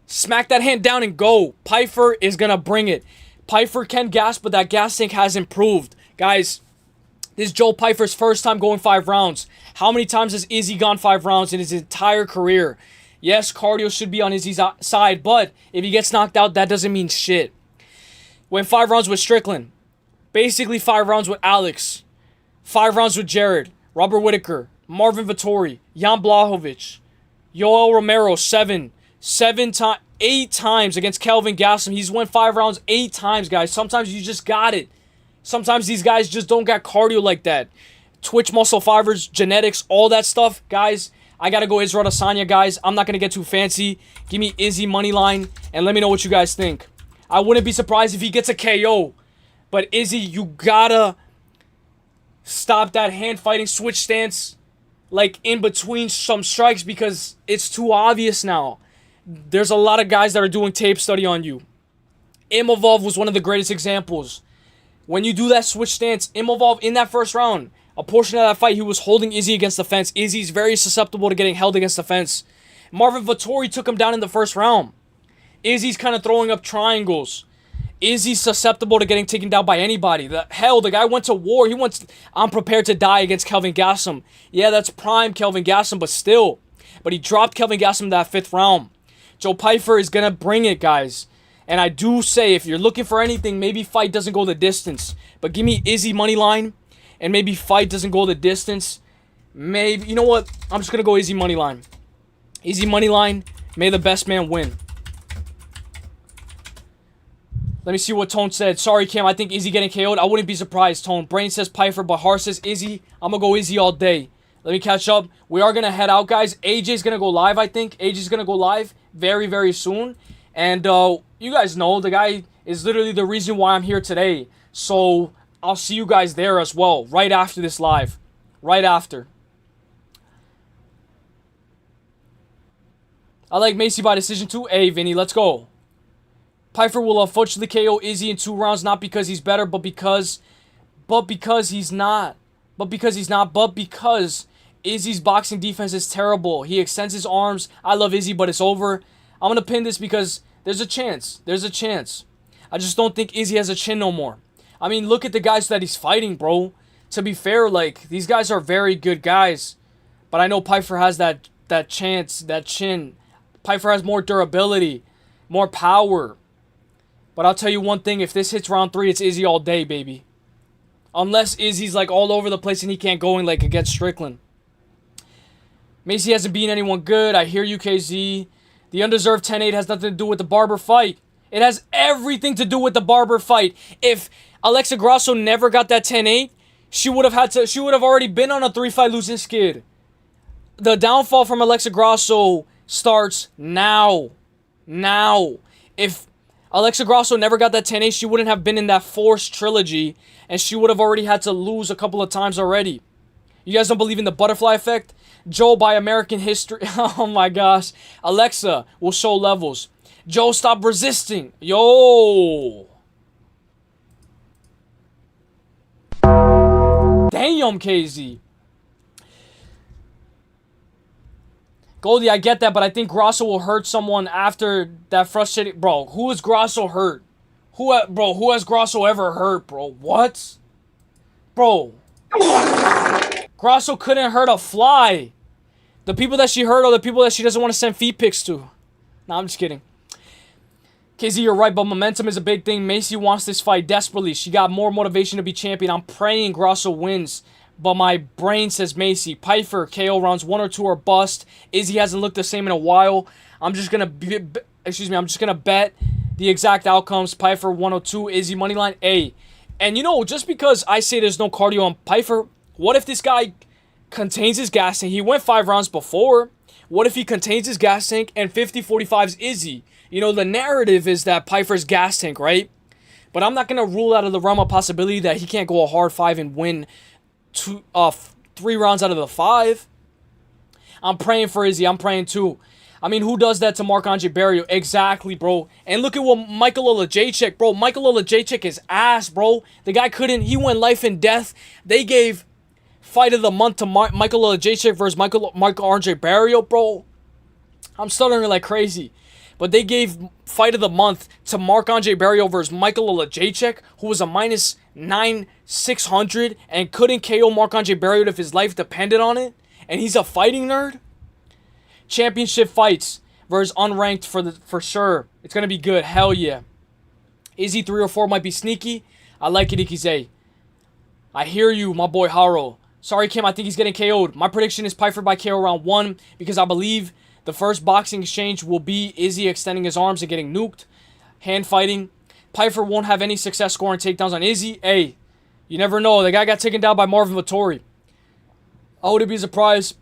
Smack that hand down and go. Pyfer is going to bring it. Pyfer can gas, but that gas tank has improved. Guys, this is Joe Pyfer's first time going 5 rounds. How many times has Izzy gone 5 rounds in his entire career? Yes, cardio should be on Izzy's side, but if he gets knocked out, that doesn't mean shit. Went 5 rounds with Strickland. Basically 5 rounds with Alex. 5 rounds with Jared. Robert Whittaker. Marvin Vettori. Jan Blachowicz. Yoel Romero, 8 times against Kelvin Gastelum. He's won 5 rounds 8 times, guys. Sometimes you just got it. Sometimes these guys just don't got cardio like that. Twitch muscle fibers, genetics, all that stuff. Guys, I got to go Israel Adesanya, guys. I'm not going to get too fancy. Give me Izzy money line, and let me know what you guys think. I wouldn't be surprised if he gets a KO. But Izzy, you got to stop that hand fighting switch stance like in between some strikes because it's too obvious now. There's a lot of guys that are doing tape study on you. Imavov was one of the greatest examples. When you do that switch stance, Imavov in that first round, a portion of that fight, he was holding Izzy against the fence. Izzy's very susceptible to getting held against the fence. Marvin Vettori took him down in the first round. Izzy's kind of throwing up triangles. Izzy's susceptible to getting taken down by anybody. The guy went to war. I'm prepared to die against Kelvin Gastelum. Yeah, that's prime Kelvin Gastelum, but still. But he dropped Kelvin Gastelum that 5th round. Joe Pyfer is going to bring it, guys. And I do say, if you're looking for anything, maybe fight doesn't go the distance. But give me Izzy money line, and maybe fight doesn't go the distance. Maybe, you know what? I'm just going to go Izzy money line. Izzy money line, may the best man win. Let me see what Tone said. Sorry, Cam, I think Izzy getting KO'd. I wouldn't be surprised, Tone. Brain says Pyfer, but Har says Izzy. I'm going to go Izzy all day. Let me catch up. We are going to head out, guys. AJ's going to go live, I think. AJ's going to go live very, very soon. And you guys know the guy is literally the reason why I'm here today. So I'll see you guys there as well, right after this live. Right after. I like Macy by decision too. Hey, Vinny, let's go. Pyfer will unfortunately KO Izzy in 2 rounds, not because he's better, but because he's not. But because Izzy's boxing defense is terrible. He extends his arms. I love Izzy, but it's over. I'm going to pin this because there's a chance. There's a chance. I just don't think Izzy has a chin no more. I mean, look at the guys that he's fighting, bro. To be fair, like, these guys are very good guys. But I know Pyfer has that chance, that chin. Pyfer has more durability, more power. But I'll tell you one thing. If this hits round 3, it's Izzy all day, baby. Unless Izzy's, like, all over the place and he can't go in, like, against Strickland. Macy hasn't beaten anyone good. I hear you, KZ. The undeserved 10-8 has nothing to do with the Barber fight. It has everything to do with the Barber fight. If Alexa Grasso never got that 10-8, she would have already been on a 3-fight losing skid. The downfall from Alexa Grasso starts now. Now. If Alexa Grasso never got that 10-8, she wouldn't have been in that forced trilogy, and she would have already had to lose a couple of times already. You guys don't believe in the butterfly effect? Joe, by American history. Oh my gosh. Alexa will show levels. Joe, stop resisting. Yo. Damn, KZ. Goldie, I get that, but I think Grasso will hurt someone after that frustrating... Bro, who has Grasso hurt? Who has Grasso ever hurt, bro? What? Bro. Grasso couldn't hurt a fly. The people that she hurt are the people that she doesn't want to send feed pics to. Nah, I'm just kidding. KZ, you're right, but momentum is a big thing. Macy wants this fight desperately. She got more motivation to be champion. I'm praying Grasso wins, but my brain says Macy. Pyfer, KO rounds 1 or 2 are bust. Izzy hasn't looked the same in a while. I'm just gonna bet the exact outcomes. Pyfer 102, Izzy moneyline A. And you know, just because I say there's no cardio on Pyfer, what if this guy contains his gas tank? He went 5 rounds before. What if he contains his gas tank and 50-45's Izzy? You know, the narrative is that Pyfer's gas tank, right? But I'm not going to rule out of the realm of possibility that he can't go a hard 5 and win 3 rounds out of the 5. I'm praying for Izzy. I'm praying too. I mean, who does that to Marc-Andre Barrios? Exactly, bro. And look at what Michael Olajaychik, bro. Michael Olajaychik is ass, bro. The guy couldn't. He went life and death. They gave fight of the month to Michael Olajaychik versus Marc-Andre Barrios, bro. I'm stuttering like crazy. But they gave fight of the month to Marc-Andre Barrios versus Michael Olajaychik, who was a minus 9,600 and couldn't KO Marc-Andre Barrios if his life depended on it. And he's a fighting nerd. Championship fights versus unranked for sure. It's going to be good. Hell yeah. Izzy 3 or 4 might be sneaky. I like it, Ikize. I hear you, my boy Haro. Sorry, Kim. I think he's getting KO'd. My prediction is Pyfer by KO round 1 because I believe the first boxing exchange will be Izzy extending his arms and getting nuked. Hand fighting. Pyfer won't have any success scoring takedowns on Izzy. Hey, you never know. The guy got taken down by Marvin Vettori. I wouldn't be surprised.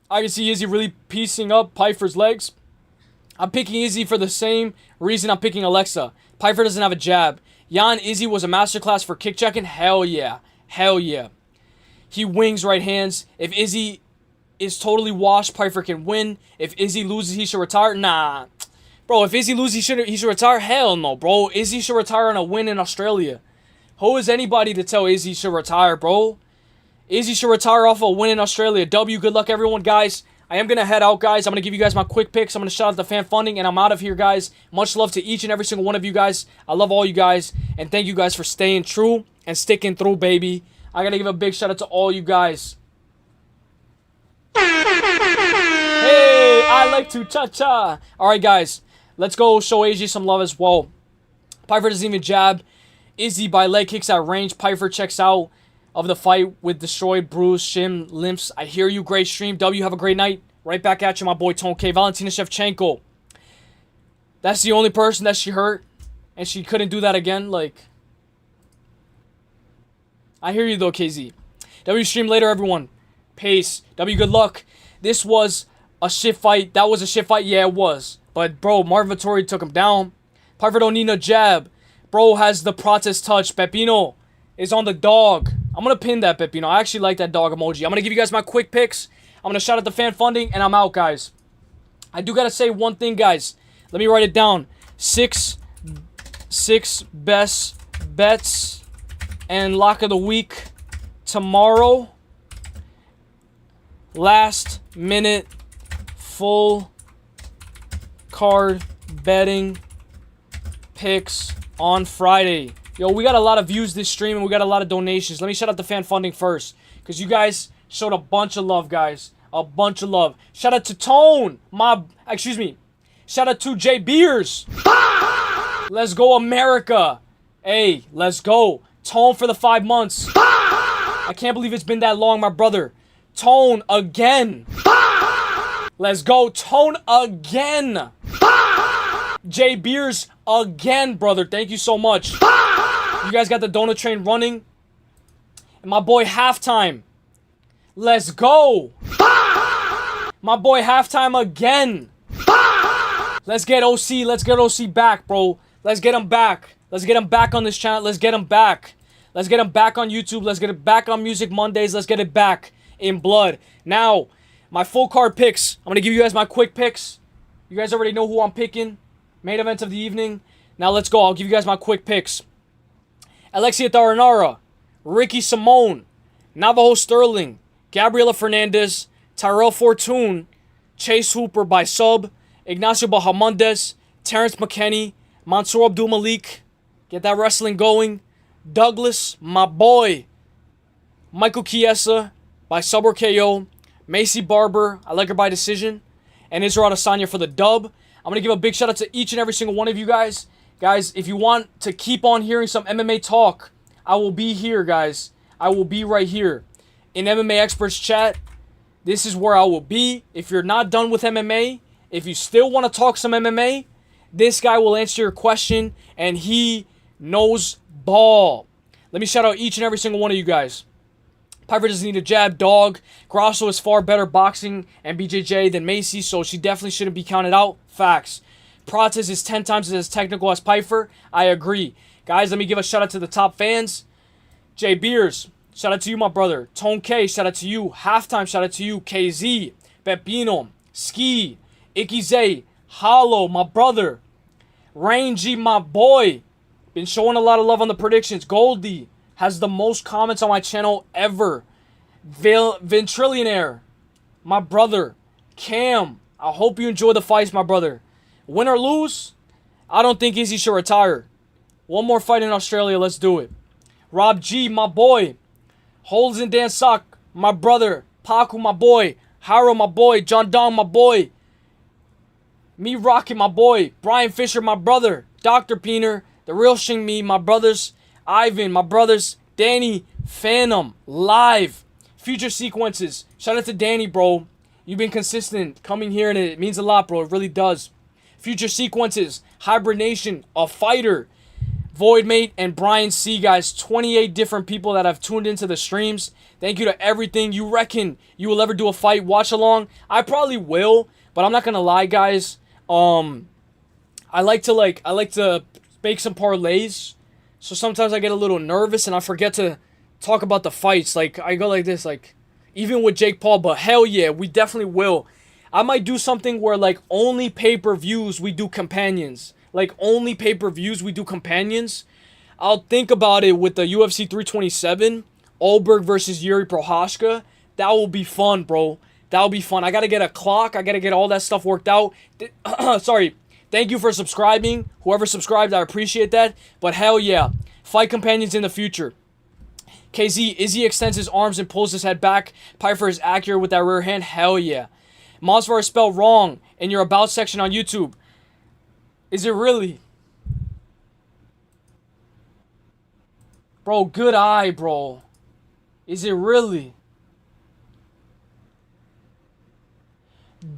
I can see Izzy really piecing up Pyfer's legs. I'm picking Izzy for the same reason I'm picking Alexa. Pyfer doesn't have a jab. Jan Izzy was a masterclass for kick checking. Hell yeah. Hell yeah. He wings right hands. If Izzy is totally washed, Pyfer can win. If Izzy loses, he should retire. Nah. Bro, if Izzy loses, he should retire. Hell no, bro. Izzy should retire on a win in Australia. Who is anybody to tell Izzy should retire, bro? Izzy should retire off a win in Australia. W, good luck, everyone, guys. I am going to head out, guys. I'm going to give you guys my quick picks. I'm going to shout out the fan funding, and I'm out of here, guys. Much love to each and every single one of you guys. I love all you guys, and thank you guys for staying true and sticking through, baby. I got to give a big shout out to all you guys. Hey, I like to cha-cha. All right, guys. Let's go show AJ some love as well. Pyfer doesn't even jab. Izzy by leg kicks at range. Pyfer checks out of the fight with destroyed, bruised, shin, limps. I hear you. Great stream. W, have a great night. Right back at you, my boy Tone K. Valentina Shevchenko. That's the only person that she hurt, and she couldn't do that again. Like, I hear you though, KZ. W, stream later, everyone. Peace. W, good luck. This was a shit fight. That was a shit fight. Yeah, it was. But, bro, Marvin Vettori took him down. Pyfer don't need no jab. Bro has the protest touch. Pepino is on the dog. I'm going to pin that, Pepino. I actually like that dog emoji. I'm going to give you guys my quick picks. I'm going to shout out the fan funding, and I'm out, guys. I do got to say one thing, guys. Let me write it down. Six best bets and lock of the week tomorrow. Last minute full card betting picks on Friday. Yo, we got a lot of views this stream and we got a lot of donations. Let me shout out the fan funding first, because you guys showed a bunch of love, guys. A bunch of love. Shout out to Tone. Shout out to Jay Beers. Let's go, America. Hey, let's go. Tone for the 5 months. I can't believe it's been that long, my brother. Tone again. Let's go. Tone again. Jay Beers again, brother. Thank you so much. You guys got the donut train running. And my boy Halftime. Let's go. My boy Halftime again. Let's get OC. Let's get OC back, bro. Let's get him back. Let's get him back on this channel. Let's get him back. Let's get him back on YouTube. Let's get it back on Music Mondays. Let's get it back in blood. Now, my full card picks. I'm going to give you guys my quick picks. You guys already know who I'm picking. Main event of the evening. Now let's go. I'll give you guys my quick picks. Alexia Taranara, Ricky Simone, Navajo Sterling, Gabriela Fernandez, Tyrell Fortune, Chase Hooper by sub, Ignacio Bahamondes, Terrence McKinney, Mansour Abdul Malik. Get that wrestling going. Douglas, my boy. Michael Chiesa by sub or KO. Macy Barber, I like her by decision. And Israel Adesanya for the dub. I'm going to give a big shout out to each and every single one of you guys. Guys, if you want to keep on hearing some MMA talk, I will be here, guys. I will be right here. In MMA Experts Chat, this is where I will be. If you're not done with MMA, if you still want to talk some MMA, this guy will answer your question, and he knows ball. Let me shout out each and every single one of you guys. Pyfer doesn't need a jab, dog. Grasso is far better boxing and BJJ than Macy, so she definitely shouldn't be counted out. Facts. Prates is 10 times as technical as Pyfer. I agree. Guys, let me give a shout out to the top fans. Jay Beers, shout out to you, my brother. Tone K, shout out to you. Halftime, shout out to you. KZ, Pepino, Ski, Ikize, Hollow, my brother. Rangy, my boy. Been showing a lot of love on the predictions. Goldie has the most comments on my channel ever. Ventrillionaire, my brother. Cam, I hope you enjoy the fights, my brother. Win or lose, I don't think Izzy should retire. One more fight in Australia, let's do it. Rob G, my boy. Holds and Dan Sock, my brother. Paku, my boy. Haro, my boy. John Dong, my boy. Me Rocket, my boy. Brian Fisher, my brother. Dr. Peener, The Real Shing Me, my brothers. Ivan, my brothers. Danny, Phantom, Live. Future Sequences. Shout out to Danny, bro. You've been consistent coming here, and it means a lot, bro. It really does. Future Sequences. Hibernation, A Fighter. Voidmate and Brian C, guys. 28 different people that have tuned into the streams. Thank you to everything. You reckon you will ever do a fight watch along? I probably will, but I'm not gonna lie, guys. I like to make some parlays. So sometimes I get a little nervous and I forget to talk about the fights. Like I go like this, like even with Jake Paul, but hell yeah, we definitely will. I might do something where like only pay-per-views we do companions. Like, only pay-per-views, we do companions. I'll think about it with the UFC 327. Olberg versus Yuri Prohashka. That will be fun, bro. That will be fun. I got to get a clock. I got to get all that stuff worked out. Sorry. Thank you for subscribing. Whoever subscribed, I appreciate that. But hell yeah. Fight companions in the future. KZ, Izzy extends his arms and pulls his head back. Pyfer is accurate with that rear hand. Hell yeah. MOSVAR is spelled wrong in your About section on YouTube. Is it really? Bro, good eye, bro. Is it really?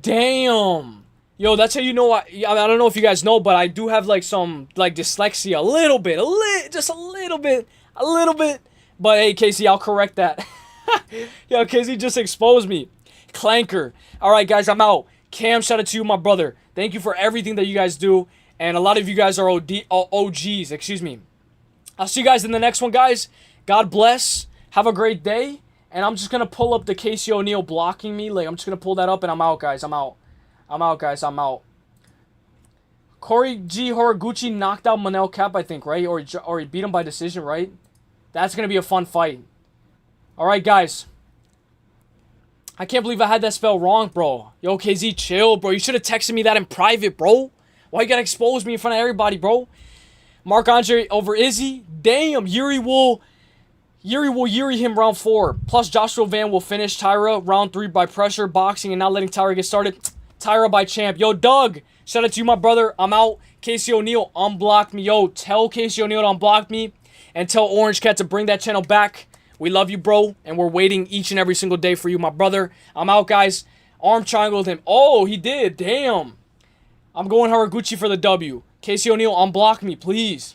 Damn. Yo, that's how you know I don't know if you guys know, but I do have like some like dyslexia. A little bit. Just a little bit. But hey, Casey, I'll correct that. Yo, Casey just exposed me. Clanker. Alright, guys, I'm out. Cam, shout out to you, my brother. Thank you for everything that you guys do. And a lot of you guys are OGs, excuse me. I'll see you guys in the next one, guys. God bless. Have a great day. And I'm just going to pull up the Casey O'Neill blocking me. Like, I'm just going to pull that up and I'm out, guys. I'm out, guys. I'm out. Corey G. Horiguchi knocked out Manel Kape, I think, right? Or he beat him by decision, right? That's going to be a fun fight. All right, guys. I can't believe I had that spell wrong, bro. Yo, KZ, chill, bro. You should have texted me that in private, bro. Why you gotta expose me in front of everybody, bro? Mark Andre over Izzy. Damn, Yuri will Yuri him round 4. Plus Joshua Van will finish Tyra round 3 by pressure, boxing, and not letting Tyra get started. Tyra by champ. Yo, Doug, shout out to you, my brother. I'm out. Casey O'Neill unblocked me. Yo, tell Casey O'Neill to unblock me. And tell Orange Cat to bring that channel back. We love you, bro. And we're waiting each and every single day for you, my brother. I'm out, guys. Arm triangled him. Oh, he did. Damn. I'm going Horiguchi for the W. Casey O'Neill, unblock me, please.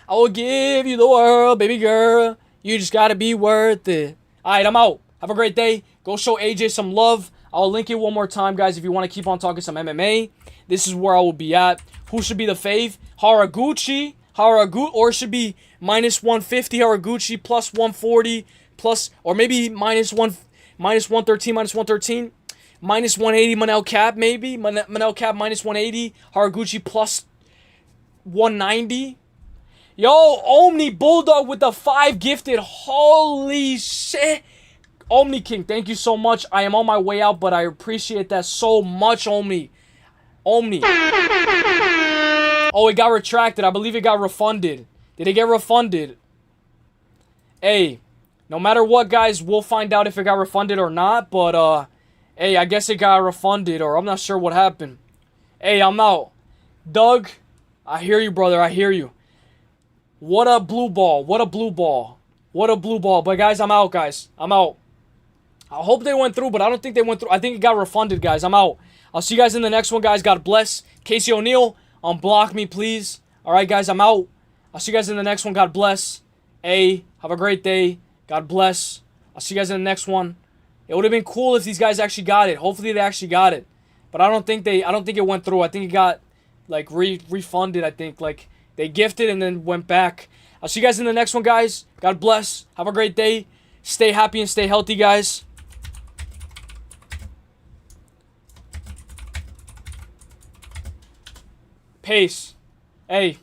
I will give you the world, baby girl. You just gotta be worth it. Alright, I'm out. Have a great day. Go show AJ some love. I'll link it one more time, guys, if you want to keep on talking some MMA. This is where I will be at. Who should be the fave? Horiguchi. Or it should be minus 150 Horiguchi, plus 140, plus, or maybe minus 113. Minus 180 Manel Kape, maybe. Manel Kape minus 180. Horiguchi plus 190. Yo, Omni Bulldog with the 5 gifted. Holy shit. Omni King, thank you so much. I am on my way out, but I appreciate that so much, Omni. Omni. Oh, it got retracted. I believe it got refunded. Did it get refunded? Hey, No matter what, guys, we'll find out if it got refunded or not. But, hey, I guess it got refunded, or I'm not sure what happened. Hey, I'm out. Doug, I hear you, brother. I hear you. What a blue ball. What a blue ball. What a blue ball. But, guys, I'm out, guys. I'm out. I hope they went through, but I don't think they went through. I think it got refunded, guys. I'm out. I'll see you guys in the next one, guys. God bless. Casey O'Neill, unblock me, please. All right, guys, I'm out. I'll see you guys in the next one. God bless. Hey, have a great day. God bless. I'll see you guys in the next one. It would have been cool if these guys actually got it. Hopefully they actually got it. But I don't think it went through. I think it got like refunded, I think. Like they gifted and then went back. I'll see you guys in the next one, guys. God bless. Have a great day. Stay happy and stay healthy, guys. Peace. Hey.